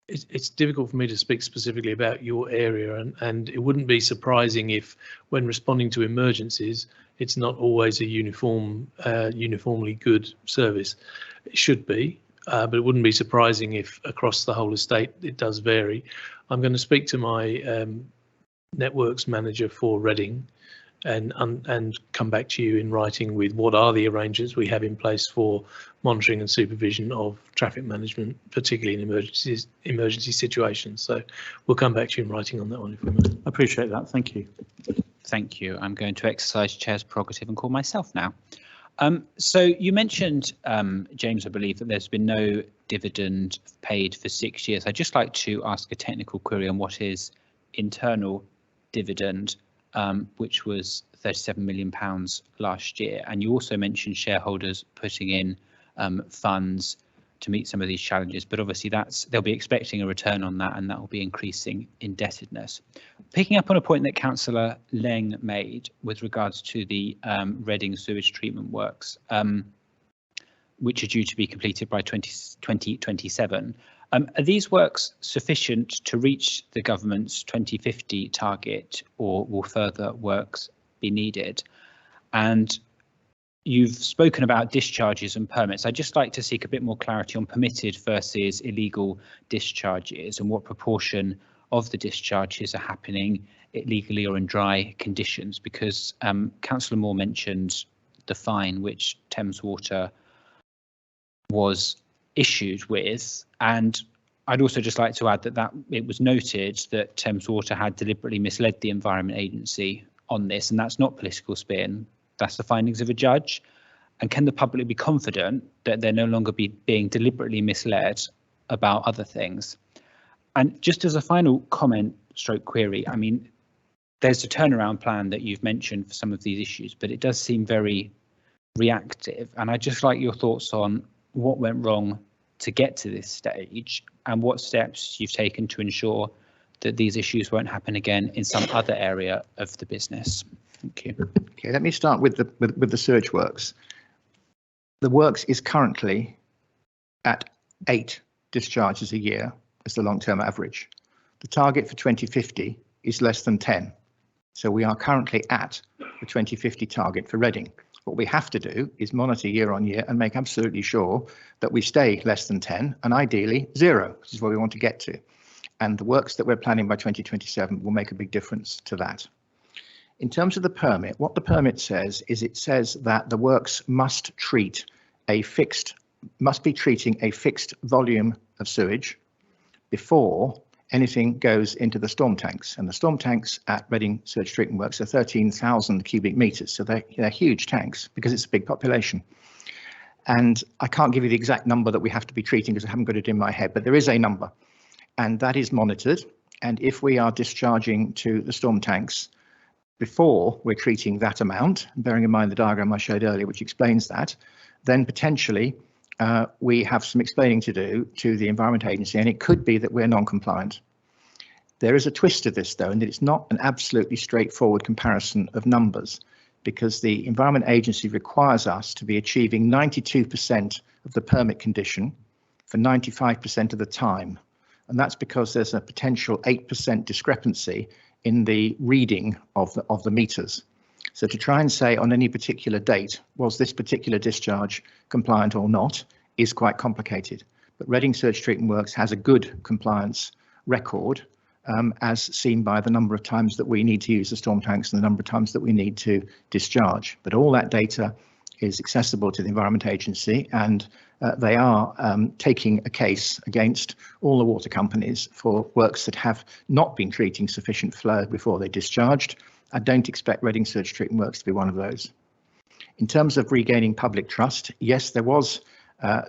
it's difficult for me to speak specifically about your area, and it wouldn't be surprising if, when responding to emergencies, it's not always a uniformly good service. It should be, but it wouldn't be surprising if across the whole estate it does vary. I'm going to speak to my networks manager for Reading and come back to you in writing with what are the arrangements we have in place for monitoring and supervision of traffic management, particularly in emergency situations. So we'll come back to you in writing on that one if we may. I appreciate that. Thank you. Thank you. I'm going to exercise Chair's prerogative and call myself now. So you mentioned, James, I believe that there's been no dividend paid for 6 years. I'd just like to ask a technical query on what is internal dividend, which was £37 million last year. And you also mentioned shareholders putting in funds to meet some of these challenges, but obviously they'll be expecting a return on that, and that will be increasing indebtedness. Picking up on a point that Councillor Leng made with regards to the Reading sewage treatment works, which are due to be completed by 2027. Are these works sufficient to reach the government's 2050 target, or will further works be needed? And you've spoken about discharges and permits. I'd just like to seek a bit more clarity on permitted versus illegal discharges and what proportion of the discharges are happening illegally or in dry conditions, because Councillor Moore mentioned the fine which Thames Water was issued with, and I'd also just like to add that it was noted that Thames Water had deliberately misled the Environment Agency on this, and that's not political spin. That's the findings of a judge. And can the public be confident that they're no longer being deliberately misled about other things? And just as a final comment stroke query, I mean, there's a turnaround plan that you've mentioned for some of these issues, but it does seem very reactive. And I'd just like your thoughts on what went wrong to get to this stage and what steps you've taken to ensure that these issues won't happen again in some other area of the business. Thank you. Okay, let me start with the sewage works. The works is currently at 8 discharges a year as the long-term average. The target for 2050 is less than 10. So we are currently at the 2050 target for Reading. What we have to do is monitor year on year and make absolutely sure that we stay less than 10 and ideally 0, which is where we want to get to. And the works that we're planning by 2027 will make a big difference to that. In terms of the permit, what the permit says is it says that the works must be treating a fixed volume of sewage before anything goes into the storm tanks. And the storm tanks at Reading Sewage Treatment Works are 13,000 cubic metres. So they're huge tanks because it's a big population. And I can't give you the exact number that we have to be treating because I haven't got it in my head, but there is a number. And that is monitored. And if we are discharging to the storm tanks before we're treating that amount, bearing in mind the diagram I showed earlier, which explains that, then potentially we have some explaining to do to the Environment Agency, and it could be that we're non-compliant. There is a twist to this, though, and that it's not an absolutely straightforward comparison of numbers, because the Environment Agency requires us to be achieving 92% of the permit condition for 95% of the time. And that's because there's a potential 8% discrepancy in the reading of the meters. So to try and say on any particular date, was this particular discharge compliant or not, is quite complicated. But Reading Sewage Treatment Works has a good compliance record, as seen by the number of times that we need to use the storm tanks and the number of times that we need to discharge. But all that data is accessible to the Environment Agency, and they are taking a case against all the water companies for works that have not been treating sufficient flow before they discharged. I don't expect Reading Sewage Treatment Works to be one of those. In terms of regaining public trust, yes, there was,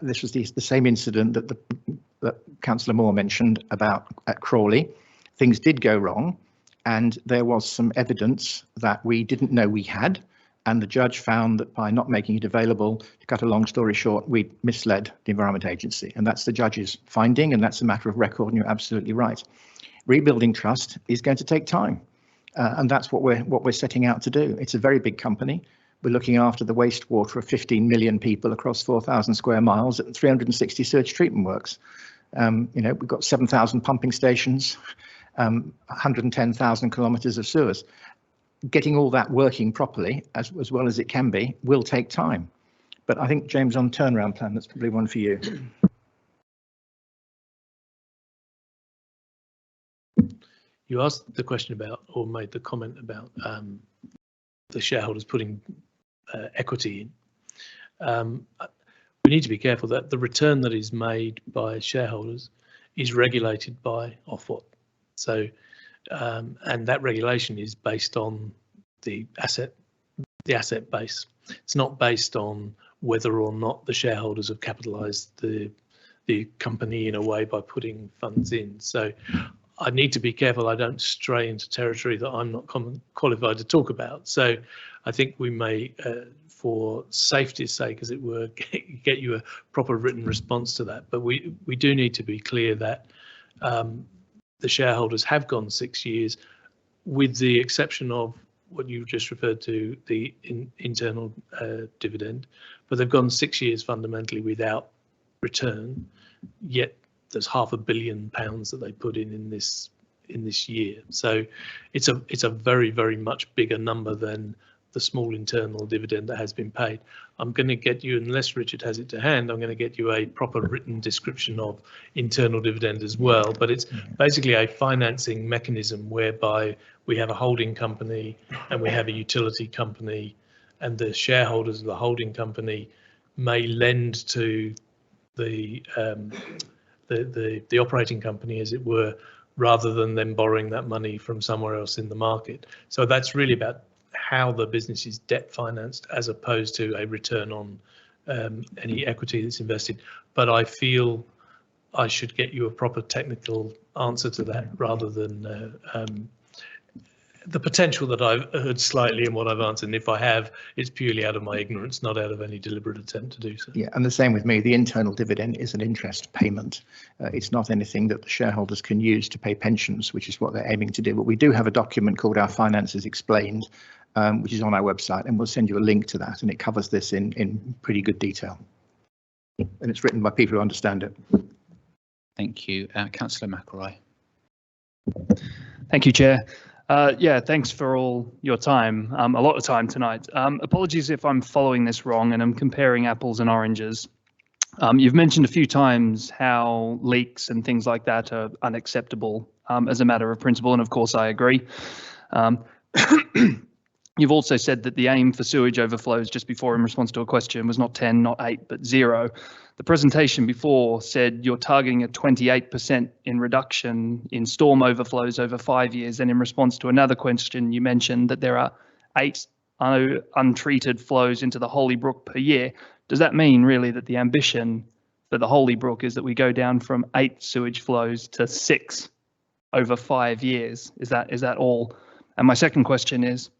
this was the same incident that Councillor Moore mentioned about at Crawley. Things did go wrong, and there was some evidence that we didn't know we had, and the judge found that by not making it available, to cut a long story short, we misled the Environment Agency, and that's the judge's finding, and that's a matter of record, and you're absolutely right. Rebuilding trust is going to take time. And that's what we're setting out to do. It's a very big company. We're looking after the wastewater of 15 million people across 4,000 square miles at 360 sewage treatment works. We've got 7,000 pumping stations, 110,000 kilometres of sewers. getting all that working properly as well as it can be will take time. But I think, James, on turnaround plan, that's probably one for you. You asked the question about, or made the comment about the shareholders putting equity in. We need to be careful that the return that is made by shareholders is regulated by Ofwat. So, and that regulation is based on the asset base. It's not based on whether or not the shareholders have capitalised the company in a way by putting funds in. So I need to be careful I don't stray into territory that I'm not qualified to talk about. So I think we may, for safety's sake, as it were, get you a proper written response to that. But we do need to be clear that the shareholders have gone 6 years, with the exception of what you just referred to, the internal dividend, but they've gone 6 years fundamentally without return, yet there's £500 million that they put in this year. So it's a very, very much bigger number than the small internal dividend that has been paid. I'm going to get you, unless Richard has it to hand, I'm going to get you a proper written description of internal dividend as well. But it's basically a financing mechanism whereby we have a holding company and we have a utility company, and the shareholders of the holding company may lend to the operating company, as it were, rather than them borrowing that money from somewhere else in the market. So that's really about how the business is debt financed as opposed to a return on any equity that's invested. But I feel I should get you a proper technical answer to that rather than the potential that I've heard slightly in what I've answered. And if I have, it's purely out of my ignorance, not out of any deliberate attempt to do so. Yeah, and the same with me. The internal dividend is an interest payment. It's not anything that the shareholders can use to pay pensions, which is what they're aiming to do. But we do have a document called Our Finances Explained, which is on our website, and we'll send you a link to that, and it covers this in pretty good detail. And it's written by people who understand it. Thank you. Councillor McElroy. Thank you, Chair. Yeah, thanks for all your time, a lot of time tonight. Apologies if I'm following this wrong and I'm comparing apples and oranges. You've mentioned a few times how leaks and things like that are unacceptable as a matter of principle, and of course I agree. You've also said that the aim for sewage overflows just before, in response to a question, was not 10, not 8, but 0. The presentation before said you're targeting a 28% in reduction in storm overflows over 5 years. And in response to another question, you mentioned that there are 8 untreated flows into the Holybrook per year. Does that mean really that the ambition for the Holybrook is that we go down from 8 sewage flows to 6 over 5 years? Is that all? And my second question is,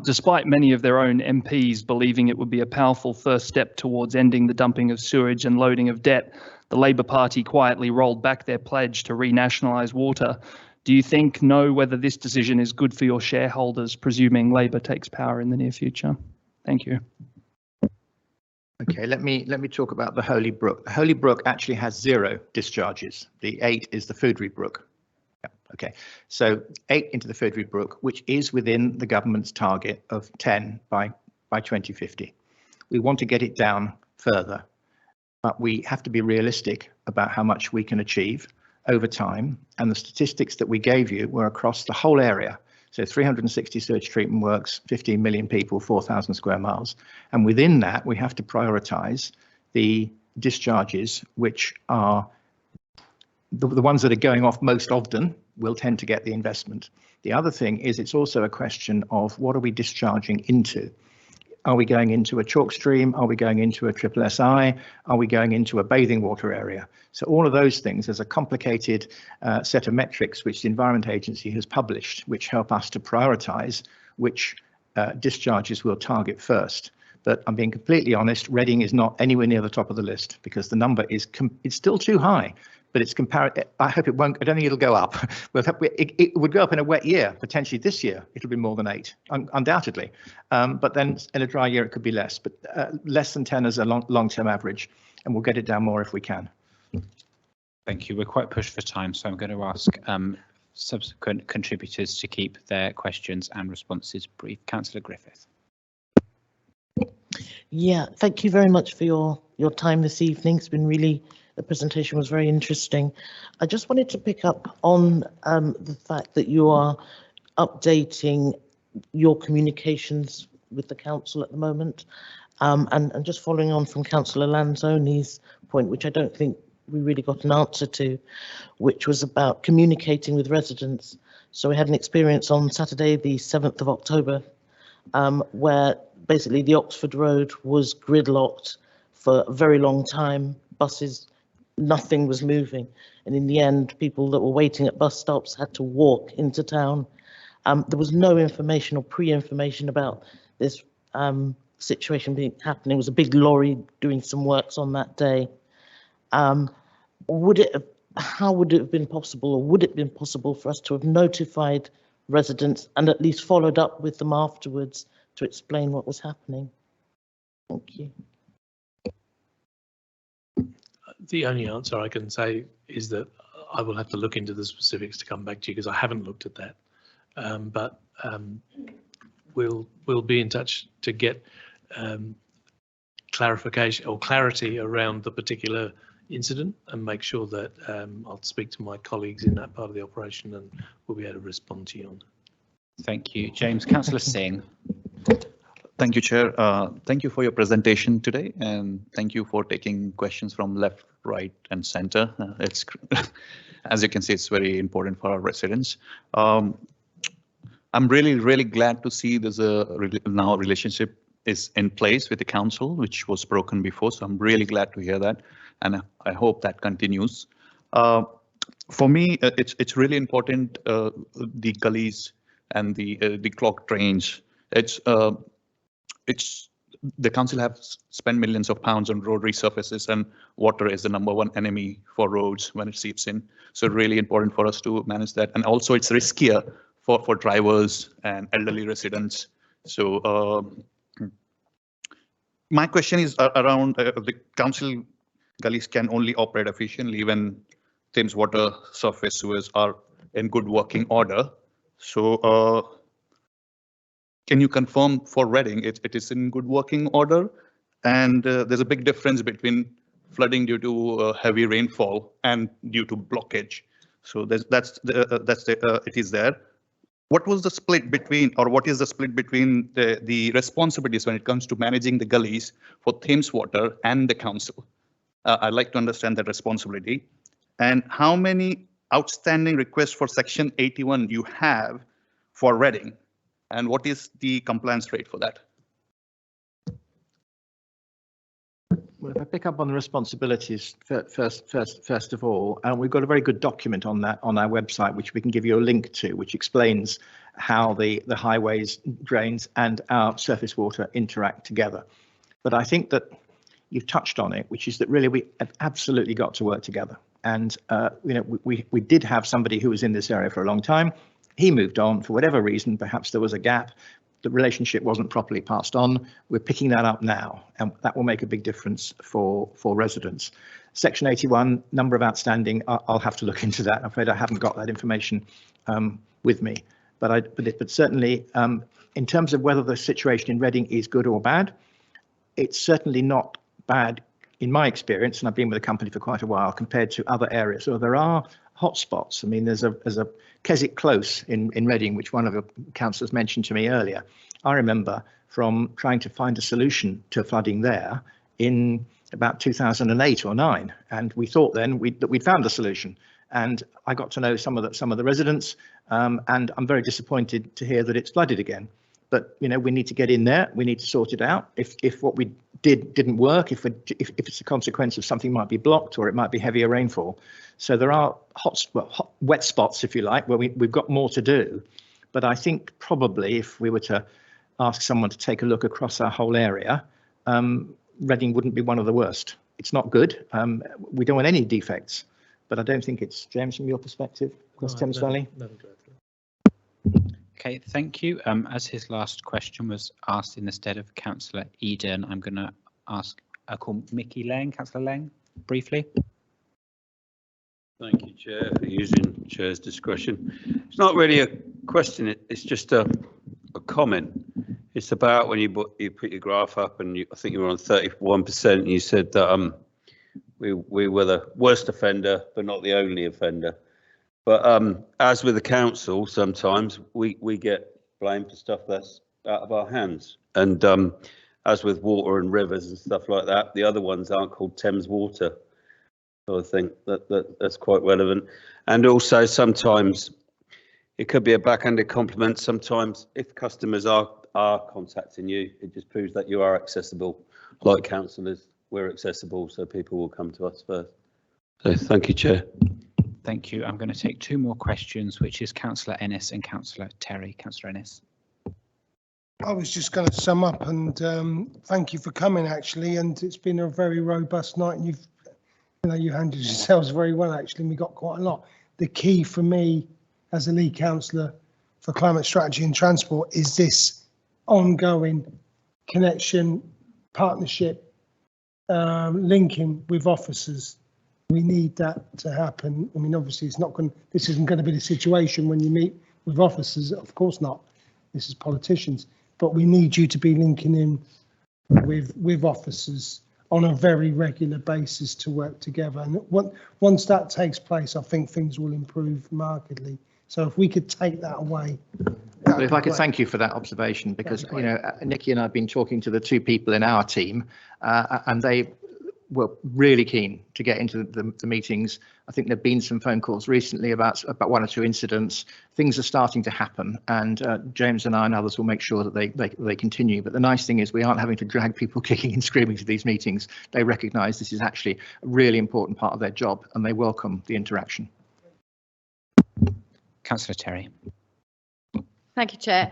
despite many of their own MPs believing it would be a powerful first step towards ending the dumping of sewage and loading of debt, the Labour Party quietly rolled back their pledge to renationalise water. Do you know whether this decision is good for your shareholders, presuming Labour takes power in the near future? Thank you. Okay, let me talk about the Holybrook. The Holybrook actually has 0 discharges. The 8 is the Foodry Brook. Okay, so 8 into the Foodry Brook, which is within the government's target of 10 by 2050. We want to get it down further, but we have to be realistic about how much we can achieve over time. And the statistics that we gave you were across the whole area. So 360 sewage treatment works, 15 million people, 4,000 square miles. And within that, we have to prioritise the discharges, which are the ones that are going off most often will tend to get the investment. The other thing is it's also a question of what are we discharging into? Are we going into a chalk stream? Are we going into a triple SI? Are we going into a bathing water area? So all of those things, there's a complicated set of metrics which the Environment Agency has published, which help us to prioritise which discharges we'll target first. But I'm being completely honest, Reading is not anywhere near the top of the list because the number is it's still too high. But it's comparative. I hope it won't. I don't think it'll go up. It would go up in a wet year. Potentially this year, it'll be more than 8, undoubtedly. But then in a dry year, it could be less. But less than 10 is a long-term average, and we'll get it down more if we can. Thank you. We're quite pushed for time, so I'm going to ask subsequent contributors to keep their questions and responses brief. Councillor Griffith. Yeah, thank you very much for your time this evening. It's been really, the presentation was very interesting. I just wanted to pick up on the fact that you are updating your communications with the council at the moment, and just following on from Councillor Lanzoni's point, which I don't think we really got an answer to, which was about communicating with residents. So we had an experience on Saturday, the 7th of October, where basically the Oxford Road was gridlocked for a very long time. Buses, nothing was moving. And in the end, people that were waiting at bus stops had to walk into town. There was no information or pre-information about this situation happening. It was a big lorry doing some works on that day. How would it have been possible, or would it have been possible for us to have notified residents and at least followed up with them afterwards to explain what was happening? Thank you. The only answer I can say is that I will have to look into the specifics to come back to you, because I haven't looked at that. But we'll be in touch to get clarification or clarity around the particular incident and make sure that I'll speak to my colleagues in that part of the operation and we'll be able to respond to you on that. Thank you, James. Councillor Singh. Thank you, Chair. Thank you for your presentation today, and thank you for taking questions from left, right, and centre. It's as you can see, it's very important for our residents. I'm really glad to see there's now relationship is in place with the council, which was broken before. So I'm really glad to hear that, and I hope that continues. For me, it's really important, the gullies and the clogged drains. It's the council have spent millions of pounds on road resurfaces, and water is the #1 enemy for roads when it seeps in. So really important for us to manage that. And also it's riskier for drivers and elderly residents. So my question is around the council gullies can only operate efficiently when Thames water surface sewers are in good working order. So can you confirm for Reading it is in good working order? And there's a big difference between flooding due to heavy rainfall and due to blockage. So it is there. What was the split between, or what is the split between the responsibilities when it comes to managing the gullies for Thames Water and the council? I'd like to understand that responsibility. And how many outstanding requests for Section 81 you have for Reading? And what is the compliance rate for that? Well, if I pick up on the responsibilities first of all, we've got a very good document on that on our website, which we can give you a link to, which explains how the highways, drains and our surface water interact together. But I think that you've touched on it, which is that really we have absolutely got to work together. And we did have somebody who was in this area for a long time. He moved on for whatever reason. Perhaps there was a gap. The relationship wasn't properly passed on. We're picking that up now, and that will make a big difference for residents. Section 81, number of outstanding, I'll have to look into that. I'm afraid I haven't got that information with me. But certainly, in terms of whether the situation in Reading is good or bad, it's certainly not bad in my experience, and I've been with the company for quite a while, compared to other areas. So there are hotspots. I mean, there's a Keswick Close in Reading, which one of the councillors mentioned to me earlier. I remember from trying to find a solution to flooding there in about 2008 or 9, and we thought then that we'd found a solution. And I got to know some of the residents, and I'm very disappointed to hear that it's flooded again. But we need to get in there. We need to sort it out. If what we didn't work, if it's a consequence of something might be blocked, or it might be heavier rainfall. So there are wet spots, if you like, where we've got more to do. But I think probably if we were to ask someone to take a look across our whole area, Reading wouldn't be one of the worst. It's not good. We don't want any defects, but I don't think it's, James, from your perspective, across Thames Valley. Okay, thank you. As his last question was asked in the stead of Councillor Eden, I'm going to call Mickey Lang, Councillor Lang, briefly. Thank you, Chair, for using Chair's discretion. It's not really a question, it's just a comment. It's about when you put your graph up and I think you were on 31% and you said that we were the worst offender, but not the only offender. But as with the council, sometimes we get blamed for stuff that's out of our hands. And as with water and rivers and stuff like that, the other ones aren't called Thames Water. So I think that's quite relevant. And also sometimes it could be a backhanded compliment. Sometimes if customers are contacting you, it just proves that you are accessible. Like councillors, we're accessible, so people will come to us first. So thank you, Chair. Thank you. I'm going to take two more questions, which is Councillor Ennis and Councillor Terry. Councillor Ennis. I was just going to sum up and thank you for coming, actually. And it's been a very robust night, and you handled yourselves very well, actually. And we got quite a lot. The key for me as a lead councillor for climate strategy and transport is this ongoing connection, partnership, linking with officers. We need that to happen. I mean, obviously, this isn't going to be the situation when you meet with officers. Of course not. This is politicians. But we need you to be linking in with officers on a very regular basis to work together. And once that takes place, I think things will improve markedly. So if we could take that away. Well, if I could thank you for that observation, because Nikki and I have been talking to the two people in our team, and they were really keen to get into the meetings. I think there've been some phone calls recently about one or two incidents. Things are starting to happen, and James and I and others will make sure that they continue. But the nice thing is we aren't having to drag people kicking and screaming to these meetings. They recognise this is actually a really important part of their job, and they welcome the interaction. Councillor Terry. Thank you, Chair.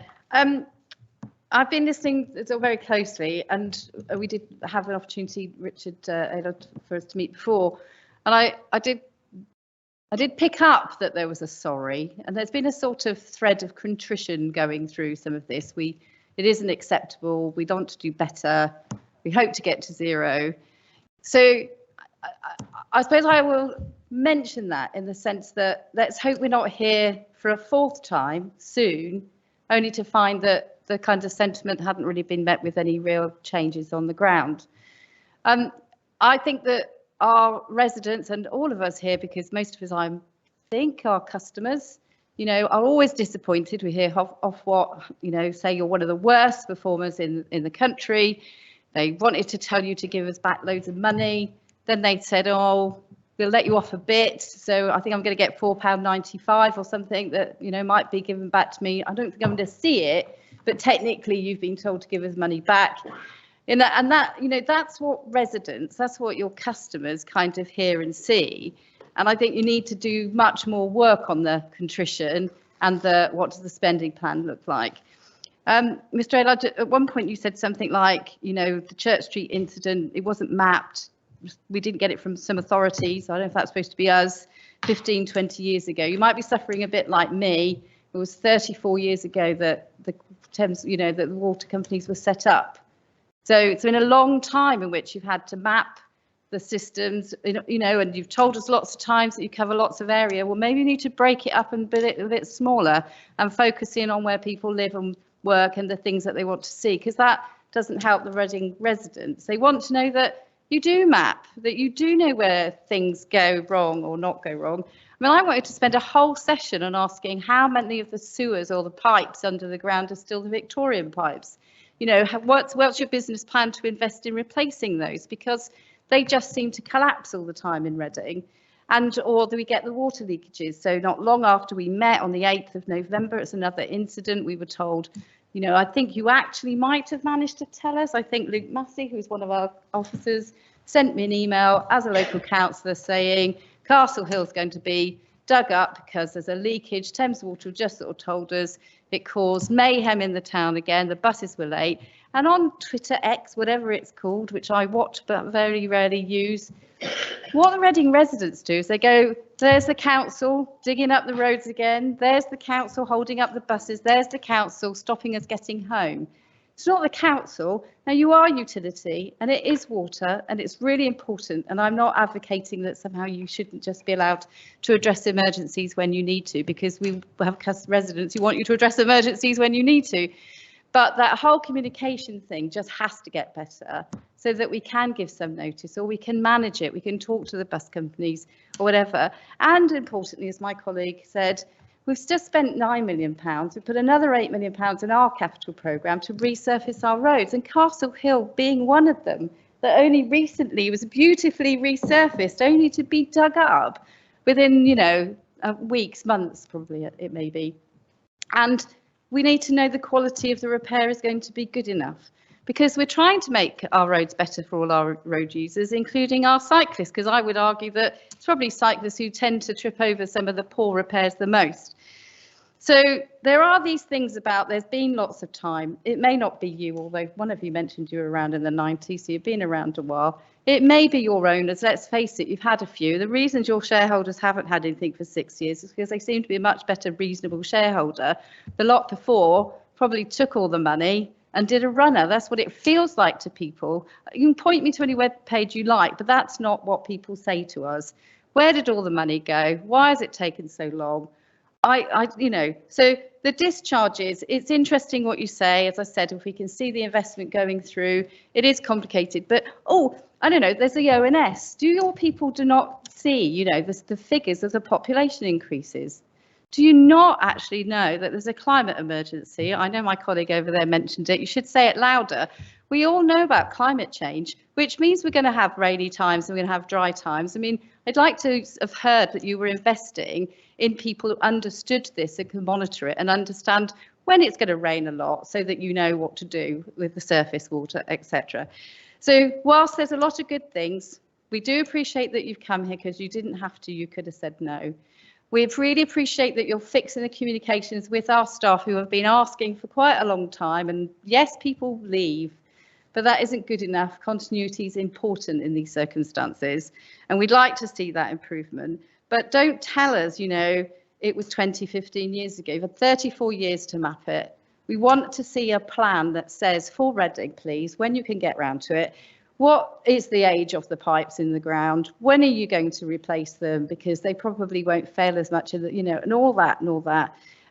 I've been listening very closely, and we did have an opportunity, Richard, for us to meet before, and I did pick up that there was a sorry, and there's been a sort of thread of contrition going through some of this. It isn't acceptable. We want to do better. We hope to get to zero. So I suppose I will mention that in the sense that let's hope we're not here for a fourth time soon, only to find that the kind of sentiment hadn't really been met with any real changes on the ground. I think that our residents and all of us here, because most of us, I think, are customers, are always disappointed. We hear off what, say you're one of the worst performers in the country. They wanted to tell you to give us back loads of money. Then they said, oh, we'll let you off a bit. So I think I'm going to get £4.95 or something that, might be given back to me. I don't think I'm going to see it. But technically, you've been told to give us money back. And that, that's what residents, that's what your customers kind of hear and see. And I think you need to do much more work on the contrition and what does the spending plan look like. Mr. Aylard, at one point you said something like, the Church Street incident, it wasn't mapped. We didn't get it from some authorities. I don't know if that's supposed to be us 15, 20 years ago. You might be suffering a bit like me. It was 34 years ago that the Thames, that the water companies were set up. So it's been a long time in which you've had to map the systems, and you've told us lots of times that you cover lots of area. Well, maybe you need to break it up and build it a bit smaller and focus in on where people live and work and the things that they want to see, because that doesn't help the Reading residents. They want to know that you do map, that you do know where things go wrong or not go wrong. I mean, I wanted to spend a whole session on asking how many of the sewers or the pipes under the ground are still the Victorian pipes. What's your business plan to invest in replacing those? Because they just seem to collapse all the time in Reading. Or do we get the water leakages? So not long after we met on the 8th of November, it's another incident. We were told, I think you actually might have managed to tell us. I think Luke Massey, who's one of our officers, sent me an email as a local councillor saying Castle Hill's going to be dug up because there's a leakage. Thames Water just sort of told us it caused mayhem in the town again. The buses were late. And on Twitter X, whatever it's called, which I watch but very rarely use, what the Reading residents do is they go, there's the council digging up the roads again. There's the council holding up the buses. There's the council stopping us getting home. It's not the council. Now, you are utility and it is water and it's really important. And I'm not advocating that somehow you shouldn't just be allowed to address emergencies when you need to, because we have residents who want you to address emergencies when you need to. But that whole communication thing just has to get better so that we can give some notice, or we can manage it. We can talk to the bus companies or whatever. And importantly, as my colleague said, we've just spent £9 million. We put another £8 million in our capital programme to resurface our roads, and Castle Hill being one of them, that only recently was beautifully resurfaced, only to be dug up within, you know, weeks, months, probably it may be. And we need to know the quality of the repair is going to be good enough, because we're trying to make our roads better for all our road users, including our cyclists, because I would argue that it's probably cyclists who tend to trip over some of the poor repairs the most. So there are these things about, there's been lots of time. It may not be you, although one of you mentioned you were around in the 90s, so you've been around a while. It may be your owners, let's face it, you've had a few. The reasons your shareholders haven't had anything for 6 years is because they seem to be a much better reasonable shareholder. The lot before probably took all the money and did a runner. That's what it feels like to people. You can point me to any web page you like, but that's not what people say to us. Where did all the money go? Why has it taken so long? You know, so the discharges, it's interesting what you say. As I said, if we can see the investment going through, it is complicated. But, oh, I don't know, there's the ONS. Do your people do not see, you know, the figures of the population increases? Do you not actually know that there's a climate emergency? I know my colleague over there mentioned it. You should say it louder. We all know about climate change, which means we're going to have rainy times and we're going to have dry times. I mean, I'd like to have heard that you were investing in people who understood this and can monitor it and understand when it's going to rain a lot, so that you know what to do with the surface water, etc. So whilst there's a lot of good things, we do appreciate that you've come here, because you didn't have to, you could have said no. We really appreciate that you're fixing the communications with our staff who have been asking for quite a long time. And yes, people leave, but that isn't good enough. Continuity is important in these circumstances, and we'd like to see that improvement. But don't tell us, you know, it was 20, 15 years ago. You've had 34 years to map it. We want to see a plan that says, for Reading, please, when you can get round to it, what is the age of the pipes in the ground? When are you going to replace them? Because they probably won't fail as much, you know, and all that.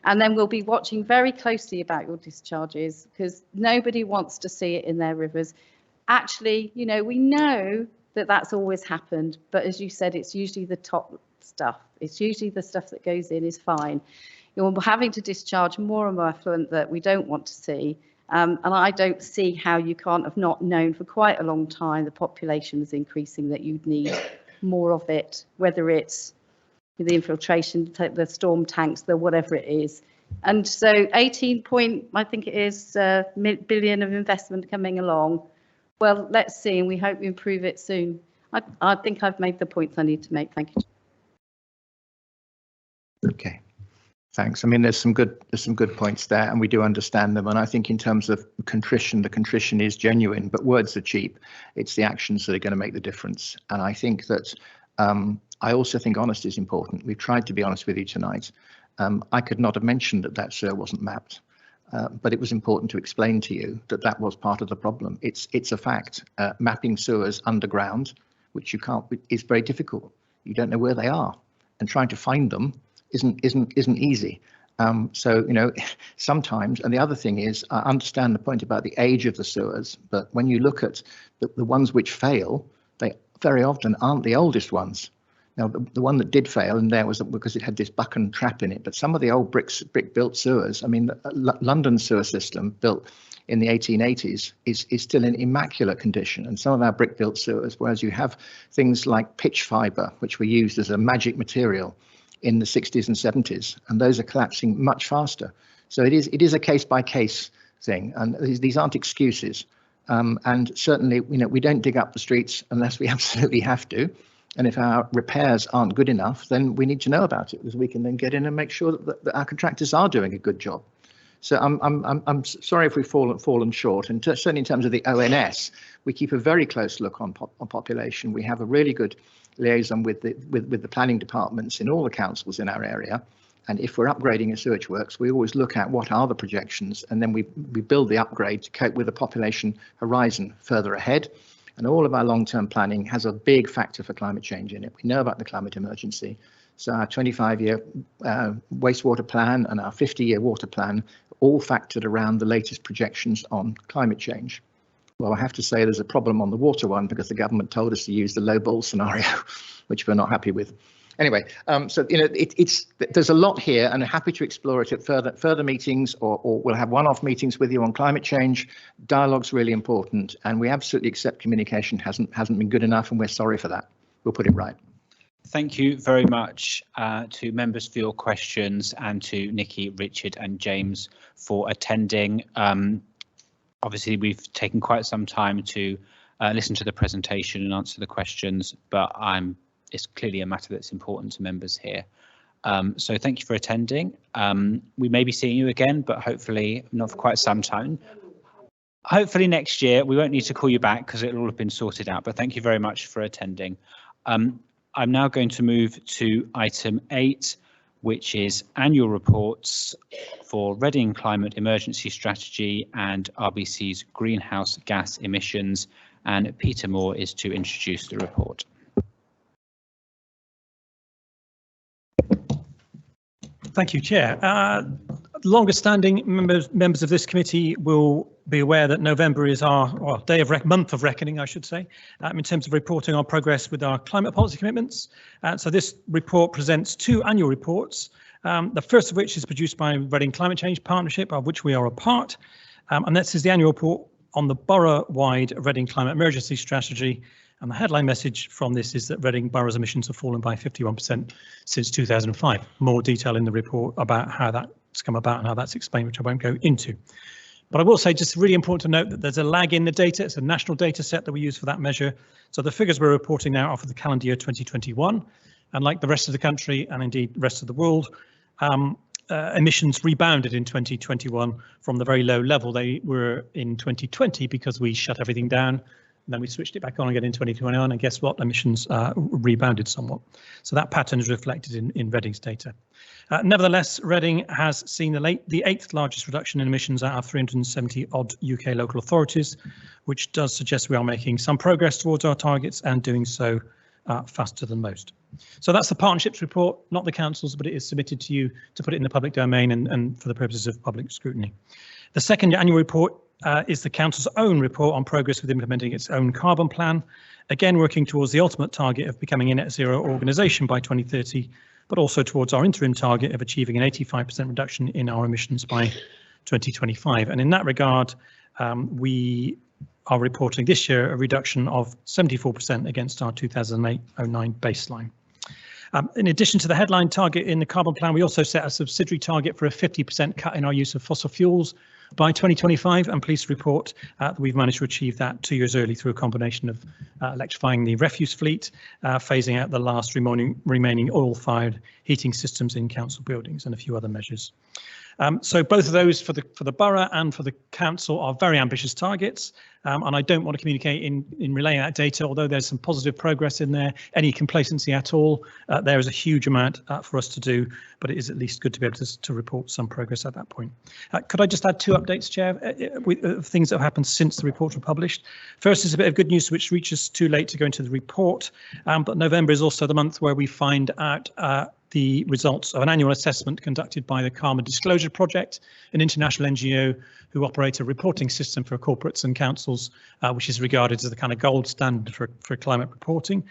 And then we'll be watching very closely about your discharges, because nobody wants to see it in their rivers. Actually, you know, we know that that's always happened, but as you said, it's usually the top stuff. It's usually the stuff that goes in is fine. You're having to discharge more and more effluent that we don't want to see. And I don't see how you can't have not known for quite a long time the population was increasing, that you'd need more of it, whether it's the infiltration, the storm tanks, the whatever it is. And so 18 point, I think it is, billion of investment coming along. Well, let's see, and we hope we improve it soon. I think I've made the points I need to make. Thank you. Okay. Thanks. I mean, there's some good points there, and we do understand them. And I think in terms of contrition, the contrition is genuine, but words are cheap. It's the actions that are going to make the difference. And I think that I also think honesty is important. We've tried to be honest with you tonight. I could not have mentioned that sewer wasn't mapped, but it was important to explain to you that that was part of the problem. It's a fact. Mapping sewers underground, which you can't, is very difficult. You don't know where they are, and trying to find them isn't easy. So, you know, sometimes, and the other thing is, I understand the point about the age of the sewers, but when you look at the ones which fail, they very often aren't the oldest ones. Now, the one that did fail, and there was because it had this buchan trap in it, but some of the old brick built sewers, I mean, the London sewer system built in the 1880s is still in immaculate condition, and some of our brick built sewers, whereas you have things like pitch fibre, which were used as a magic material in the 60s and 70s, and those are collapsing much faster. So it is a case by case thing, and these aren't excuses. And certainly, you know, we don't dig up the streets unless we absolutely have to. And if our repairs aren't good enough, then we need to know about it, because we can then get in and make sure that our contractors are doing a good job. So I'm sorry if we've fallen short, and certainly in terms of the ONS, we keep a very close look on population. We have a really good liaison with the planning departments in all the councils in our area, And if we're upgrading a sewage works, we always look at what are the projections, and then we build the upgrade to cope with the population horizon further ahead. And all of our long-term planning has a big factor for climate change in it. We know about the climate emergency. So our 25-year wastewater plan and our 50-year water plan all factored around the latest projections on climate change. Well, I have to say there's a problem on the water one because the government told us to use the low ball scenario, which we're not happy with. Anyway, so there's a lot here, and I'm happy to explore it at further meetings, or we'll have one-off meetings with you on climate change. Dialogue's really important, and we absolutely accept communication hasn't been good enough, and we're sorry for that. We'll put it right. Thank you very much to members for your questions, and to Nikki, Richard and James for attending. Obviously, we've taken quite some time to listen to the presentation and answer the questions, but it's clearly a matter that's important to members here. So thank you for attending. We may be seeing you again, but hopefully not for quite some time. Hopefully next year. We won't need to call you back because it'll all have been sorted out, but thank you very much for attending. I'm now going to move to item 8, which is annual reports for Reading Climate Emergency Strategy and RBC's greenhouse gas emissions. And Peter Moore is to introduce the report. Thank you, Chair. Longest standing members of this committee will be aware that November is our month of reckoning, I should say, in terms of reporting our progress with our climate policy commitments. So this report presents 2 annual reports, the first of which is produced by Reading Climate Change Partnership, of which we are a part. And this is the annual report on the borough-wide Reading Climate Emergency Strategy. And the headline message from this is that Reading Borough's emissions have fallen by 51% since 2005. More detail in the report about how that's come about and how that's explained, which I won't go into. But I will say, just really important to note that there's a lag in the data. It's a national data set that we use for that measure. So the figures we're reporting now are for the calendar year 2021. And like the rest of the country, and indeed the rest of the world, emissions rebounded in 2021 from the very low level they were in 2020 because we shut everything down. Then we switched it back on again in 2021, and guess what? Emissions rebounded somewhat. So that pattern is reflected in Reading's data. Nevertheless, Reading has seen the 8th largest reduction in emissions out of 370 odd UK local authorities, which does suggest we are making some progress towards our targets and doing so faster than most. So that's the partnerships report, not the council's, but it is submitted to you to put it in the public domain and for the purposes of public scrutiny. The second annual report is the council's own report on progress with implementing its own carbon plan, again working towards the ultimate target of becoming a net zero organisation by 2030, but also towards our interim target of achieving an 85% reduction in our emissions by 2025. And in that regard, we are reporting this year a reduction of 74% against our 2008-09 baseline. In addition to the headline target in the carbon plan, we also set a subsidiary target for a 50% cut in our use of fossil fuels by 2025, and pleased to report that we've managed to achieve that 2 years early through a combination of electrifying the refuse fleet, phasing out the last remaining oil-fired heating systems in council buildings, and a few other measures. So both of those for the borough and for the council are very ambitious targets, and I don't want to communicate in relaying that data, although there's some positive progress in there, any complacency at all. There is a huge amount for us to do, but it is at least good to be able to report some progress at that point. Could I just add 2 updates, Chair, of things that have happened since the reports were published? First is a bit of good news which reaches too late to go into the report, but November is also the month where we find out the results of an annual assessment conducted by the Carbon Disclosure Project, an international NGO who operate a reporting system for corporates and councils, which is regarded as the kind of gold standard for climate reporting.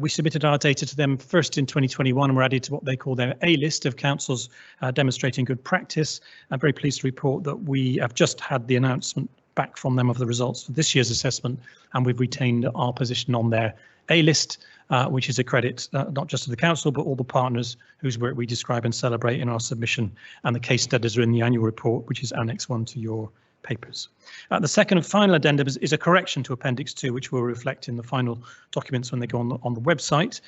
We submitted our data to them first in 2021 and were added to what they call their A list of councils demonstrating good practice. I'm very pleased to report that we have just had the announcement back from them of the results for this year's assessment, and we've retained our position on their A list, which is a credit not just to the council, but all the partners whose work we describe and celebrate in our submission, and the case studies are in the annual report, which is Annex 1 to your papers. The second and final addendum is a correction to Appendix 2, which will reflect in the final documents when they go on the website.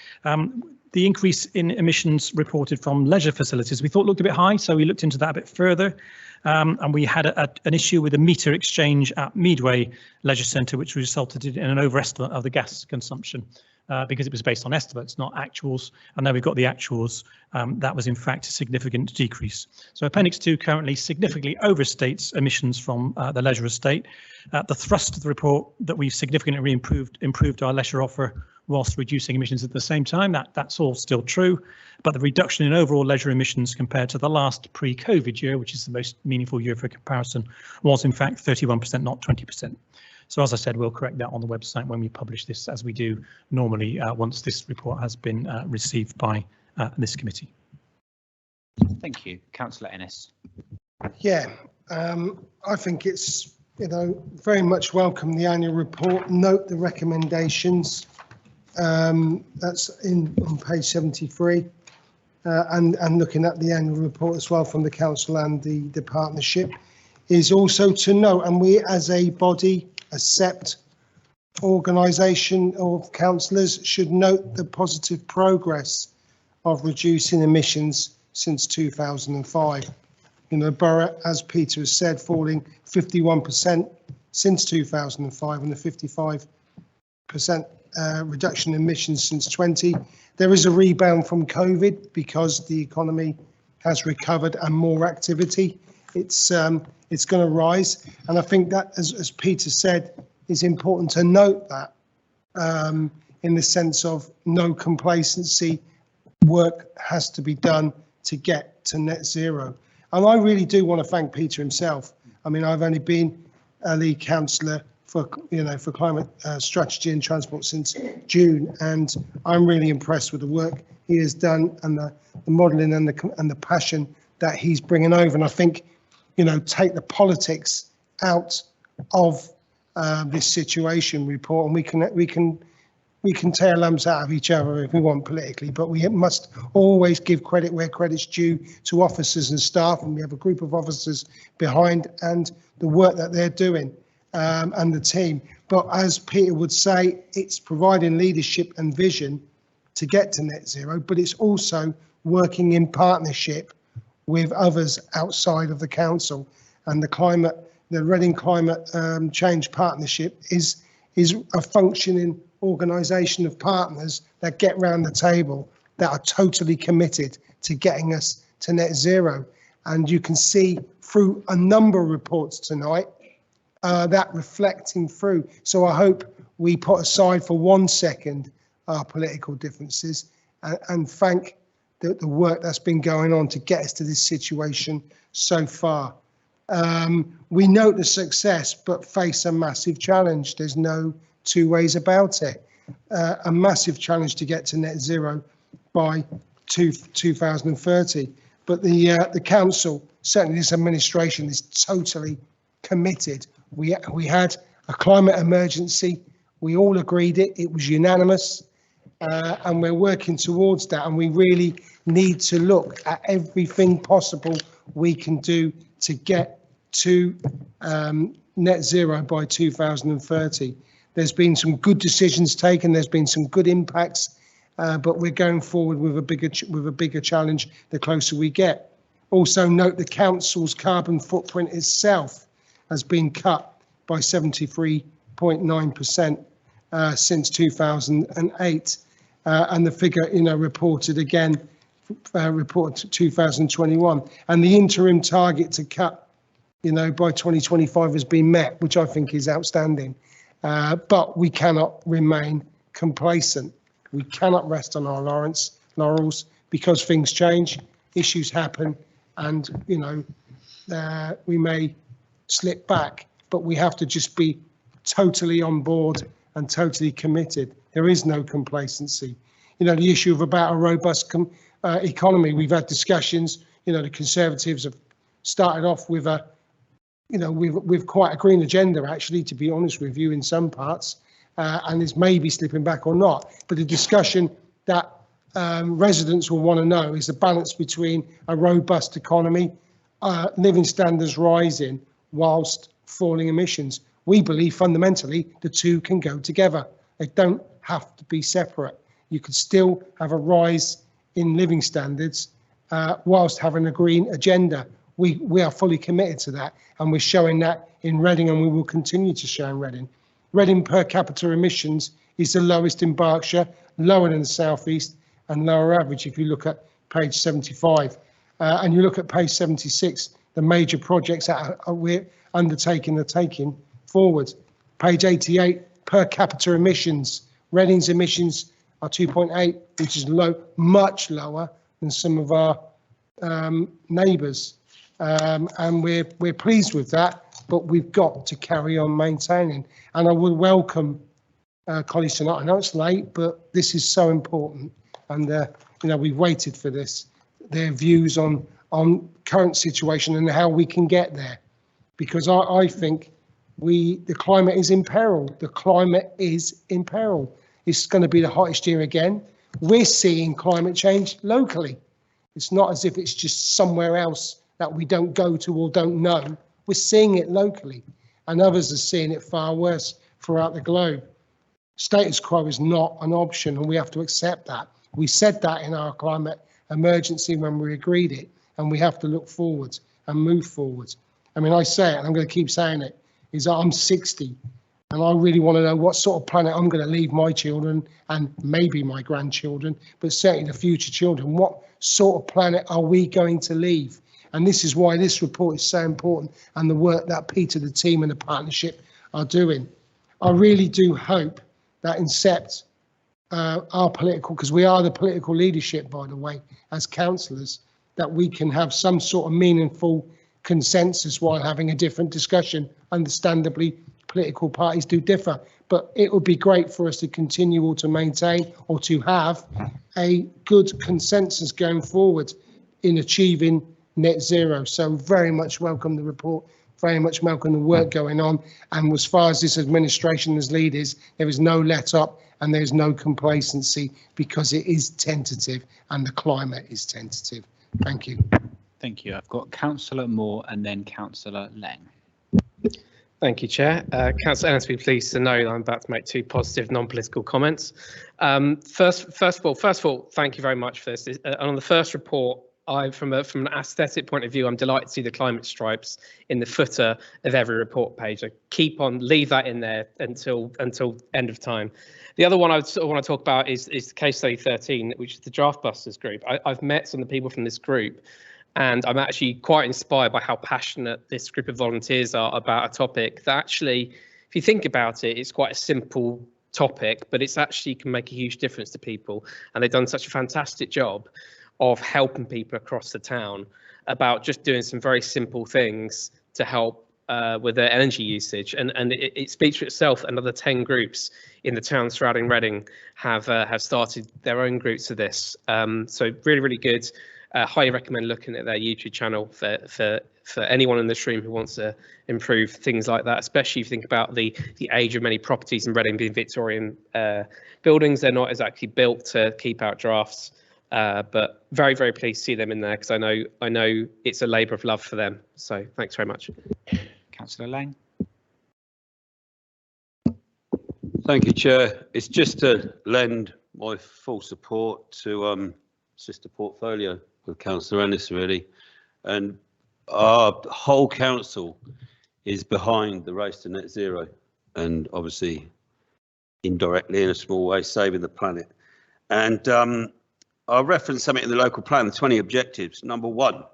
The increase in emissions reported from leisure facilities we thought looked a bit high, so we looked into that a bit further. And we had an issue with a meter exchange at Meadway Leisure Centre, which resulted in an overestimate of the gas consumption. because it was based on estimates, not actuals. And now we've got the actuals. That was in fact a significant decrease. So Appendix 2 currently significantly overstates emissions from the leisure estate. The thrust of the report that we've significantly improved our leisure offer whilst reducing emissions at the same time. That's all still true, but the reduction in overall leisure emissions compared to the last pre-COVID year, which is the most meaningful year for comparison, was in fact 31%, not 20%. So as I said, we'll correct that on the website when we publish this, as we do normally once this report has been received by this committee. Thank you. Councillor Ennis. Yeah, I think it's, very much welcome the annual report. Note the recommendations. That's on page 73. And looking at the annual report as well from the council and the partnership is also to note, and we as a body, a SEPT organisation of councillors should note the positive progress of reducing emissions since 2005. Borough, as Peter has said, falling 51% since 2005 and a 55% reduction in emissions since 20. There is a rebound from COVID because the economy has recovered and more activity. It's going to rise, and I think that, as Peter said, is important to note that in the sense of no complacency. Work has to be done to get to net zero, and I really do want to thank Peter himself. I mean, I've only been a lead councillor for climate strategy and transport since June, and I'm really impressed with the work he has done and the modelling and the passion that he's bringing over. And I think, take the politics out of this situation report, and we can tear lumps out of each other if we want politically, but we must always give credit where credit's due to officers and staff, and we have a group of officers behind and the work that they're doing. And the team. But as Peter would say, it's providing leadership and vision to get to net zero, but it's also working in partnership with others outside of the council. And the Reading Climate Change Partnership is a functioning organisation of partners that get round the table that are totally committed to getting us to net zero. And you can see through a number of reports tonight that reflecting through. So I hope we put aside for 1 second our political differences and thank the work that's been going on to get us to this situation so far. We note the success, but face a massive challenge. There's no two ways about it. A massive challenge to get to net zero by 2030. But the council, certainly this administration, is totally committed. We had a climate emergency. We all agreed it was unanimous, and we're working towards that. And we really need to look at everything possible we can do to get to net zero by 2030. There's been some good decisions taken. There's been some good impacts, but we're going forward with a bigger challenge the closer we get. Also note the council's carbon footprint itself has been cut by 73.9% since 2008, and the figure, reported again, reported 2021, and the interim target to cut, by 2025 has been met, which I think is outstanding. But we cannot remain complacent. We cannot rest on our laurels because things change, issues happen, and we may slip back, but we have to just be totally on board and totally committed. There is no complacency. The issue of about a robust economy, we've had discussions. The Conservatives have started off with with quite a green agenda, actually, to be honest with you, in some parts, and is maybe slipping back or not. But the discussion that residents will want to know is the balance between a robust economy, living standards rising, whilst falling emissions. We believe fundamentally the two can go together. They don't have to be separate. You could still have a rise in living standards whilst having a green agenda. We are fully committed to that, and we're showing that in Reading, and we will continue to show in Reading. Reading per capita emissions is the lowest in Berkshire, lower than the South East, and lower average if you look at page 75. And you look at page 76, the major projects that we're undertaking are taking forward. Page 88, per capita emissions. Reading's emissions are 2.8, which is low, much lower than some of our neighbours. And we're pleased with that, but we've got to carry on maintaining. And I would welcome colleagues tonight. I know it's late, but this is so important. And you know, we've waited for this. Their views on current situation and how we can get there, because I think the climate is in peril. The climate is in peril. It's going to be the hottest year again. We're seeing climate change locally. It's not as if it's just somewhere else that we don't go to or don't know. We're seeing it locally, and others are seeing it far worse throughout the globe. Status quo is not an option, and we have to accept that. We said that in our climate emergency when we agreed it, and we have to look forward and move forward. I mean, I say it, and I'm going to keep saying it, is that I'm 60, and I really want to know what sort of planet I'm going to leave my children and maybe my grandchildren, but certainly the future children. What sort of planet are we going to leave? And this is why this report is so important, and the work that Peter, the team and the partnership are doing. I really do hope that INSEPT, our political, because we are the political leadership, by the way, as councillors, that we can have some sort of meaningful consensus while having a different discussion. Understandably, political parties do differ, but it would be great for us to continue to maintain or to have a good consensus going forward in achieving net zero. So very much welcome the report, very much welcome the work going on. And as far as this administration as leaders, there is no let up and there's no complacency, because it is tentative and the climate is tentative. Thank you. Thank you. I've got Councillor Moore and then Councillor Lang. Thank you, Chair. Councillor Ellens, be pleased to know that I'm about to make two positive non-political comments. First of all, thank you very much for this. On the first report, from an aesthetic point of view, I'm delighted to see the climate stripes in the footer of every report page. I leave that in there until end of time. The other one I want to talk about is the case study 13, which is the Draft Busters group. I've met some of the people from this group, and I'm actually quite inspired by how passionate this group of volunteers are about a topic that actually, if you think about it, it's quite a simple topic, but it's actually can make a huge difference to people. And they've done such a fantastic job of helping people across the town about just doing some very simple things to help with their energy usage. And it speaks for itself. Another 10 groups in the town surrounding Reading have started their own groups of this. So really, really good. Highly recommend looking at their YouTube channel for anyone in this room who wants to improve things like that, especially if you think about the age of many properties in Reading being Victorian buildings. They're not exactly built to keep out drafts, but very, very pleased to see them in there, because I know it's a labour of love for them. So thanks very much. Councillor Lang. Thank you, Chair. It's just to lend my full support to Sister Portfolio with Councillor Ennis, really. And our whole council is behind the race to net zero, and obviously indirectly in a small way saving the planet. And I'll reference something in the local plan, the 20 objectives. Number one,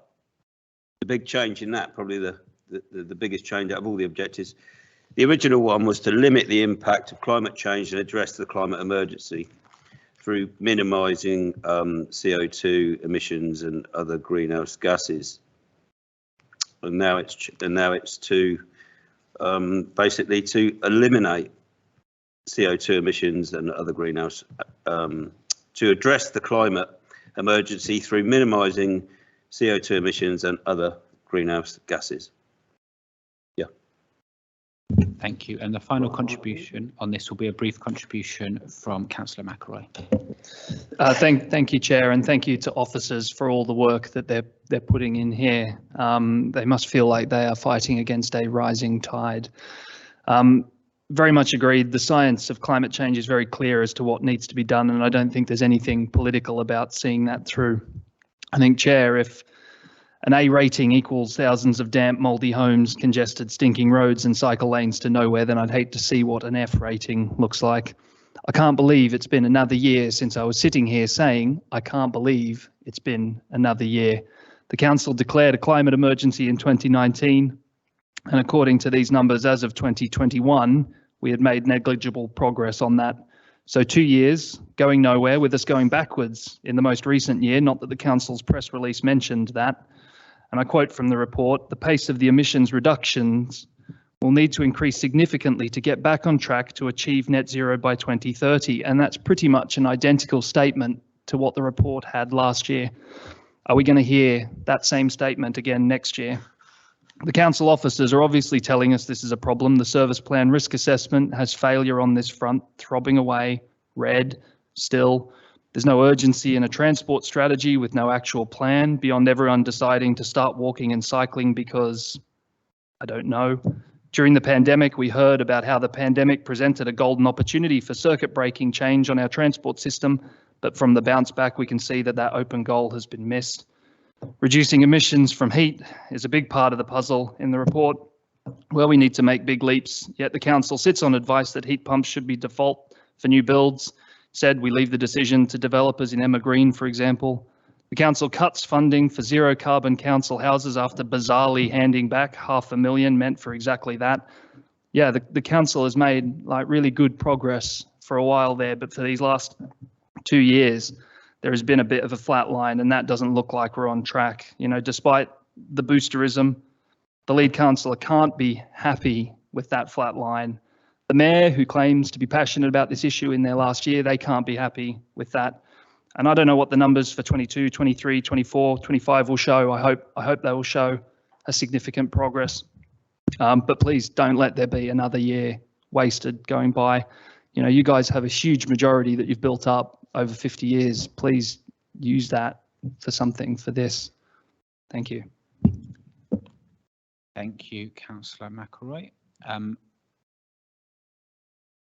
the big change in that, probably the biggest change out of all the objectives. The original one was to limit the impact of climate change and address the climate emergency through minimising CO2 emissions and other greenhouse gases. And now it's to basically to eliminate CO2 emissions and other greenhouse, to address the climate emergency through minimising CO2 emissions and other greenhouse gases. Yeah. Thank you. And the final contribution on this will be a brief contribution from Councillor McElroy. Thank you, Chair, and thank you to officers for all the work that they're putting in here. They must feel like they are fighting against a rising tide. Very much agreed. The science of climate change is very clear as to what needs to be done, and I don't think there's anything political about seeing that through. I think, Chair, if an A rating equals thousands of damp, mouldy homes, congested, stinking roads and cycle lanes to nowhere, then I'd hate to see what an F rating looks like. I can't believe it's been another year since I was sitting here saying, I can't believe it's been another year. The council declared a climate emergency in 2019, and according to these numbers, as of 2021, we had made negligible progress on that. So 2 years going nowhere, with us going backwards in the most recent year, not that the council's press release mentioned that. And I quote from the report, the pace of the emissions reductions will need to increase significantly to get back on track to achieve net zero by 2030. And that's pretty much an identical statement to what the report had last year. Are we going to hear that same statement again next year? The council officers are obviously telling us this is a problem. The service plan risk assessment has failure on this front, throbbing away, red, still. There's no urgency in a transport strategy with no actual plan beyond everyone deciding to start walking and cycling because, I don't know. During the pandemic, we heard about how the pandemic presented a golden opportunity for circuit breaking change on our transport system, but from the bounce back, we can see that that open goal has been missed. Reducing emissions from heat is a big part of the puzzle in the report, where we need to make big leaps, yet the council sits on advice that heat pumps should be default for new builds. Said we leave the decision to developers in Emma Green, for example. The council cuts funding for zero carbon council houses after bizarrely handing back $500,000 meant for exactly that. Yeah, the council has made like really good progress for a while there, but for these last 2 years, there has been a bit of a flat line, and that doesn't look like we're on track. You know, despite the boosterism, the lead councillor can't be happy with that flat line. The mayor, who claims to be passionate about this issue in their last year, they can't be happy with that. And I don't know what the numbers for 22, 23, 24, 25 will show. I hope they will show a significant progress. But please don't let there be another year wasted going by. You know, you guys have a huge majority that you've built up over 50 years. Please use that for something for this. Thank you. Thank you, Councillor McElroy.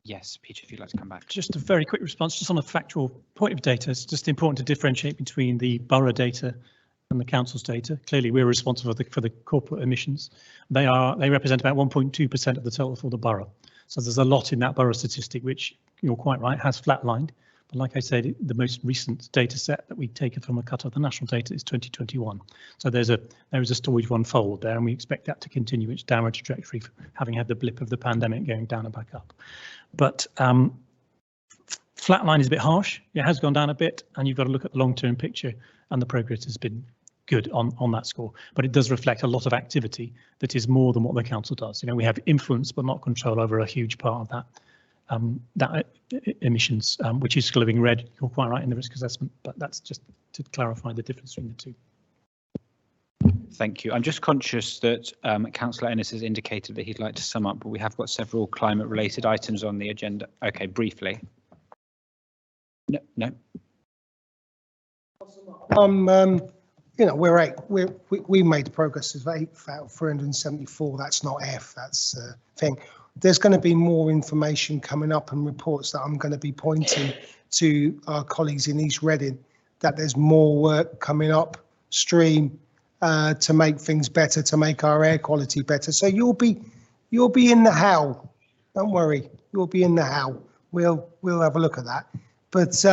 Yes, Peter, if you'd like to come back. Just a very quick response, just on a factual point of data. It's just important to differentiate between the borough data and the council's data. Clearly, we're responsible for the corporate emissions. They represent about 1.2% of the total for the borough. So there's a lot in that borough statistic, which you're quite right, has flatlined. But like I said, the most recent data set that we've taken from a cut of the national data is 2021. So there is a story to unfold there, and we expect that to continue its downward trajectory, having had the blip of the pandemic going down and back up. But flatline is a bit harsh. It has gone down a bit, and you've got to look at the long-term picture, and the progress has been good on that score. But it does reflect a lot of activity that is more than what the council does. You know, we have influence but not control over a huge part of that emissions, which is glowing red. You're quite right in the risk assessment, but that's just to clarify the difference between the two. Thank you. I'm just conscious that Councillor Ennis has indicated that he'd like to sum up, but we have got several climate-related items on the agenda. Okay, briefly. No. You know, we made progress of 8 out of 374. That's not F. That's thing. There's going to be more information coming up and reports that I'm going to be pointing to our colleagues in East Reading, that there's more work coming upstream to make things better, to make our air quality better. So you'll be in the how. Don't worry, you'll be in the how. We'll have a look at that. But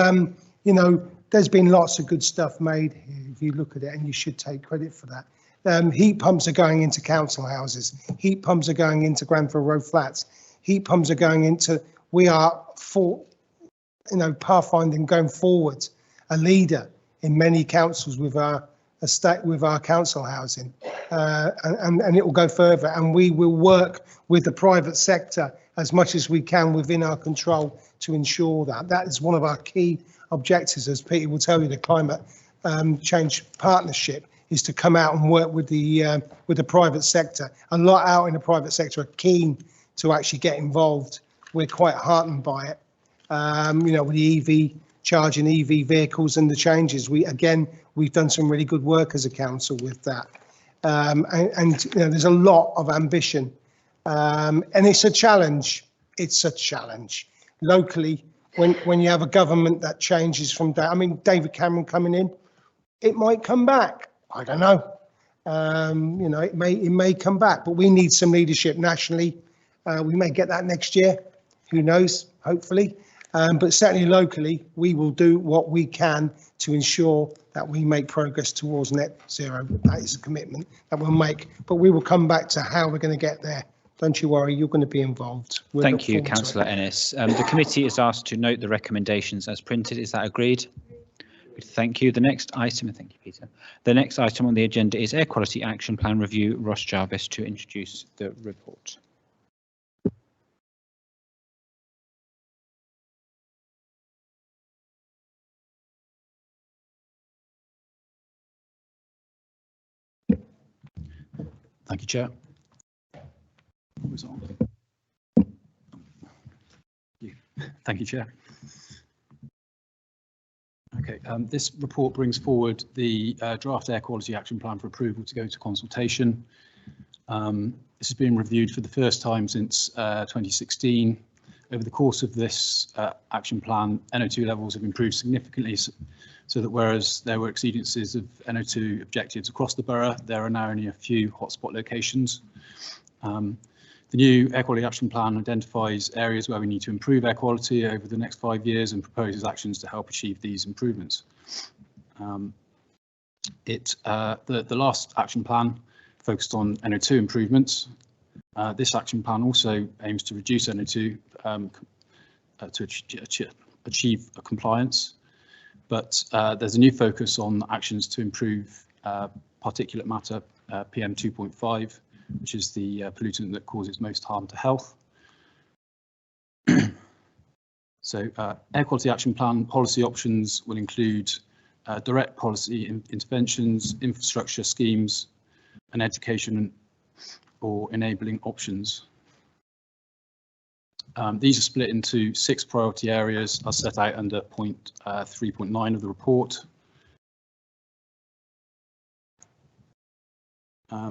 you know, there's been lots of good stuff made here if you look at it, and you should take credit for that. Heat pumps are going into council houses. Heat pumps are going into Granville Road flats. Heat pumps are going into, we are for, you know, pathfinding going forward, a leader in many councils with our estate, with our council housing, and it will go further. And we will work with the private sector as much as we can within our control to ensure that. That is one of our key objectives, as Peter will tell you, the climate change partnership is to come out and work with the private sector. A lot out in the private sector are keen to actually get involved. We're quite heartened by it. You know, with the EV charging, EV vehicles and the changes. We've done some really good work as a council with that. And you know, there's a lot of ambition, and it's a challenge. It's a challenge locally when you have a government that changes from that. I mean, David Cameron coming in, it might come back. I don't know. You know, it may come back, but we need some leadership nationally. We may get that next year. Who knows? Hopefully. But certainly locally, we will do what we can to ensure that we make progress towards net zero. That is a commitment that we'll make, but we will come back to how we're going to get there. Don't you worry, you're going to be involved. Thank you, Councillor Ennis. The committee is asked to note the recommendations as printed. Is that agreed? Thank you. The next item, thank you, Peter. The next item on the agenda is Air Quality Action Plan Review. Ross Jarvis to introduce the report. Thank you, Chair. Thank you, Chair. Okay, this report brings forward the draft Air Quality Action Plan for approval to go to consultation. This has been reviewed for the first time since 2016. Over the course of this action plan, NO2 levels have improved significantly, so that whereas there were exceedances of NO2 objectives across the borough, there are now only a few hotspot locations. The new Air Quality Action Plan identifies areas where we need to improve air quality over the next 5 years and proposes actions to help achieve these improvements. The last action plan focused on NO2 improvements. This action plan also aims to reduce NO2 to achieve a compliance, but there's a new focus on actions to improve particulate matter PM 2.5, which is the pollutant that causes most harm to health. So Air Quality Action Plan policy options will include direct policy interventions, infrastructure schemes, and education or enabling options. These are split into 6 priority areas as set out under point 3.9 of the report.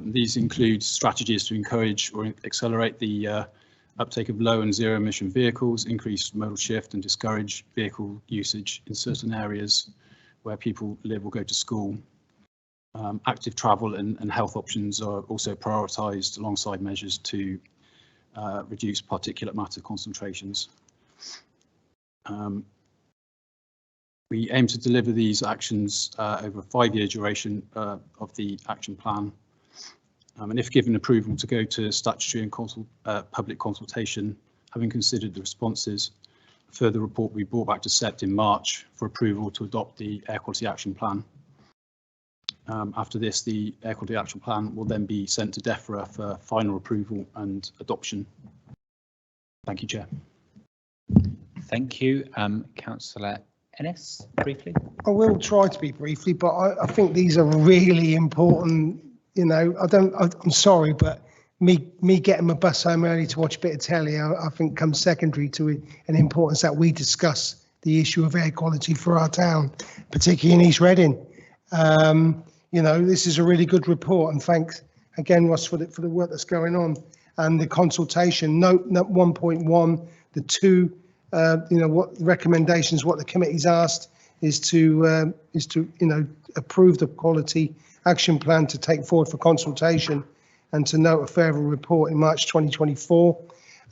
These include strategies to encourage or accelerate the uptake of low and zero emission vehicles, increase modal shift and discourage vehicle usage in certain areas where people live or go to school. Active travel and health options are also prioritised alongside measures to reduce particulate matter concentrations. We aim to deliver these actions over a 5-year duration of the action plan. And if given approval to go to statutory and public consultation, having considered the responses, a further report will be brought back to SEPT in March for approval to adopt the Air Quality Action Plan. After this, the Air Quality Action Plan will then be sent to DEFRA for final approval and adoption. Thank you, Chair. Thank you. Councillor Ennis, briefly. I will try to be briefly, but I think these are really important. You know, I'm sorry, but me getting my bus home early to watch a bit of telly, I think comes secondary to an importance that we discuss the issue of air quality for our town, particularly in East Reading. You know, this is a really good report, and thanks again, Ross, for the work that's going on and the consultation. Note 1.1, the 2, you know, what recommendations, what the committee's asked is to approve the quality action plan to take forward for consultation and to note a further report in March 2024.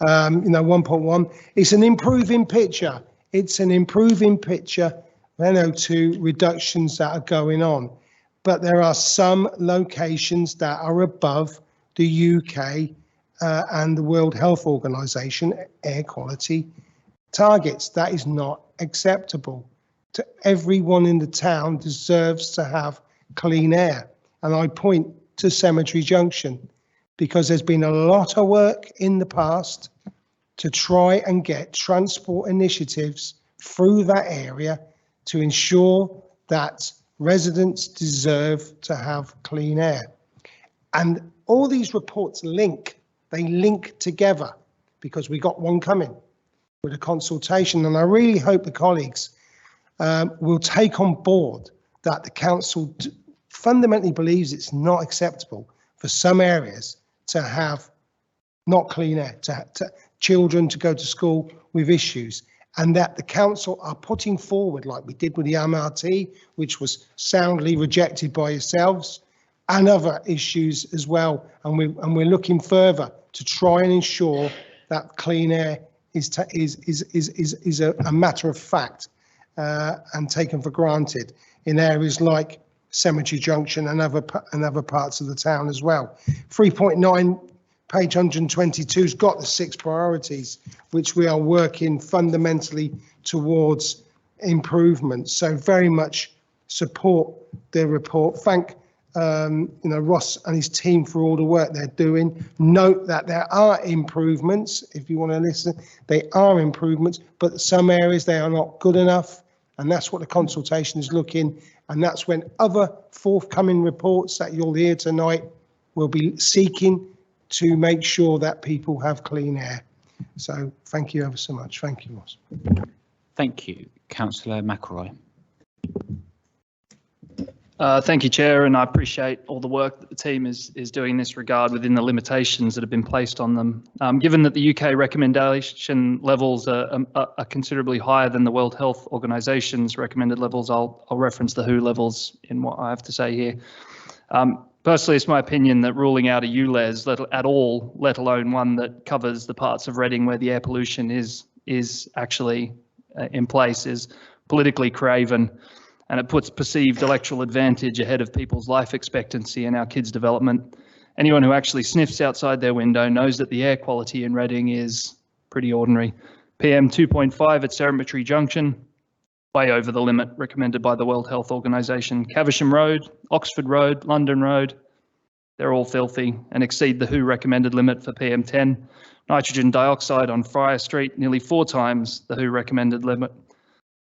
1.1, it's an improving picture. It's an improving picture of NO2 reductions that are going on. But there are some locations that are above the UK and the World Health Organization air quality targets. That is not acceptable. Everyone in the town deserves to have clean air. And I point to Cemetery Junction because there's been a lot of work in the past to try and get transport initiatives through that area to ensure that residents deserve to have clean air. And all these reports link together because we got one coming with a consultation. And I really hope the colleagues will take on board that the council fundamentally believes it's not acceptable for some areas to have not clean air, to children to go to school with issues, and that the council are putting forward, like we did with the MRT, which was soundly rejected by yourselves, and other issues as well. And we're looking further to try and ensure that clean air is a matter of fact and taken for granted in areas like Cemetery Junction and other parts of the town as well. 3.9, page 122 has got the 6 priorities which we are working fundamentally towards improvement. So very much support the report. Thank Ross and his team for all the work they're doing. Note that there are improvements. If you want to listen, they are improvements, but some areas they are not good enough, and that's what the consultation is looking. And that's when other forthcoming reports that you'll hear tonight will be seeking to make sure that people have clean air. So thank you ever so much. Thank you, Ross. Thank you, Councillor McElroy. Thank you, Chair, and I appreciate all the work that the team is doing in this regard within the limitations that have been placed on them. Given that the UK recommendation levels are considerably higher than the World Health Organisation's recommended levels, I'll reference the WHO levels in what I have to say here. Personally, it's my opinion that ruling out a ULEZ at all, let alone one that covers the parts of Reading where the air pollution is actually in place, is politically craven. And it puts perceived electoral advantage ahead of people's life expectancy and our kids' development. Anyone who actually sniffs outside their window knows that the air quality in Reading is pretty ordinary. PM 2.5 at Cemetery Junction, way over the limit recommended by the World Health Organization. Caversham Road, Oxford Road, London Road, they're all filthy and exceed the WHO recommended limit for PM 10. Nitrogen dioxide on Friar Street, nearly 4 times the WHO recommended limit.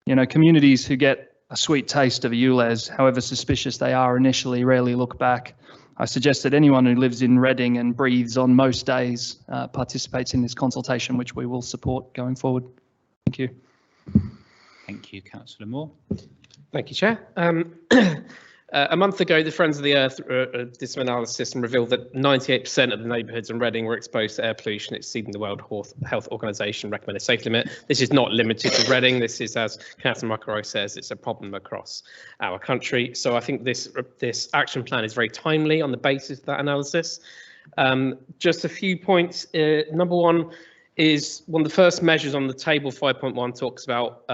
You know, communities who get a sweet taste of a ULEZ, however suspicious they are initially, rarely look back. I suggest that anyone who lives in Reading and breathes on most days participates in this consultation, which we will support going forward. Thank you. Thank you, Councillor Moore. Thank you, Chair. A month ago, the Friends of the Earth did some analysis and revealed that 98% of the neighbourhoods in Reading were exposed to air pollution exceeding the World Health Organization recommended safe limit. This is not limited to Reading. This is, as Councillor McElroy says, it's a problem across our country. So I think this action plan is very timely on the basis of that analysis. Just a few points. Number one is one of the first measures on the table, 5.1, talks about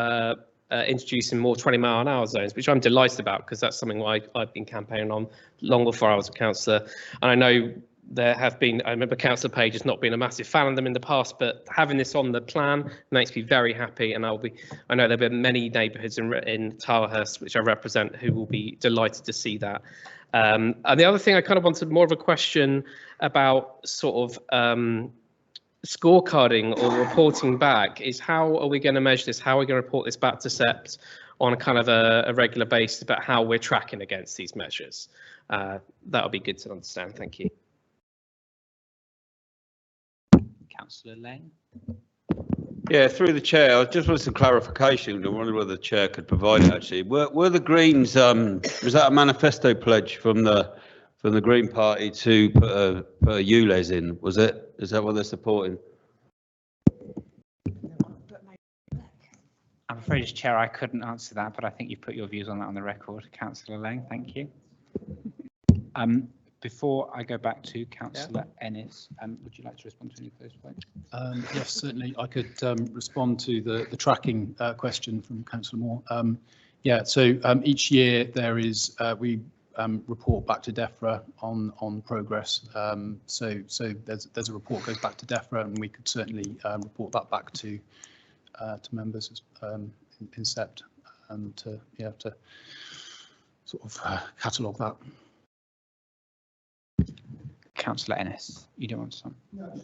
introducing more 20-mile-an-hour zones, which I'm delighted about because that's something I've been campaigning on long before I was a councillor. And I know there have been, I remember Councillor Page has not been a massive fan of them in the past, but having this on the plan makes me very happy. And I know there'll be many neighbourhoods in Towerhurst, which I represent, who will be delighted to see that. And the other thing I kind of wanted more of a question about sort of scorecarding or reporting back is how are we going to measure this? How are we going to report this back to SEPT on a kind of a regular basis about how we're tracking against these measures? That would be good to understand. Thank you. Councillor Lang. Yeah, through the chair, I just wanted some clarification. I wonder whether the chair could provide it actually. Were the Greens, was that a manifesto pledge from the Green Party to put a ULEZ in? Was it? Is that what they're supporting? I'm afraid, as Chair, I couldn't answer that, but I think you put your views on that on the record, Councillor Lang. Thank you. Before I go back to Councillor Ennis, would you like to respond to any of those points? Yes, certainly. I could respond to the tracking question from Councillor Moore. Yeah, so each year there is we report back to DEFRA on progress. So there's a report goes back to DEFRA, and we could certainly report that back to members in SEPT, and to sort of catalogue that. Councillor Ennis, you don't want to say? No.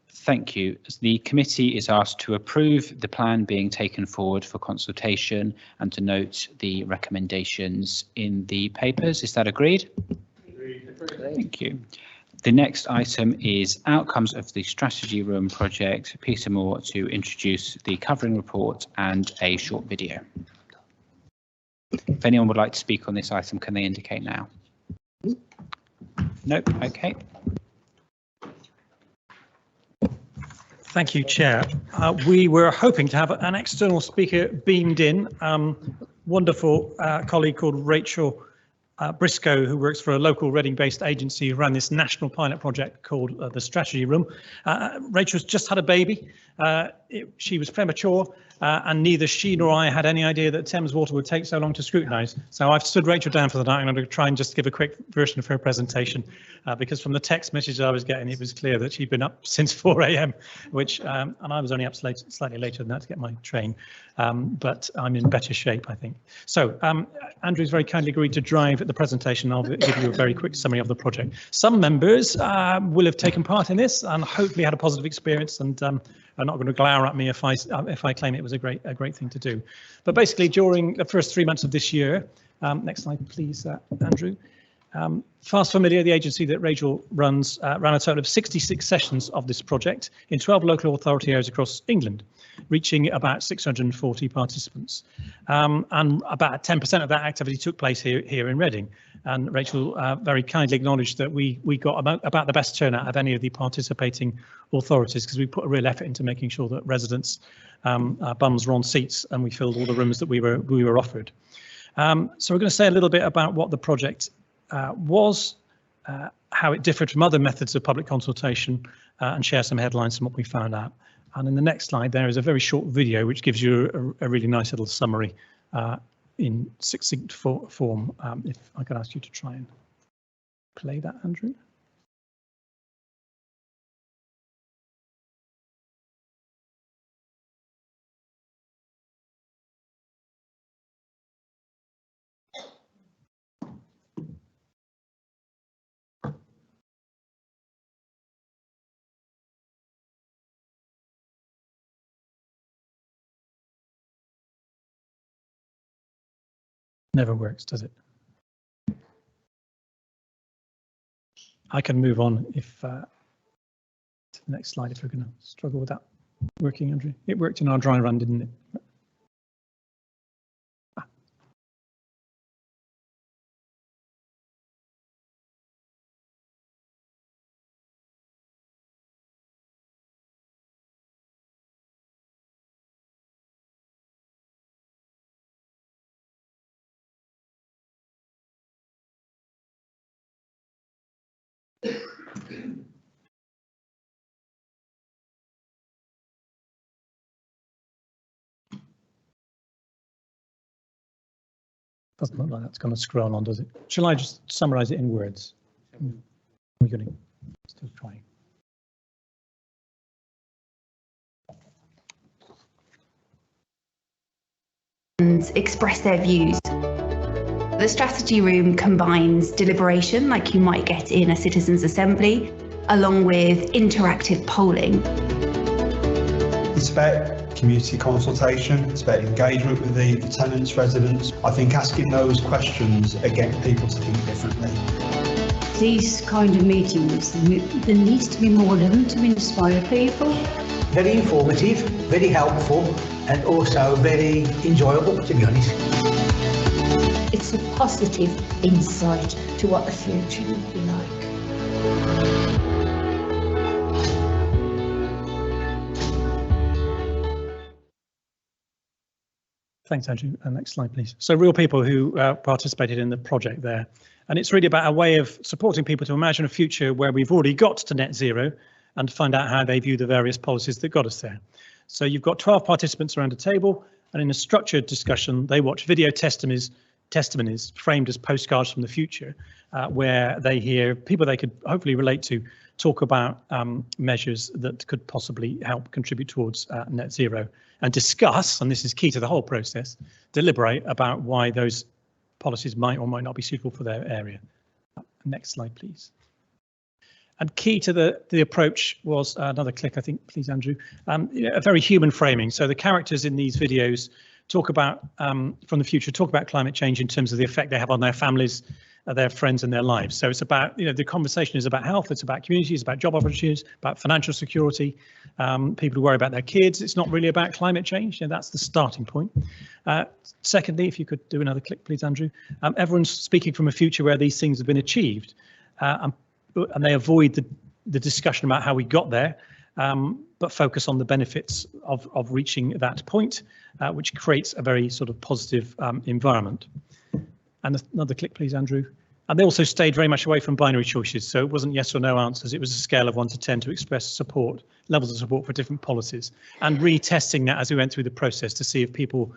Thank you. The committee is asked to approve the plan being taken forward for consultation and to note the recommendations in the papers. Is that agreed? Agreed. Thank you. The next item is outcomes of the strategy room project. Peter Moore to introduce the covering report and a short video. If anyone would like to speak on this item, can they indicate now? Nope. Okay. Thank you, Chair. We were hoping to have an external speaker beamed in. Wonderful colleague called Rachel Briscoe, who works for a local Reading-based agency, who ran this national pilot project called the Strategy Room. Rachel's just had a baby. She was premature, and neither she nor I had any idea that Thames Water would take so long to scrutinise. So I've stood Rachel down for the night. I'm going to try and just give a quick version of her presentation, because from the text messages I was getting, it was clear that she'd been up since 4 a.m, which, and I was only up slightly later than that to get my train, but I'm in better shape, I think. So Andrew's very kindly agreed to drive the presentation. I'll give you a very quick summary of the project. Some members will have taken part in this and hopefully had a positive experience, and are not going to glower at me if I claim it was a great thing to do. But basically, during the first 3 months of this year, next slide, please, Andrew. Fast Familiar, the agency that Rachel runs, ran a total of 66 sessions of this project in 12 local authority areas across England, reaching about 640 participants. And about 10% of that activity took place here in Reading. And Rachel very kindly acknowledged that we got about the best turnout of any of the participating authorities, because we put a real effort into making sure that residents' bums were on seats and we filled all the rooms that we were offered. So we're going to say a little bit about what the project was, how it differed from other methods of public consultation, and share some headlines from what we found out. And in the next slide, there is a very short video which gives you a really nice little summary in succinct form. If I could ask you to try and play that, Andrew. Never works, does it? I can move on if to the next slide if we're going to struggle with that working, Andrew. It worked in our dry run, didn't it? Doesn't look like that's going to scroll on, does it? Shall I just summarize it in words? We're going to still try. And express their views. The strategy room combines deliberation, like you might get in a citizens' assembly, along with interactive polling. It's about community consultation, it's about engagement with the tenants, residents. I think asking those questions get people to think differently. These kind of meetings, there needs to be more of them to inspire people. Very informative, very helpful, and also very enjoyable, to be honest. It's a positive insight to what the future will be like. Thanks, Andrew. Next slide, please. So real people who participated in the project there. And it's really about a way of supporting people to imagine a future where we've already got to net zero and find out how they view the various policies that got us there. So you've got 12 participants around a table, and in a structured discussion, they watch video testimonies framed as postcards from the future, where they hear people they could hopefully relate to talk about measures that could possibly help contribute towards net zero, and discuss, and this is key to the whole process, deliberate about why those policies might or might not be suitable for their area. Next slide, please. And key to the approach was another click, I think, please, Andrew, a very human framing. So the characters in these videos talk about, from the future, talk about climate change in terms of the effect they have on their families, their friends and their lives. So it's about, the conversation is about health, it's about community, it's about job opportunities, about financial security, people who worry about their kids. It's not really about climate change, and that's the starting point. Secondly, if you could do another click, please, Andrew. Everyone's speaking from a future where these things have been achieved, and they avoid the discussion about how we got there, but focus on the benefits of reaching that point, which creates a very sort of positive environment. And another click, please, Andrew. And they also stayed very much away from binary choices. So it wasn't yes or no answers. It was a scale of 1 to 10 to express support, levels of support for different policies, and retesting that as we went through the process to see if people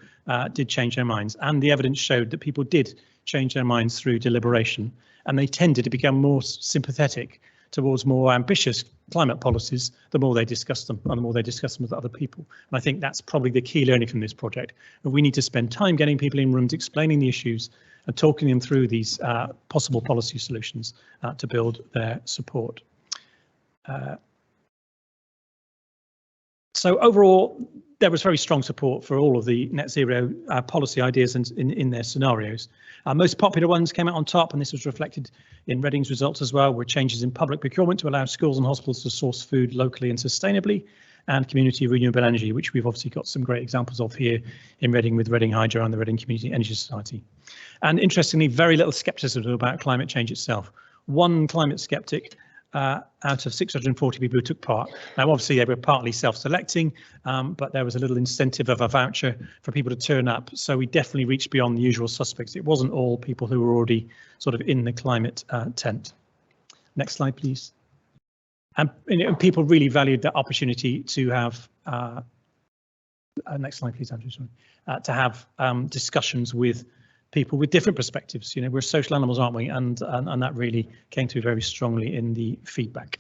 did change their minds. And the evidence showed that people did change their minds through deliberation, and they tended to become more sympathetic towards more ambitious climate policies the more they discussed them and the more they discussed them with other people. And I think that's probably the key learning from this project. We need to spend time getting people in rooms, explaining the issues and talking them through these possible policy solutions to build their support. So overall, there was very strong support for all of the net zero policy ideas in their scenarios. Most popular ones came out on top, and this was reflected in Reading's results as well, were changes in public procurement to allow schools and hospitals to source food locally and sustainably, and community renewable energy, which we've obviously got some great examples of here in Reading with Reading Hydro and the Reading Community Energy Society. And interestingly, very little scepticism about climate change itself. One climate skeptic out of 640 people who took part. Now, obviously, they were partly self-selecting, but there was a little incentive of a voucher for people to turn up. So we definitely reached beyond the usual suspects. It wasn't all people who were already sort of in the climate tent. Next slide, please. And people really valued the opportunity to have, next slide, please, Andrew, sorry, to have discussions with people with different perspectives. You know, we're social animals, aren't we? And that really came through very strongly in the feedback.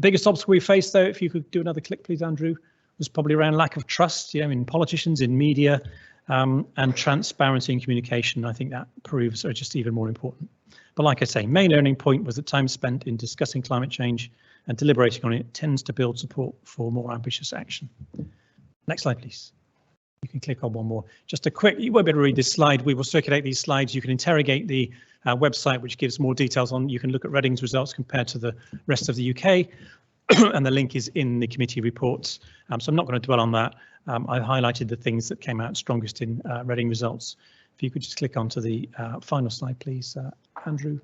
Biggest obstacle we faced, though, if you could do another click, please, Andrew, was probably around lack of trust, you know, in politicians, in media, and transparency in communication. I think that proves are just even more important. But like I say, main learning point was that time spent in discussing climate change and deliberating on it tends to build support for more ambitious action. Next slide, please. You can click on one more. Just a quick, you won't be able to read this slide. We will circulate these slides. You can interrogate the website, which gives more details on. You can look at Reading's results compared to the rest of the UK, and the link is in the committee reports. So I'm not going to dwell on that. I highlighted the things that came out strongest in Reading results. If you could just click onto the final slide, please, Andrew.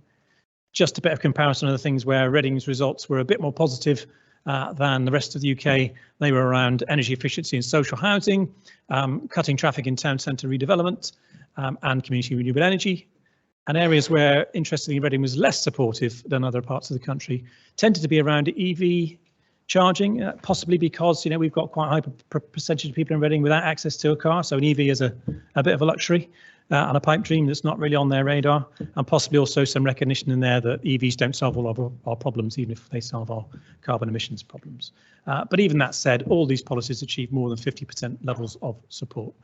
Just a bit of comparison of the things where Reading's results were a bit more positive than the rest of the UK. They were around energy efficiency and social housing, cutting traffic in town centre redevelopment, and community renewable energy. And areas where, interestingly, Reading was less supportive than other parts of the country tended to be around EV charging, possibly because, you know, we've got quite a high percentage of people in Reading without access to a car, so an EV is a bit of a luxury. And a pipe dream that's not really on their radar, and possibly also some recognition in there that EVs don't solve all of our problems, even if they solve our carbon emissions problems. But even that said, all these policies achieve more than 50% levels of support.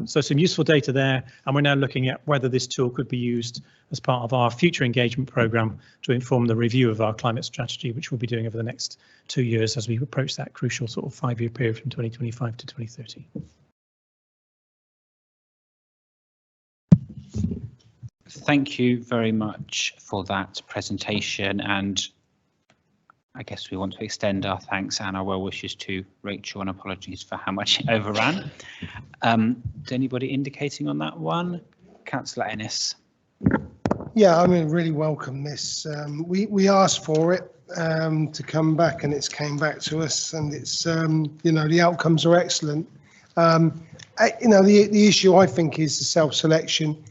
So some useful data there, and we're now looking at whether this tool could be used as part of our future engagement programme to inform the review of our climate strategy, which we'll be doing over the next 2 years as we approach that crucial sort of 5-year period from 2025 to 2030. Thank you very much for that presentation, and I guess we want to extend our thanks and our well wishes to Rachel and apologies for how much it overran. Is anybody indicating on that one? Councillor Ennis. Yeah, I mean, really welcome this. We asked for it to come back, and it's came back to us, and it's you know, the outcomes are excellent. You know, the issue I think is the self-selection.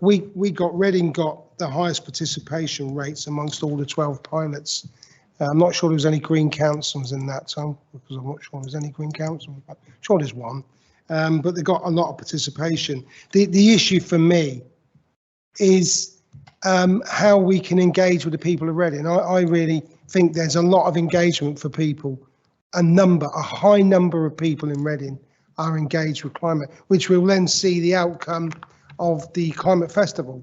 Reading got the highest participation rates amongst all the 12 pilots. I'm not sure there was any Green Councils in that time, because I'm not sure there's any Green Council. I'm sure there's one, but they got a lot of participation. The issue for me is how we can engage with the people of Reading. I really think there's a lot of engagement for people. A high number of people in Reading are engaged with climate, which will then see the outcome of the climate festival,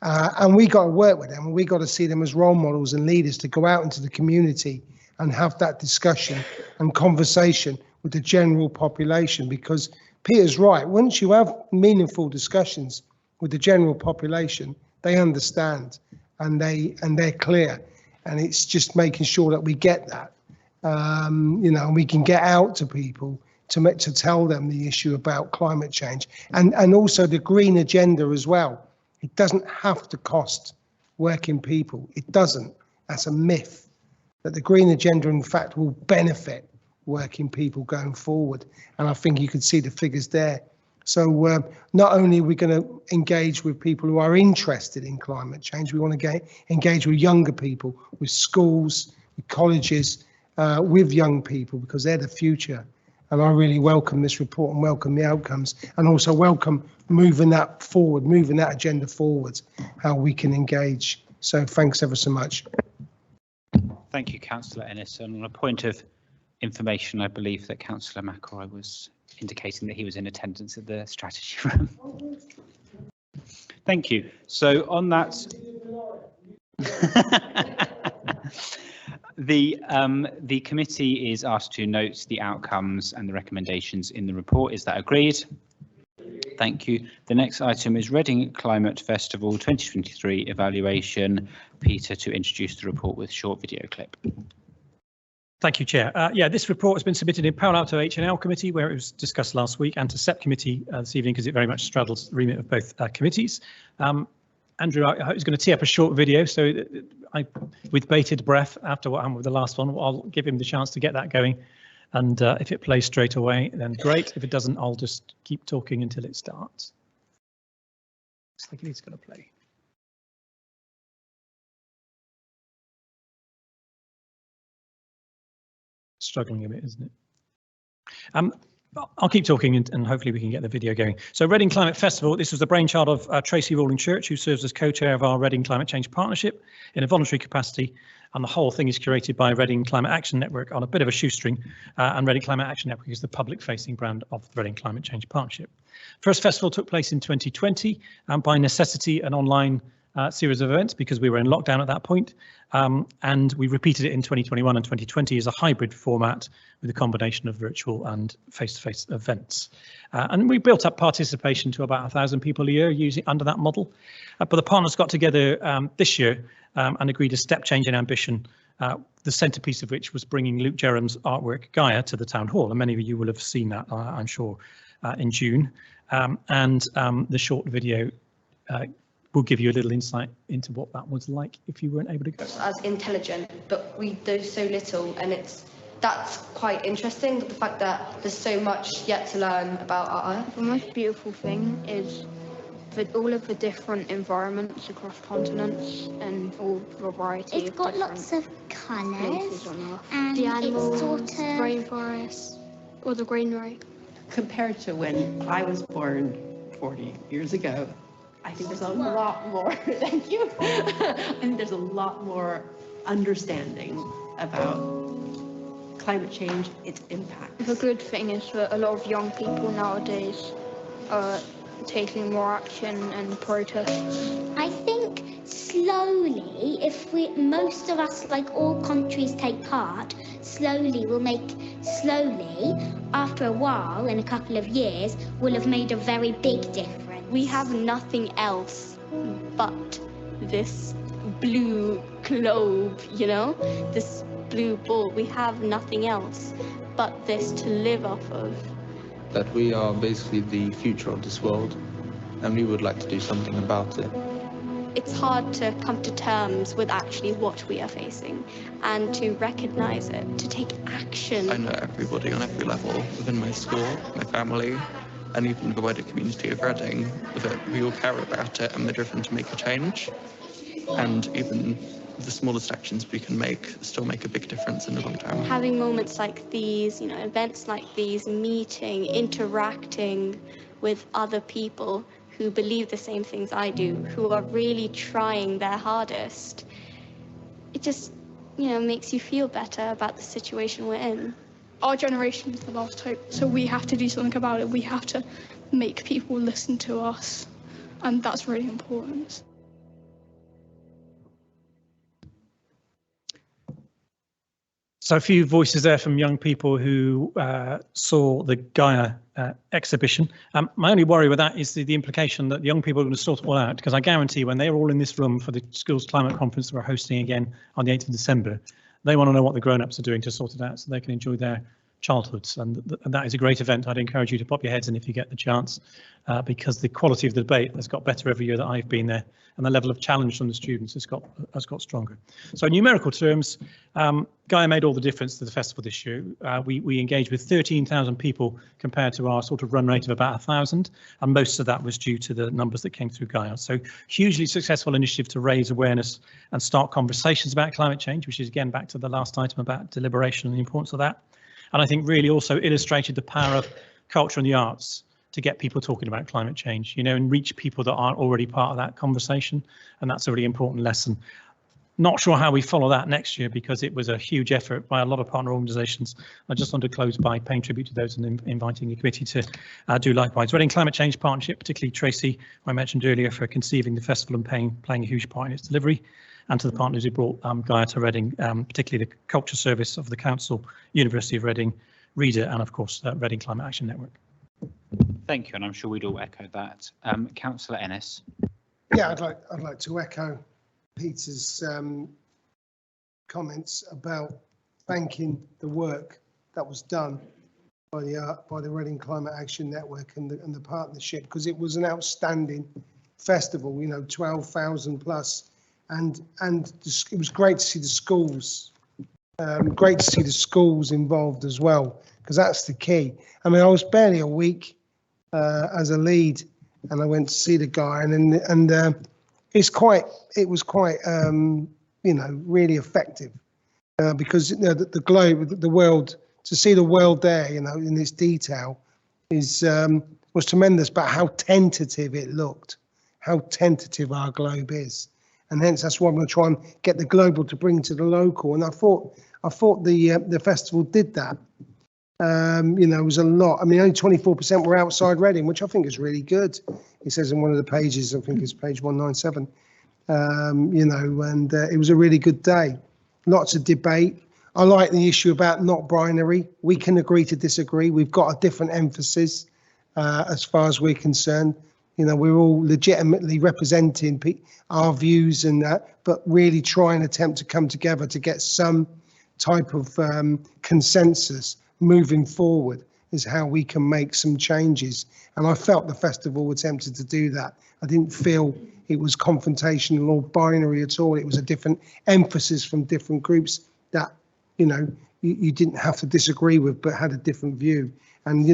and we got to work with them. We got to see them as role models and leaders to go out into the community and have that discussion and conversation with the general population, because Peter's right. Once you have meaningful discussions with the general population, they understand and they're clear, and it's just making sure that we get that, you know, we can get out to people to tell them the issue about climate change, and also the green agenda as well. It doesn't have to cost working people. It doesn't. That's a myth. That the green agenda, in fact, will benefit working people going forward. And I think you could see the figures there. So not only are we going to engage with people who are interested in climate change, we want to engage with younger people, with schools, with colleges, with young people, because they're the future. And I really welcome this report and welcome the outcomes, and also welcome moving that forward, moving that agenda forward, how we can engage. So thanks ever so much. Thank you, Councillor Ennis. And on a point of information, I believe that Councillor McElroy was indicating that he was in attendance at the strategy room. Thank you. So on that, the committee is asked to note the outcomes and the recommendations in the report. Is that agreed? Thank you. The next item is Reading Climate Festival 2023 evaluation. Peter to introduce the report with short video clip. Thank you, Chair. Yeah, this report has been submitted in parallel to H&L Committee, where it was discussed last week, and to SEP Committee this evening, because it very much straddles the remit of both committees. Andrew, I was going to tee up a short video, so with bated breath after what happened with the last one, I'll give him the chance to get that going. And if it plays straight away, then great. If it doesn't, I'll just keep talking until it starts. Looks like it's going to play. Struggling a bit, isn't it? I'll keep talking and hopefully we can get the video going. So Reading Climate Festival, this was the brainchild of Tracy Rawling Church, who serves as co-chair of our Reading Climate Change Partnership in a voluntary capacity. And the whole thing is curated by Reading Climate Action Network on a bit of a shoestring. And Reading Climate Action Network is the public-facing brand of the Reading Climate Change Partnership. First festival took place in 2020, by necessity an online series of events because we were in lockdown at that point. And we repeated it in 2021 and 2020 as a hybrid format with a combination of virtual and face-to-face events. And we built up participation to about 1,000 people a year using under that model. But the partners got together this year and agreed a step change in ambition, the centrepiece of which was bringing Luke Jerram's artwork Gaia to the town hall. And many of you will have seen that, I'm sure, in June. The short video will give you a little insight into what that was like if you weren't able to go. As intelligent, but we do so little, and that's quite interesting. The fact that there's so much yet to learn about our Earth. The most beautiful thing is that all of the different environments across continents and all variety. It's got lots of colours and the animals, it's sort of rainforests, or the greenery. Compared to when I was born 40 years ago, I think there's a lot more, thank you. I think there's a lot more understanding about climate change, its impact. The good thing is that a lot of young people nowadays are taking more action and protests. I think slowly, if most of us, like all countries, take part, slowly, after a while, in a couple of years, we'll have made a very big difference. We have nothing else but this blue globe, you know, this blue ball. We have nothing else but this to live off of. That we are basically the future of this world, and we would like to do something about it. It's hard to come to terms with actually what we are facing and to recognise it, to take action. I know everybody on every level within my school, my family, and even the wider community of Reading, that we all care about it and we're driven to make a change. And even the smallest actions we can make still make a big difference in the long term. Having moments like these, you know, events like these, meeting, interacting with other people who believe the same things I do, who are really trying their hardest, it just, you know, makes you feel better about the situation we're in. Our generation is the last hope, so we have to do something about it. We have to make people listen to us, and that's really important. So a few voices there from young people who saw the Gaia exhibition. My only worry with that is the implication that the young people are going to sort it all out, because I guarantee when they're all in this room for the Schools Climate Conference that we're hosting again on the 8th of December, they want to know what the grown-ups are doing to sort it out so they can enjoy their childhoods, and that is a great event. I'd encourage you to pop your heads in if you get the chance, because the quality of the debate has got better every year that I've been there, and the level of challenge from the students has got stronger. So in numerical terms, Gaia made all the difference to the festival this year. We engaged with 13,000 people compared to our sort of run rate of about 1,000, and most of that was due to the numbers that came through Gaia. So hugely successful initiative to raise awareness and start conversations about climate change, which is again back to the last item about deliberation and the importance of that. And I think really also illustrated the power of culture and the arts to get people talking about climate change, and reach people that aren't already part of that conversation. And that's a really important lesson. Not sure how we follow that next year, because it was a huge effort by a lot of partner organisations. I just want to close by paying tribute to those and inviting the committee to do likewise. Reading Climate Change Partnership, particularly Tracy, who I mentioned earlier, for conceiving the festival and playing a huge part in its delivery, and to the partners who brought Gaia to Reading, particularly the Culture Service of the Council, University of Reading, Reader, and of course Reading Climate Action Network. Thank you, and I'm sure we'd all echo that. Councillor Ennis. Yeah, I'd like to echo Peter's comments about thanking the work that was done by the Reading Climate Action Network and the partnership, because it was an outstanding festival. 12,000 plus. And it was great to see the schools, involved as well, because that's the key. I mean, I was barely a week as a lead, and I went to see the guy, and it was quite really effective, because the globe, the world, to see the world there, in its detail, was tremendous. But how tentative it looked, how tentative our globe is. And hence that's why I'm going to try and get the global to bring to the local. And I thought the festival did that. It was a lot. I mean, only 24% were outside Reading, which I think is really good. It says in one of the pages, I think it's page 197. And it was a really good day. Lots of debate. I like the issue about not binary. We can agree to disagree. We've got a different emphasis as far as we're concerned. We're all legitimately representing our views and that, but really try and attempt to come together to get some type of consensus moving forward is how we can make some changes. And I felt the festival attempted to do that. I didn't feel it was confrontational or binary at all. It was a different emphasis from different groups that, you didn't have to disagree with, but had a different view. And,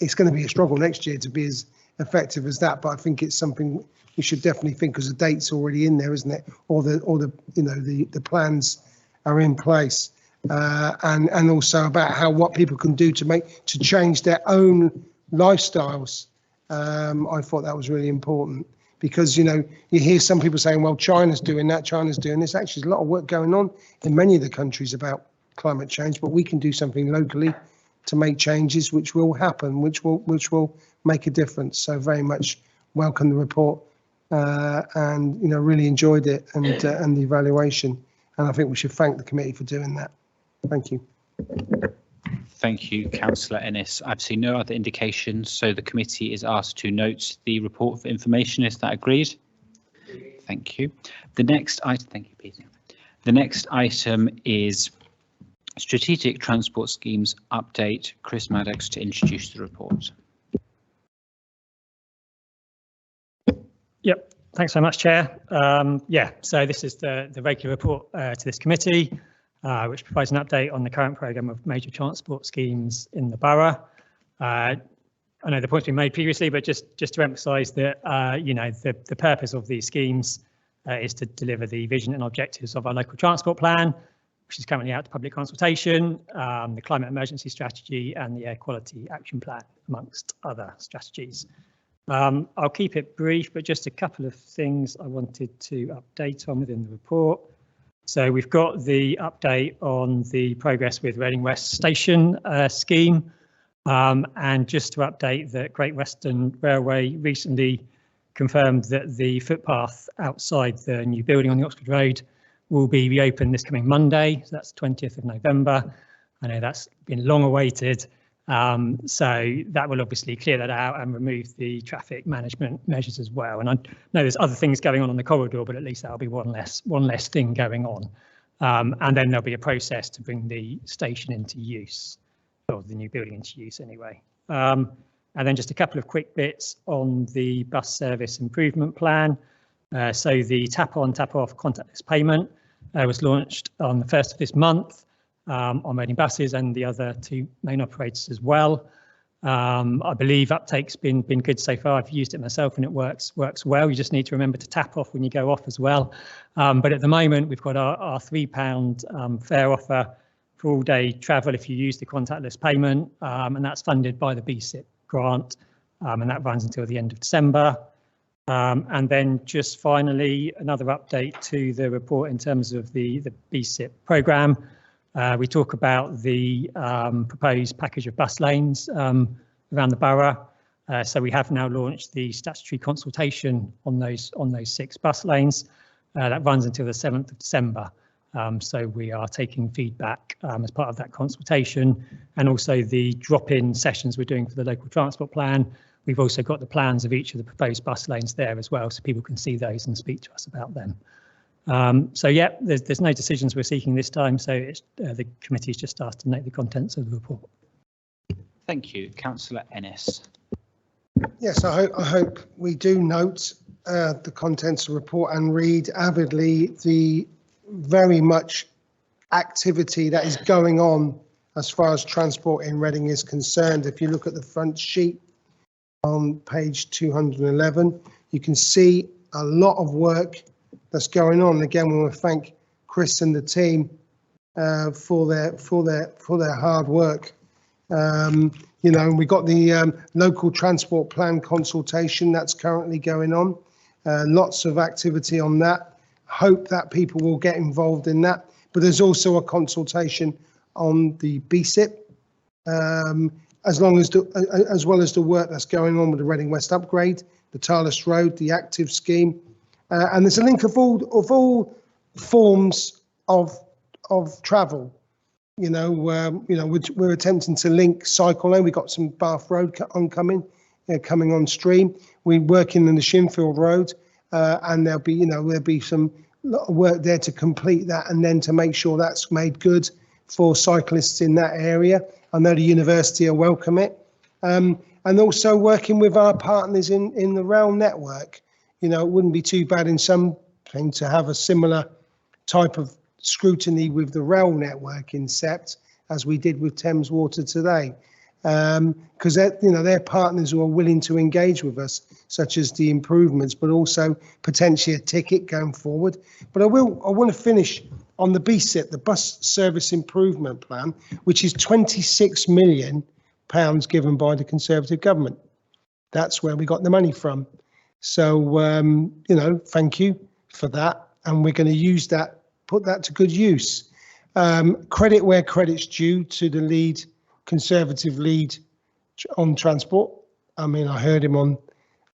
it's going to be a struggle next year to be as effective as that, but I think it's something we should definitely think, because the date's already in there, isn't it? Or the plans are in place, and also about what people can do to change their own lifestyles. I thought that was really important, because you hear some people saying, well, China's doing that, China's doing this. Actually, there's a lot of work going on in many of the countries about climate change, but we can do something locally to make changes, which will happen, which will make a difference. So very much welcome the report, and really enjoyed it, and the evaluation. And I think we should thank the committee for doing that. Thank you. Thank you, Councillor Ennis. I've seen no other indications, so the committee is asked to note the report for information. Is that agreed? Thank you. The next item. Thank you, Peter. The next item is Strategic Transport Schemes Update. Chris Maddox to introduce the report. Yep, thanks so much, Chair. So this is the regular report to this committee, which provides an update on the current programme of major transport schemes in the borough. I know the point's been made previously, but just to emphasise that the purpose of these schemes is to deliver the vision and objectives of our local transport plan, which is currently out to public consultation, the climate emergency strategy and the air quality action plan, amongst other strategies. I'll keep it brief, but just a couple of things I wanted to update on within the report. So we've got the update on the progress with Reading West Station scheme, and just to update that Great Western Railway recently confirmed that the footpath outside the new building on the Oxford Road will be reopened this coming Monday, so that's 20th of November. I know that's been long awaited, so that will obviously clear that out and remove the traffic management measures as well. And I know there's other things going on the corridor, but at least that'll be one less thing going on. And then there'll be a process to bring the station into use. or the new building into use anyway. And then just a couple of quick bits on the bus service improvement plan. So the tap on, tap off contactless payment was launched on the 1st of this month on Reading Buses and the other 2 main operators as well. I believe uptake's been good so far. I've used it myself and it works well. You just need to remember to tap off when you go off as well. But at the moment, we've got our £3 fare offer for all day travel if you use the contactless payment, and that's funded by the BSIP grant, and that runs until the end of December. And then just finally, another update to the report in terms of the BSIP programme. We talk about the proposed package of bus lanes around the borough. So we have now launched the statutory consultation on those 6 bus lanes. That runs until the 7th of December. So we are taking feedback as part of that consultation, and also the drop-in sessions we're doing for the local transport plan. We've also got the plans of each of the proposed bus lanes there as well, so people can see those and speak to us about them. So yeah, there's no decisions we're seeking this time, so it's, the committee's just asked to note the contents of the report. Thank you. Councillor Ennis. Yes, I hope we do note the contents of the report and read avidly the very much activity that is going on as far as transport in Reading is concerned. If you look at the front sheet on page 211, you can see a lot of work that's going on. Again, we want to thank Chris and the team for their hard work. You know, we got the local transport plan consultation that's currently going on. Lots of activity on that. Hope that people will get involved in that. But there's also a consultation on the BSIP, as well as the work that's going on with the Reading West upgrade, the Tarless Road, the active scheme, and there's a link of all forms of travel. You know, we're attempting to link cycle lane. We've got some Bath Road coming on stream. We're working in the Shinfield Road, and there'll be some work there to complete that, and then to make sure that's made good for cyclists in that area. I know the university will welcome it, and also working with our partners in the rail network. You know, it wouldn't be too bad in something to have a similar type of scrutiny with the rail network in Sept as we did with Thames Water today, because they're partners who are willing to engage with us, such as the improvements, but also potentially a ticket going forward. But I want to finish on the BSIP, the Bus Service Improvement Plan, which is £26 million given by the Conservative government. That's where we got the money from. So, thank you for that. And we're going to use that, put that to good use. Credit where credit's due to the Conservative lead on transport. I mean, I heard him on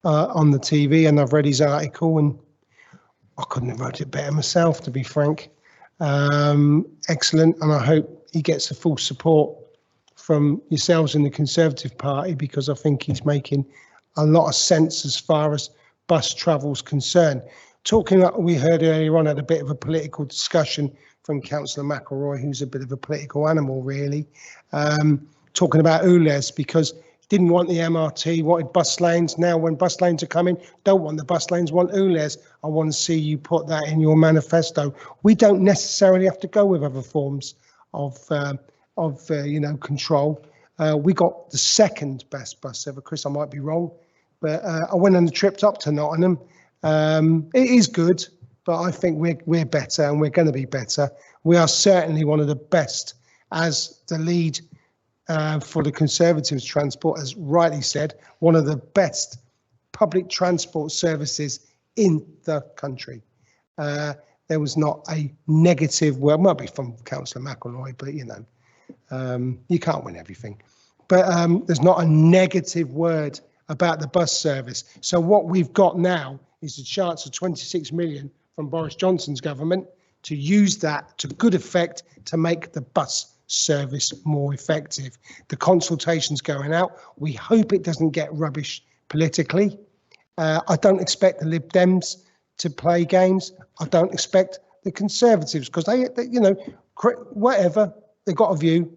the TV, and I've read his article, and I couldn't have wrote it better myself, to be frank. Excellent, and I hope he gets the full support from yourselves in the Conservative Party, because I think he's making a lot of sense as far as bus travel's concerned. Talking like we heard earlier on, had a bit of a political discussion from Councillor McElroy, who's a bit of a political animal, really, talking about ULEZ, because didn't want the MRT, wanted bus lanes. Now, when bus lanes are coming, don't want the bus lanes, want ULEZ. I want to see you put that in your manifesto. We don't necessarily have to go with other forms of control. We got the second best bus ever, Chris. I might be wrong, but I went on the trip up to Nottingham. It is good, but I think we're better, and we're going to be better. We are certainly one of the best as the lead for the Conservatives transport, as rightly said, one of the best public transport services in the country. There was not a negative word, might be from Councillor McElroy, but you can't win everything. But there's not a negative word about the bus service. So what we've got now is a chance of 26 million from Boris Johnson's government to use that to good effect to make the bus service more effective. The consultation's going out. We hope it doesn't get rubbish politically. I don't expect the Lib Dems to play games. I don't expect the Conservatives, because they whatever, they've got a view.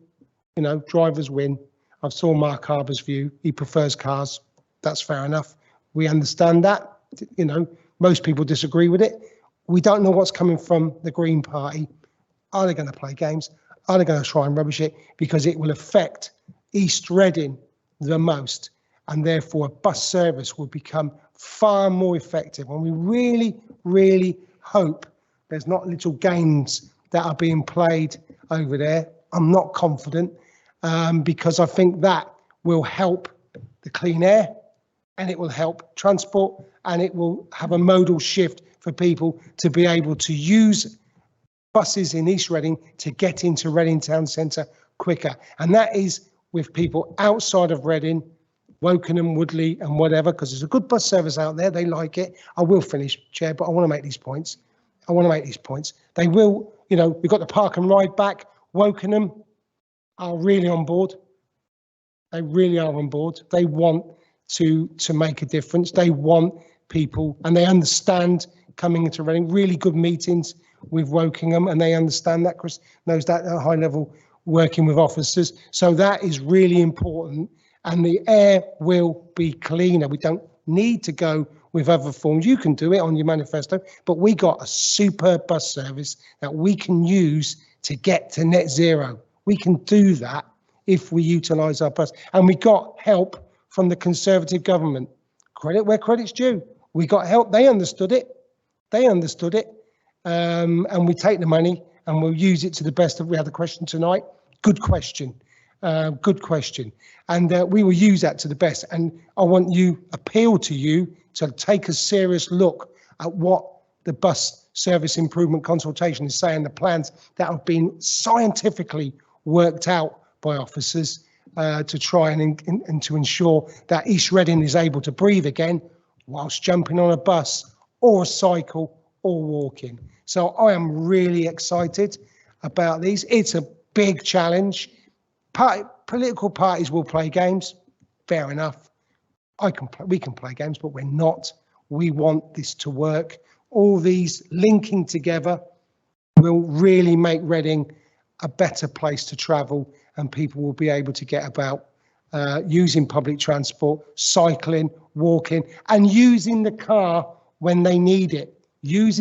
You know, drivers win. I've saw Mark Harbour's view. He prefers cars. That's fair enough. We understand that. You know, most people disagree with it. We don't know what's coming from the Green Party. Are they going to play games? Are they going to try and rubbish it? Because it will affect East Reading the most, and therefore a bus service will become far more effective. And we really, really hope there's not little games that are being played over there. I'm not confident, because I think that will help the clean air, and it will help transport, and it will have a modal shift for people to be able to use buses in East Reading to get into Reading Town Centre quicker. And that is with people outside of Reading, Wokingham, Woodley and whatever, because there's a good bus service out there. They like it. I will finish, Chair, but I want to make these points. They will, you know, we've got the park and ride back. Wokingham are really on board. They really are on board. They want to make a difference. They want people, and they understand coming into Reading. Really good meetings with Wokingham, and they understand that. Chris knows that at a high level, working with officers. So that is really important, and the air will be cleaner. We don't need to go with other forms. You can do it on your manifesto, but we got a superb bus service that we can use to get to net zero. We can do that if we utilise our bus, and we got help from the Conservative government. Credit where credit's due. We got help. They understood it. And we take the money and we'll use it to the best of. We had a question tonight. Good question. And we will use that to the best. And I want you, appeal to you to take a serious look at what the bus service improvement consultation is saying, the plans that have been scientifically worked out by officers to try and to ensure that East Reading is able to breathe again whilst jumping on a bus or a cycle or walking. So I am really excited about these. It's a big challenge. Political parties will play games, fair enough. We can play games, but we're not. We want this to work. All these linking together will really make Reading a better place to travel, and people will be able to get about using public transport, cycling, walking, and using the car when they need it. Because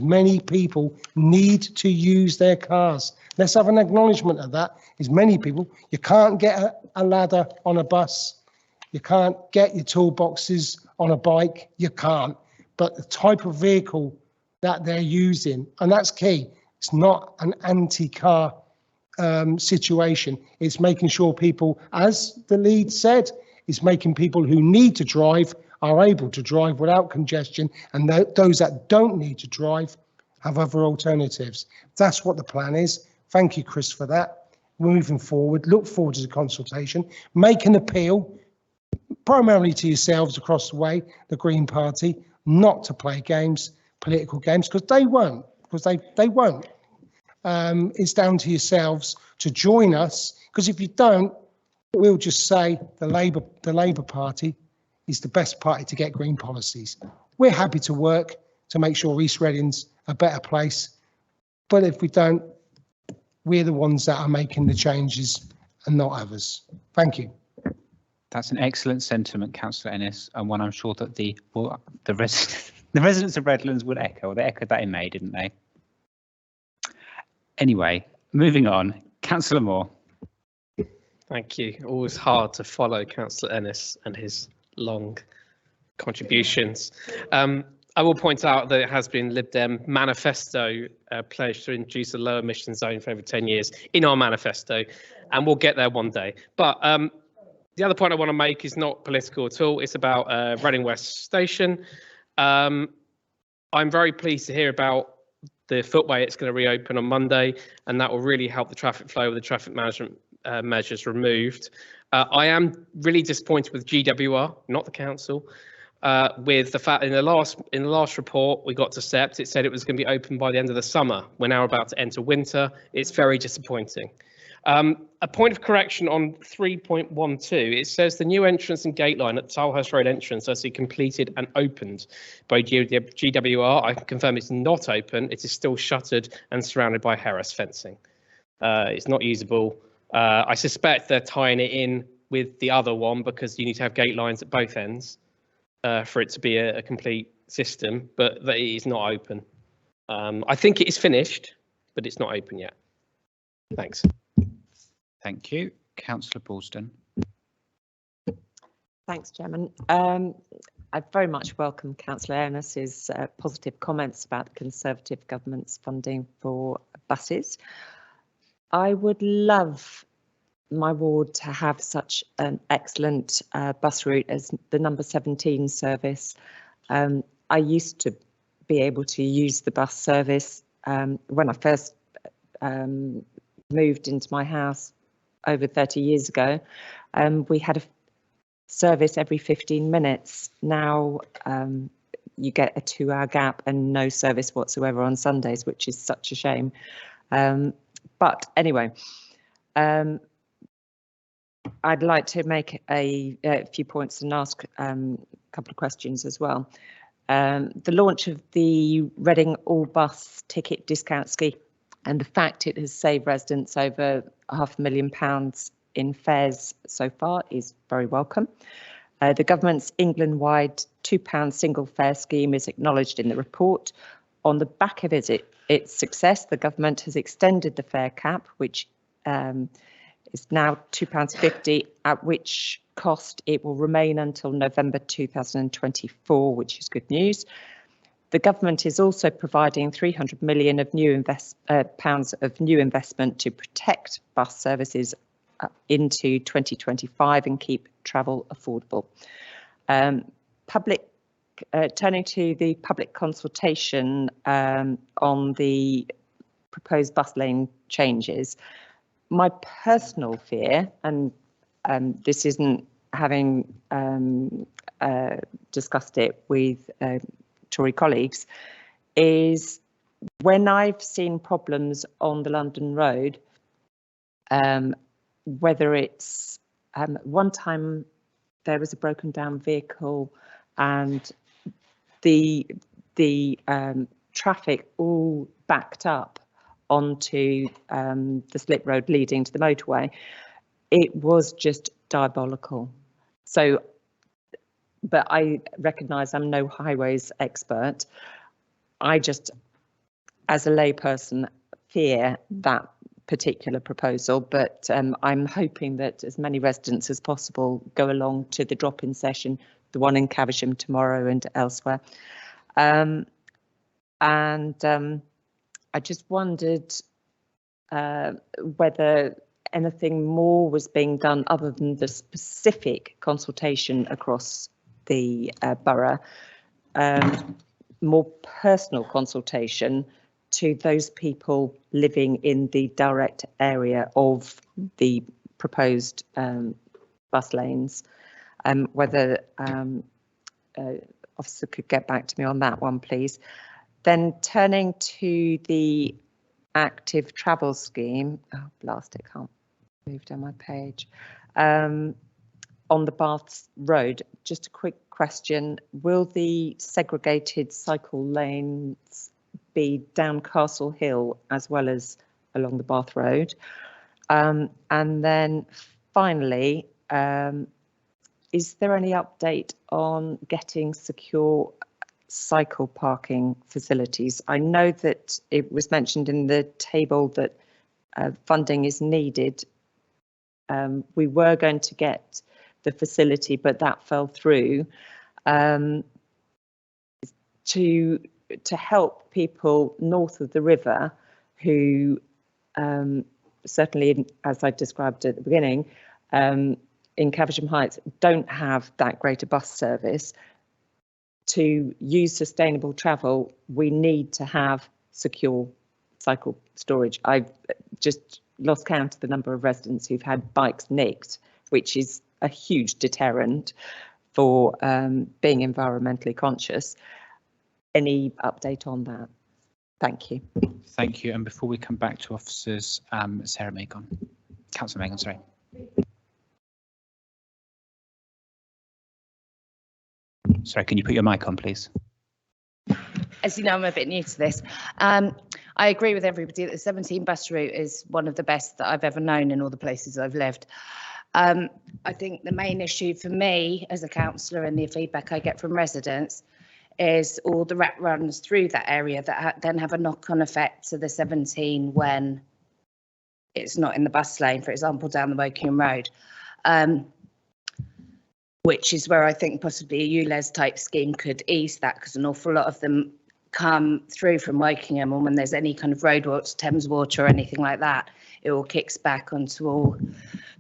many people need to use their cars. Let's have an acknowledgement of that. Is many people, you can't get a ladder on a bus. You can't get your toolboxes on a bike. You can't. But the type of vehicle that they're using, and that's key. It's not an anti-car situation. It's making sure people, as the lead said, is making people who need to drive are able to drive without congestion, and those that don't need to drive have other alternatives. That's what the plan is. Thank you, Chris, for that. Moving forward, look forward to the consultation. Make an appeal, primarily to yourselves across the way, the Green Party, not to play games, political games, because they won't. It's down to yourselves to join us, because if you don't, we'll just say the Labour Party is the best party to get green policies. We're happy to work to make sure East Reading's a better place, but if we don't, we're the ones that are making the changes and not others. Thank you. That's an excellent sentiment, Councillor Ennis, and one I'm sure that the residents of Redlands would echo. They echoed that in May, didn't they? Anyway, moving on, Councillor Moore. Thank you. Always hard to follow Councillor Ennis and his long contributions. I will point out that it has been Lib Dem manifesto pledged to introduce a low emission zone for over 10 years in our manifesto, and we'll get there one day. But the other point I want to make is not political at all. It's about Reading West Station. I'm very pleased to hear about the footway. It's going to reopen on Monday, and that will really help the traffic flow with the traffic management measures removed. I am really disappointed with GWR, not the council, with the fact in the last report we got to SEPT, it said it was going to be open by the end of the summer. We're now about to enter winter. It's very disappointing. A point of correction on 3.12, it says the new entrance and gate line at Tilehurst Road entrance as completed and opened by GWR. I can confirm it's not open. It is still shuttered and surrounded by Harris fencing. It's not usable. I suspect they're tying it in with the other one because you need to have gate lines at both ends for it to be a complete system, but that it is not open. I think it is finished, but it's not open yet. Thanks. Thank you. Councillor Boulston. Thanks, Chairman. I very much welcome Councillor Ernest's positive comments about the Conservative government's funding for buses. I would love my ward to have such an excellent bus route as the number 17 service. I used to be able to use the bus service when I first moved into my house over 30 years ago. We had a service every 15 minutes. Now you get a 2-hour gap and no service whatsoever on Sundays, which is such a shame. But anyway, I'd like to make a few points and ask a couple of questions as well. The launch of the Reading All Bus ticket discount scheme and the fact it has saved residents over £500,000 in fares so far is very welcome. The government's England-wide £2 single fare scheme is acknowledged in the report. On the back of its success, the government has extended the fare cap, which is now £2.50, at which cost it will remain until November 2024, which is good news. The government is also providing £300 million of pounds of new investment to protect bus services into 2025 and keep travel affordable. Turning to the public consultation on the proposed bus lane changes, my personal fear, and this isn't having discussed it with Tory colleagues, is when I've seen problems on the London Road, whether it's one time there was a broken down vehicle and the traffic all backed up onto the slip road leading to the motorway. It was just diabolical. So, but I recognise I'm no highways expert. I just, as a layperson, fear that particular proposal, but I'm hoping that as many residents as possible go along to the drop-in session, the one in Caversham tomorrow and elsewhere. I just wondered whether anything more was being done other than the specific consultation across the borough, more personal consultation to those people living in the direct area of the proposed bus lanes, whether officer could get back to me on that one, please. Then turning to the active travel scheme, oh blast, it can't move down my page. On the Baths Road, just a quick question, will the segregated cycle lanes be down Castle Hill as well as along the Bath Road? And then finally, is there any update on getting secure cycle parking facilities? I know that it was mentioned in the table that funding is needed. We were going to get the facility, but that fell through. To help people north of the river who certainly, as I described at the beginning, in Caversham Heights don't have that greater bus service. To use sustainable travel, we need to have secure cycle storage. I've just lost count of the number of residents who've had bikes nicked, which is a huge deterrent for being environmentally conscious. Any update on that? Thank you. Thank you. And before we come back to officers, Sarah Macon, Councillor Macon, sorry. Sorry, can you put your mic on, please? As you know, I'm a bit new to this. I I agree with everybody that the 17 bus route is one of the best that I've ever known in all the places I've lived. I think the main issue for me as a councillor and the feedback I get from residents is all the rat runs through that area that then have a knock-on effect to the 17 when it's not in the bus lane, for example, down the Woking Road, which is where I think possibly a ULEZ type scheme could ease that, because an awful lot of them come through from Wokingham, and when there's any kind of roadworks, Thames Water or anything like that, it all kicks back onto all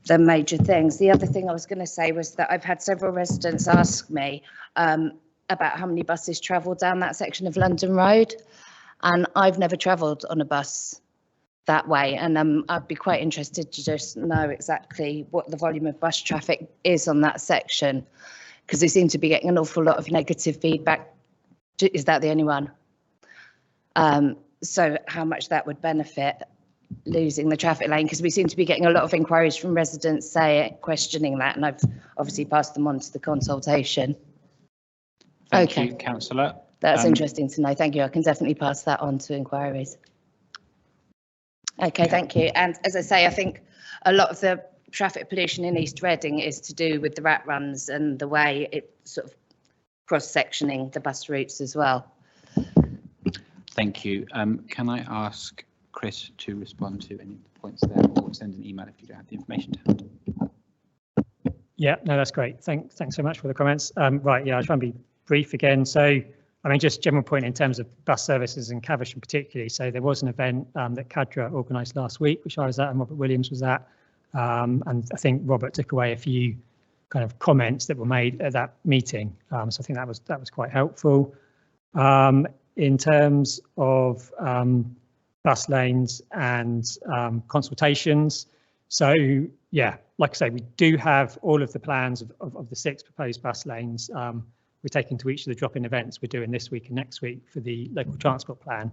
the major things. The other thing I was going to say was that I've had several residents ask me about how many buses travel down that section of London Road, and I've never travelled on a bus that way, and I'd be quite interested to just know exactly what the volume of bus traffic is on that section, because they seem to be getting an awful lot of negative feedback. Is that the only one? So how much that would benefit losing the traffic lane, because we seem to be getting a lot of inquiries from residents questioning that, and I've obviously passed them on to the consultation. Thank you, Councillor. That's interesting to know. Thank you. I can definitely pass that on to inquiries. Okay, thank you. And as I say, I think a lot of the traffic pollution in East Reading is to do with the rat runs and the way it sort of cross-sectioning the bus routes as well. Thank you. Can I ask Chris to respond to any of the points there, or send an email if you don't have the information to hand? Yeah, no, that's great. Thanks so much for the comments. Right, yeah, I'll try and be brief again. So, I mean, just general point in terms of bus services in Caversham particularly. So there was an event that Cadra organised last week, which I was at and Robert Williams was at. And I think Robert took away a few kind of comments that were made at that meeting. So I think that was quite helpful. In terms of bus lanes and consultations. So yeah, like I say, we do have all of the plans of the 6 proposed bus lanes. We're taking to each of the drop-in events we're doing this week and next week for the local transport plan.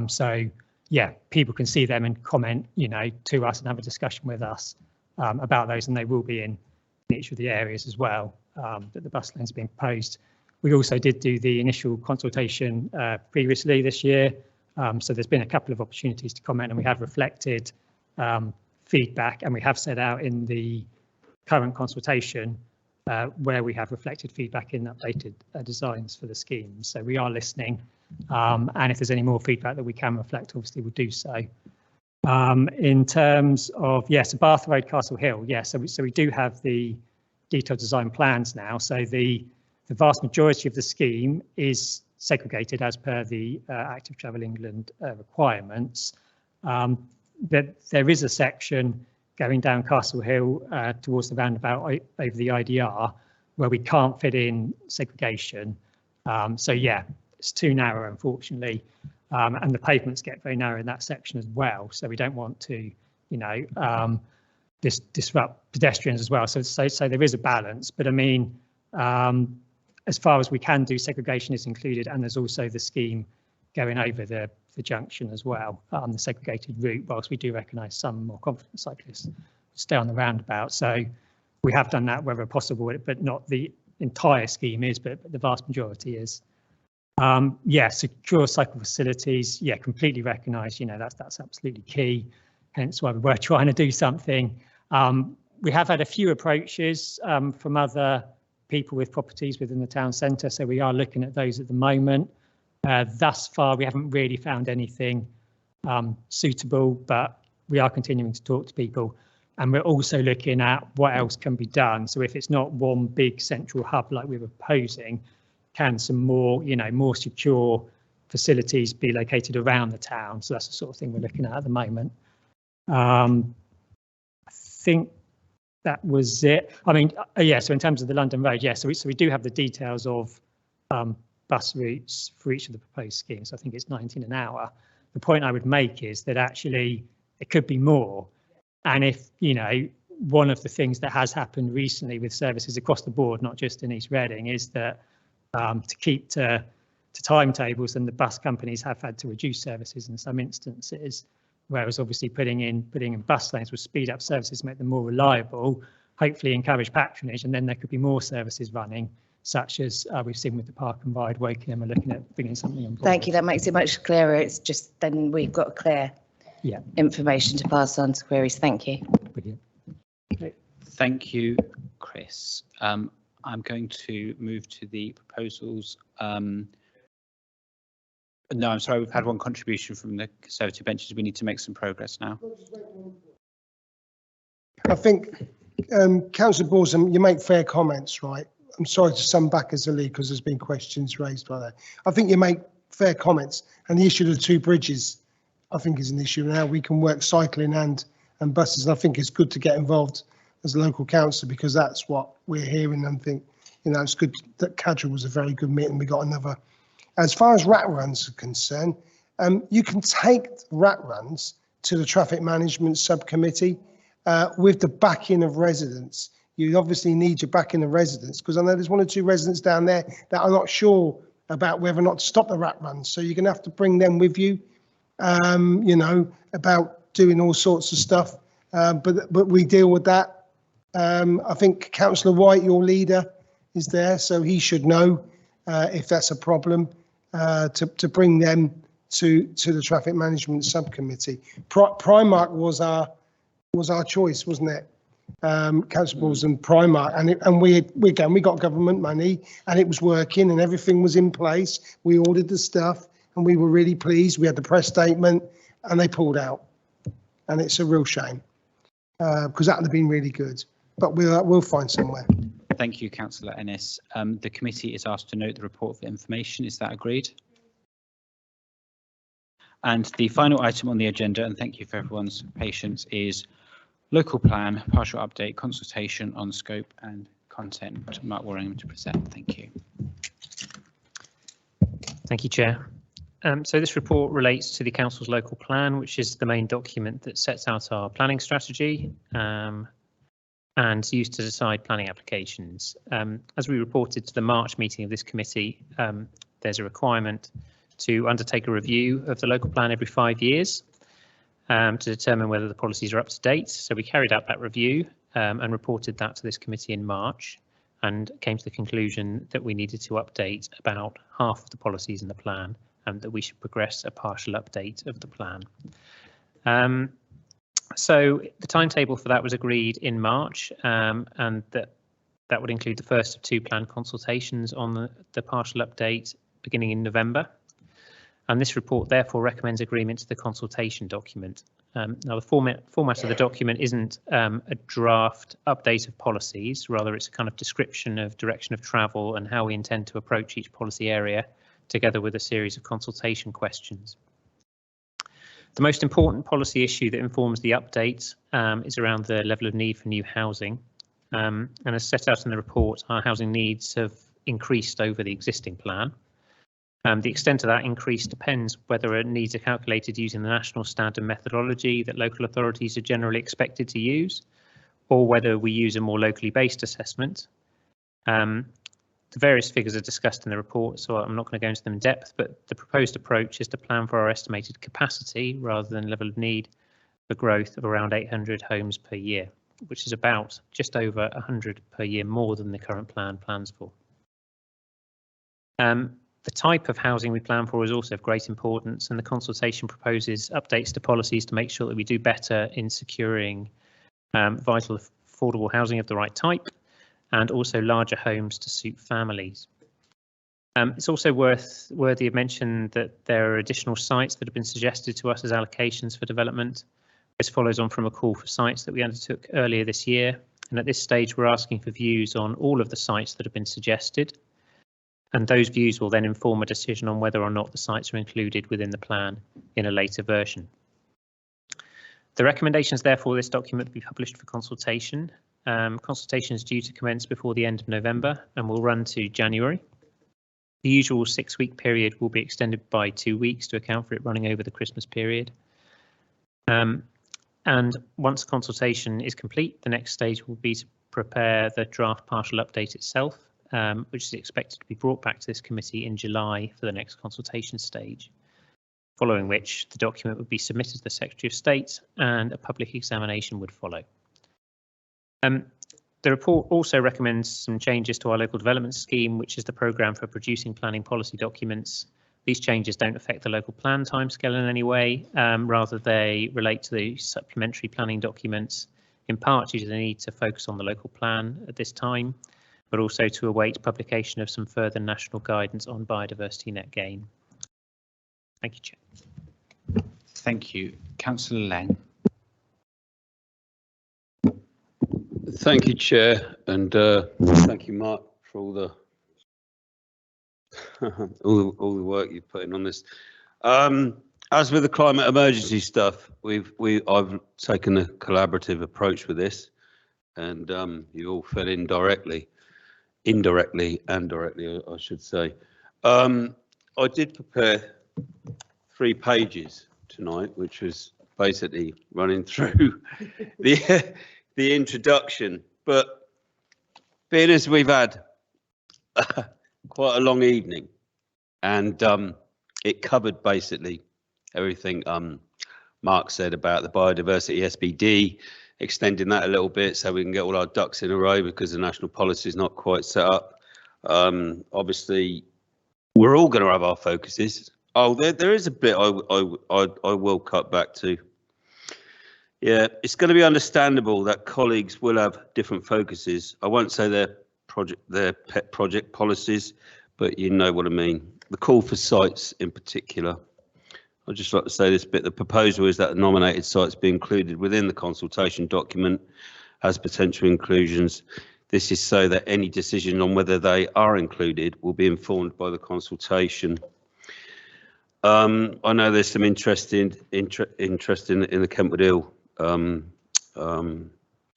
So yeah, people can see them and comment, you know, to us and have a discussion with us about those, and they will be in each of the areas as well that the bus lanes are being proposed. We also did do the initial consultation previously this year. So there's been a couple of opportunities to comment, and we have reflected feedback, and we have set out in the current consultation where we have reflected feedback in updated designs for the schemes. So we are listening, and if there's any more feedback that we can reflect, obviously we'll do so. In terms of, yes, Bath Road, Castle Hill, yes, so we do have the detailed design plans now. So the vast majority of the scheme is segregated as per the Active Travel England requirements. But there is a section going down Castle Hill towards the roundabout over the IDR where we can't fit in segregation. So yeah, it's too narrow, unfortunately. And the pavements get very narrow in that section as well. So we don't want to, you know, disrupt pedestrians as well. So there is a balance, but I mean, as far as we can do, segregation is included, and there's also the scheme going over the junction as well on the segregated route, whilst we do recognise some more confident cyclists stay on the roundabout. So we have done that wherever possible, but not the entire scheme is, but the vast majority is. Yeah, secure cycle facilities, yeah, completely recognise, you know, that's absolutely key, hence why we were trying to do something. We have had a few approaches from other people with properties within the town centre, so we are looking at those at the moment. Thus far, we haven't really found anything suitable, but we are continuing to talk to people, and we're also looking at what else can be done. So if it's not one big central hub like we were proposing, can some more, you know, more secure facilities be located around the town? So that's the sort of thing we're looking at the moment. I think that was it. I mean, yeah, so in terms of the London Road, yeah, so we do have the details of bus routes for each of the proposed schemes. I think it's 19 an hour. The point I would make is that actually it could be more. And if, you know, one of the things that has happened recently with services across the board, not just in East Reading, is that to keep to timetables, and the bus companies have had to reduce services in some instances, whereas obviously putting in bus lanes will speed up services, make them more reliable, hopefully encourage patronage, and then there could be more services running. such as we've seen with the Park and Ride, Wakenham are looking at bringing something on board. Thank you. That makes it much clearer. It's just then we've got clear information to pass on to queries. Thank you. Brilliant. Thank you, Chris. I'm going to move to the proposals. No, I'm sorry, we've had one contribution from the Conservative benches. We need to make some progress now. I think, Councillor Borzan, you make fair comments, right? I'm sorry to sum back as a lead because there's been questions raised by that. I think you make fair comments, and the issue of the two bridges, I think, is an issue now. We can work cycling and buses, and I think it's good to get involved as a local councillor because that's what we're hearing. And think, you know, it's good that Cadwell was a very good meeting. We got another. As far as rat runs are concerned, you can take rat runs to the traffic management subcommittee with the backing of residents. You obviously need your backing of residents because I know there's one or two residents down there that are not sure about whether or not to stop the rat runs. So you're going to have to bring them with you, you know, about doing all sorts of stuff. But we deal with that. I think Councillor White, your leader, is there, so he should know if that's a problem. To bring them to the traffic management subcommittee. Primark was our choice, wasn't it? Councillor Borzan, Primark, and we got government money and it was working and everything was in place. We ordered the stuff and we were really pleased. We had the press statement and they pulled out, and it's a real shame because that would have been really good. But we'll find somewhere. Thank you, Councillor Ennis. The committee is asked to note the report for information. Is that agreed? And the final item on the agenda, and thank you for everyone's patience, is local plan, partial update, consultation on scope and content. Mark Warringham to present. Thank you. Thank you, Chair. So this report relates to the Council's local plan, which is the main document that sets out our planning strategy and used to decide planning applications. As we reported to the March meeting of this committee, there's a requirement to undertake a review of the local plan every 5 years to determine whether the policies are up to date. So we carried out that review and reported that to this committee in March and came to the conclusion that we needed to update about half of the policies in the plan and that we should progress a partial update of the plan. So the timetable for that was agreed in March, and that would include the first of two planned consultations on the partial update beginning in November. And this report therefore recommends agreement to the consultation document. Now the format of the document isn't a draft update of policies, rather it's a kind of description of direction of travel and how we intend to approach each policy area, together with a series of consultation questions. The most important policy issue that informs the update is around the level of need for new housing. And as set out in the report, our housing needs have increased over the existing plan. The extent of that increase depends whether needs are calculated using the national standard methodology that local authorities are generally expected to use, or whether we use a more locally based assessment. The various figures are discussed in the report, so I'm not going to go into them in depth, but the proposed approach is to plan for our estimated capacity rather than level of need for growth of around 800 homes per year, which is about just over 100 per year more than the current plan plans for. The type of housing we plan for is also of great importance, and the consultation proposes updates to policies to make sure that we do better in securing vital affordable housing of the right type, and also larger homes to suit families. It's also worthy of mention that there are additional sites that have been suggested to us as allocations for development. This follows on from a call for sites that we undertook earlier this year, and at this stage we're asking for views on all of the sites that have been suggested, and those views will then inform a decision on whether or not the sites are included within the plan in a later version. The recommendations therefore this document will be published for consultation. Consultation is due to commence before the end of November and will run to January. The usual 6-week period will be extended by 2 weeks to account for it running over the Christmas period. And once consultation is complete, the next stage will be to prepare the draft partial update itself, which is expected to be brought back to this committee in July for the next consultation stage, following which the document would be submitted to the Secretary of State and a public examination would follow. The report also recommends some changes to our local development scheme, which is the programme for producing planning policy documents. These changes don't affect the local plan timescale in any way, rather they relate to the supplementary planning documents, in part due to the need to focus on the local plan at this time, but also to await publication of some further national guidance on biodiversity net gain. Thank you, Chair. Thank you. Councillor Lang. Thank you, Chair, and thank you, Mark, for all the all the work you've put in on this. As with the climate emergency stuff, I've taken a collaborative approach with this, and you all fed in indirectly and directly, I should say. I did prepare 3 pages tonight, which was basically running through the introduction, but being as we've had quite a long evening, and it covered basically everything Mark said about the biodiversity SBD, extending that a little bit so we can get all our ducks in a row because the national policy is not quite set up. Obviously, we're all going to have our focuses. Oh, there is a bit I will cut back to. Yeah, it's going to be understandable that colleagues will have different focuses. I won't say their pet project policies, but you know what I mean. The call for sites in particular. I'd just like to say this bit. The proposal is that the nominated sites be included within the consultation document as potential inclusions. This is so that any decision on whether they are included will be informed by the consultation. I know there's some interest in the Kentwood Hill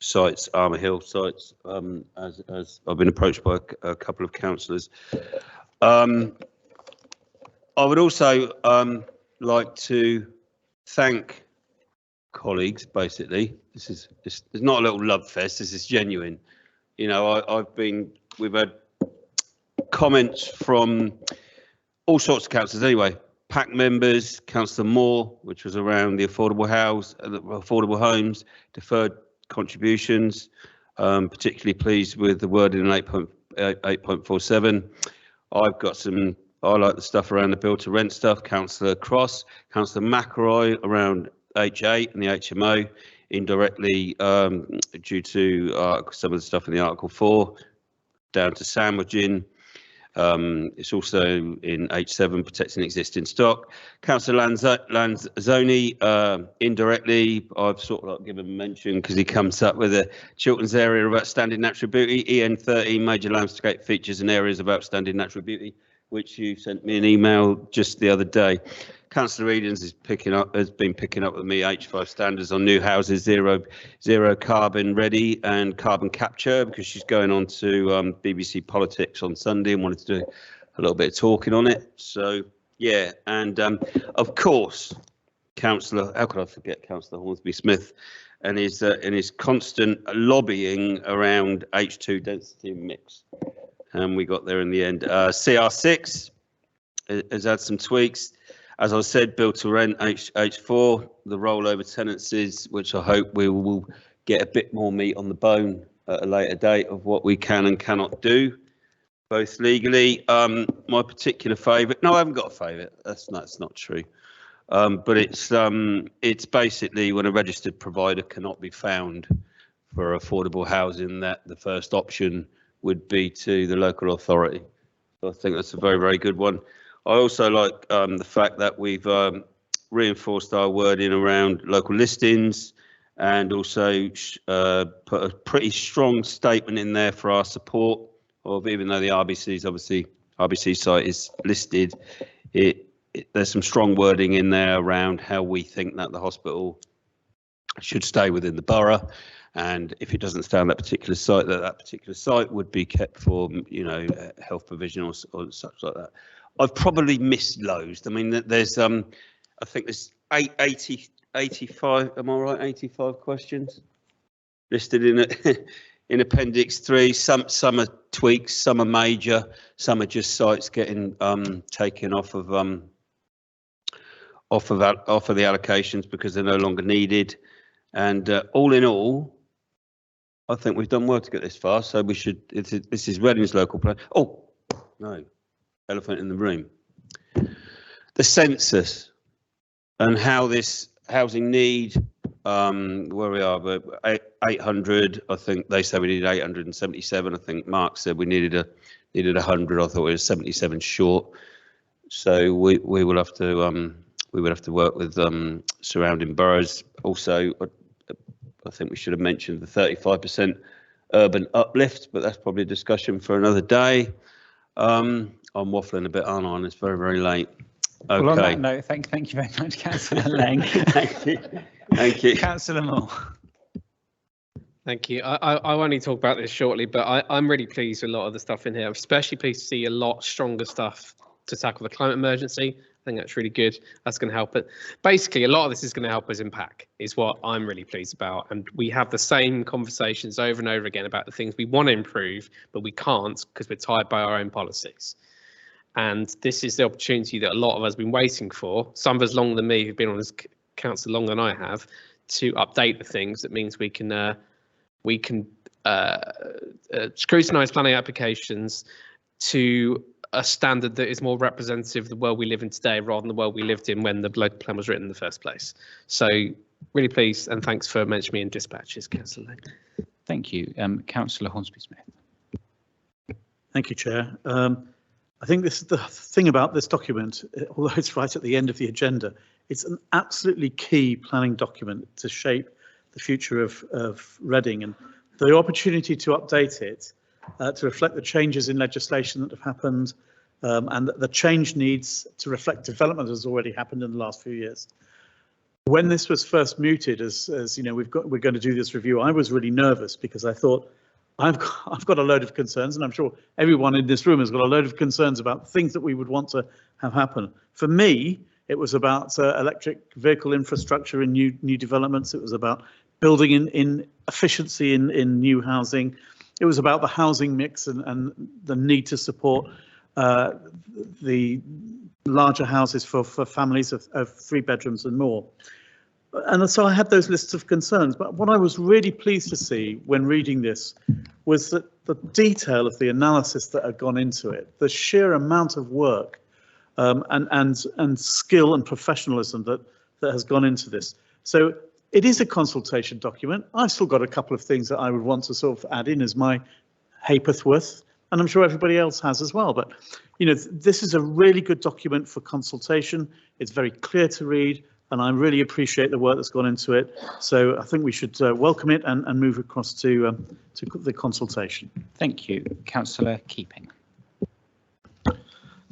sites, Armour Hill sites, as I've been approached by a couple of councillors. I would also like to thank colleagues. Basically, this is not a little love fest. This is genuine. You know, we've had comments from all sorts of councillors. Anyway, PAC members, Councillor Moore, which was around the affordable homes, deferred contributions. Particularly pleased with the wording in 8.47. I've got some. I like the stuff around the build to rent stuff. Councillor Cross, Councillor McElroy around H8 and the HMO, indirectly due to some of the stuff in the Article 4, down to sandwiching. It's also in H7, protecting existing stock. Councillor Lanzoni, indirectly, I've sort of like given a mention because he comes up with a Chilterns area of outstanding natural beauty, EN13, major landscape features and areas of outstanding natural beauty, which you sent me an email just the other day. Councillor Edens has been picking up with me H5 standards on new houses, zero carbon ready and carbon capture, because she's going on to BBC Politics on Sunday and wanted to do a little bit of talking on it. So yeah, and of course, Councillor, how could I forget Councillor Hornsby Smith and his constant lobbying around H2 density mix. And we got there in the end. CR6 has had some tweaks. As I said, build to rent H4, the rollover tenancies, which I hope we will get a bit more meat on the bone at a later date of what we can and cannot do, both legally. My particular favourite, no, I haven't got a favourite. That's not true. But it's basically when a registered provider cannot be found for affordable housing, that the first option would be to the local authority. So I think that's a very, very good one. I also like the fact that we've reinforced our wording around local listings, and also put a pretty strong statement in there for our support of, even though the RBC site is listed, there's some strong wording in there around how we think that the hospital should stay within the borough. And if it doesn't stay on that particular site, that particular site would be kept for, you know, health provision or such like that. I've probably missed loads. I mean, there's I think there's 85. Am I right? 85 questions listed in Appendix 3. Some are tweaks, some are major, some are just sites getting taken off of the allocations because they're no longer needed. And all in all, I think we've done well to get this far, so we should, this is Reading's local plan. Oh, no, elephant in the room. The census and how this housing need, where we are, but 800, I think they said we needed 877. I think Mark said we needed 100. I thought we were 77 short. So we will have to work with surrounding boroughs. Also, I think we should have mentioned the 35% urban uplift, but that's probably a discussion for another day. I'm waffling a bit, aren't I? And it's very, very late. Okay. Well, on that note, thank you very much, Councillor Laing. Thank you. Thank you. Councillor Moore. Thank you. I'll only talk about this shortly, but I'm really pleased with a lot of the stuff in here. I'm especially pleased to see a lot stronger stuff to tackle the climate emergency. I think that's really good. That's going to help it. Basically, a lot of this is going to help us in PAC, is what I'm really pleased about. And we have the same conversations over and over again about the things we want to improve, but we can't because we're tied by our own policies. And this is the opportunity that a lot of us have been waiting for. Some of us longer than me, who've been on this council longer than I have, to update the things. That means we can scrutinise planning applications to a standard that is more representative of the world we live in today rather than the world we lived in when the local plan was written in the first place. So really pleased, and thanks for mentioning me in dispatches, Councillor Laing. Thank you. Councillor Hornsby-Smith. Thank you, Chair. I think this is the thing about this document, although it's right at the end of the agenda, it's an absolutely key planning document to shape the future of Reading, and the opportunity to update it to reflect the changes in legislation that have happened and the change needs to reflect development that has already happened in the last few years. When this was first mooted as you know, we're going to do this review, I was really nervous because I thought I've got a load of concerns, and I'm sure everyone in this room has got a load of concerns about things that we would want to have happen. For me, it was about electric vehicle infrastructure in new developments. It was about building in efficiency in new housing. It was about the housing mix and the need to support the larger houses for families of 3 bedrooms and more. And so I had those lists of concerns, but what I was really pleased to see when reading this was that the detail of the analysis that had gone into it, the sheer amount of work and skill and professionalism that has gone into this. So it is a consultation document. I've still got a couple of things that I would want to sort of add in as my Hapethworth, and I'm sure everybody else has as well. But you know, this is a really good document for consultation. It's very clear to read, and I really appreciate the work that's gone into it. So I think we should welcome it and move across to the consultation. Thank you. Councillor Keeping.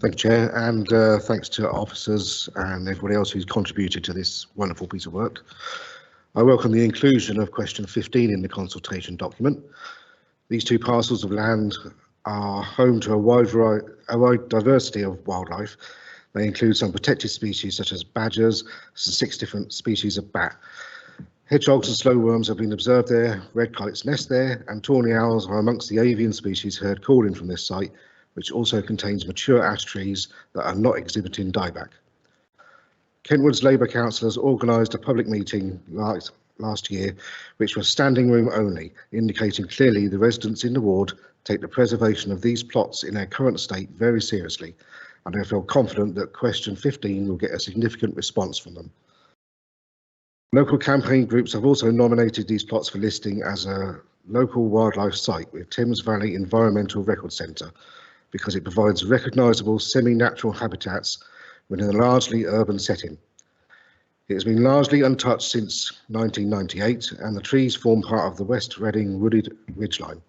Thank you, Chair, and thanks to officers and everybody else who's contributed to this wonderful piece of work. I welcome the inclusion of question 15 in the consultation document. These 2 parcels of land are home to a wide diversity of wildlife. They include some protected species such as badgers, 6 different species of bat. Hedgehogs and slow worms have been observed there, red kites nest there, and tawny owls are amongst the avian species heard calling from this site, which also contains mature ash trees that are not exhibiting dieback. Kentwood's Labour councillors organised a public meeting last year, which was standing room only, indicating clearly the residents in the ward take the preservation of these plots in their current state very seriously, and I feel confident that question 15 will get a significant response from them. Local campaign groups have also nominated these plots for listing as a local wildlife site with Thames Valley Environmental Record Centre, because it provides recognisable semi-natural habitats within a largely urban setting. It has been largely untouched since 1998, and the trees form part of the West Reading wooded ridgeline.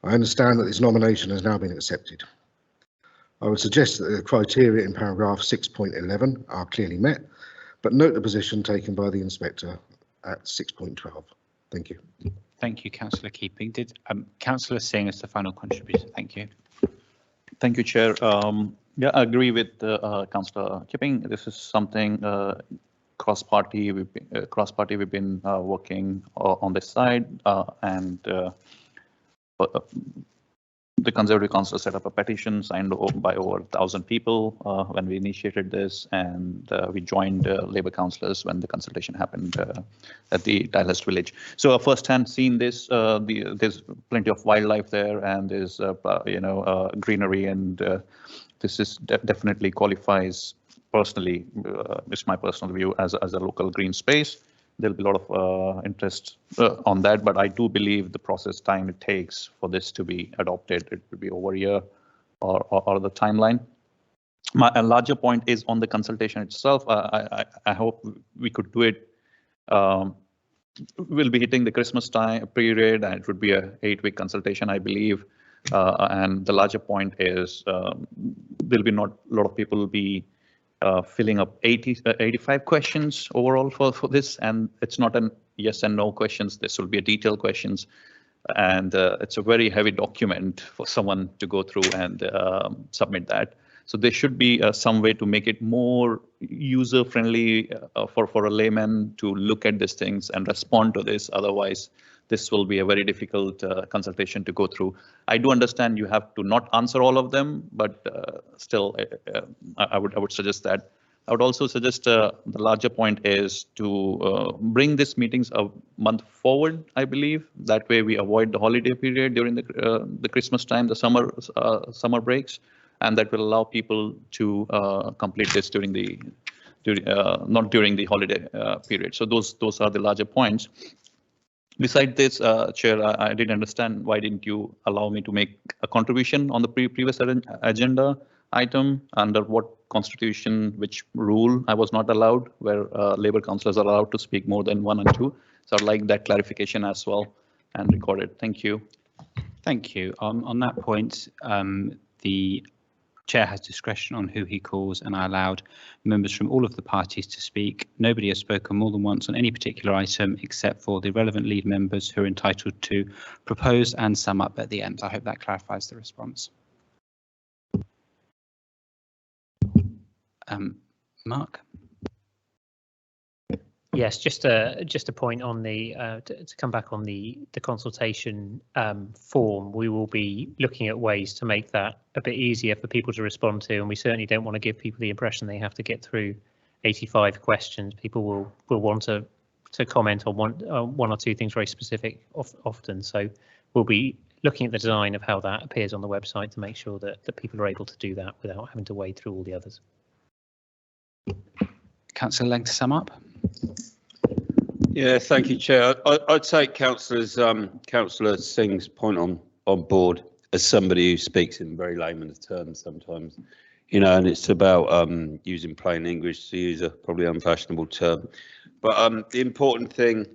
I understand that this nomination has now been accepted. I would suggest that the criteria in paragraph 6.11 are clearly met, but note the position taken by the inspector at 6.12. Thank you. Thank you, Councillor Keeping. Did Councillor Singh as the final contributor? Thank you. Thank you, Chair. Yeah, I agree with Councillor Keeping. This is something cross-party. We've been working on this side, and the Conservative Council set up a petition signed by over 1,000 people when we initiated this, and we joined Labour councillors when the consultation happened at the Tilehurst village. So first-hand seen this, there's plenty of wildlife there, and there's greenery, and this is definitely qualifies personally. It's my personal view as a local green space. There'll be a lot of interest on that, but I do believe the process time it takes for this to be adopted, it will be over a year or the timeline. A larger point is on the consultation itself. I hope we could do it. We'll be hitting the Christmas time period, and it would be a 8-week consultation, I believe. And the larger point is there'll be not a lot of people will be filling up 85 questions overall for this, and it's not an yes and no questions. This will be a detailed questions, and it's a very heavy document for someone to go through and submit that. So there should be some way to make it more user friendly for a layman to look at these things and respond to this. Otherwise, this will be a very difficult consultation to go through. I do understand you have to not answer all of them, but still, I would suggest that. I would also suggest the larger point is to bring these meetings a month forward, I believe. That way we avoid the holiday period during the Christmas time, the summer breaks, and that will allow people to complete this not during the holiday period. So those are the larger points. Besides this, Chair, I didn't understand why didn't you allow me to make a contribution on the previous agenda item, under what constitution, which rule I was not allowed, where Labour councillors are allowed to speak more than 1 and 2. So I'd like that clarification as well and record it. Thank you. Thank you. On that point, the Chair has discretion on who he calls, and I allowed members from all of the parties to speak. Nobody has spoken more than once on any particular item except for the relevant lead members who are entitled to propose and sum up at the end. I hope that clarifies the response. Mark? Yes, just a point on the to come back on the consultation form. We will be looking at ways to make that a bit easier for people to respond to, and we certainly don't want to give people the impression they have to get through 85 questions. People will want to comment on one or two things very specific often. So we'll be looking at the design of how that appears on the website to make sure that people are able to do that without having to wade through all the others. Councillor Lang, to sum up. Yeah, thank you, Chair. I'd take Councillor Singh's point on board as somebody who speaks in very layman's terms sometimes, and it's about using plain English, to use a probably unfashionable term. But the important thing,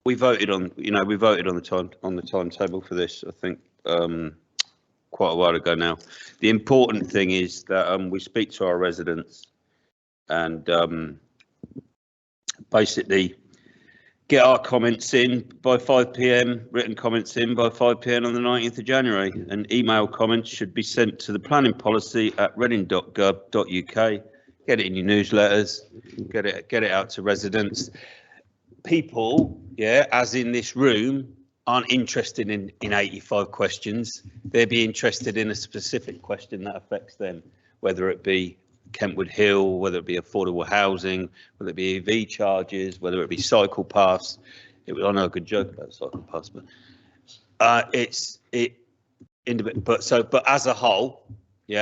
we voted on the timetable for this, I think, quite a while ago now. The important thing is that we speak to our residents and basically get our comments in by 5 p.m, written comments in by 5 p.m. on the 19th of January, and email comments should be sent to the planning policy at reading.gov.uk. Get it in your newsletters, get it out to residents. People, as in this room, aren't interested in 85 questions. They'd be interested in a specific question that affects them, whether it be Kentwood Hill, whether it be affordable housing, whether it be EV charges, whether it be cycle paths. I know a good joke about cycle paths, but but as a whole, be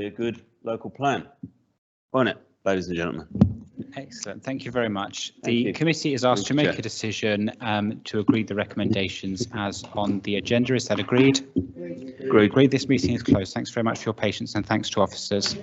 a good local plan, won't it, ladies and gentlemen? Excellent. Thank you very much. The committee is asked to make a decision to agree the recommendations as on the agenda. Is that agreed? Agreed. This meeting is closed. Thanks very much for your patience, and thanks to officers.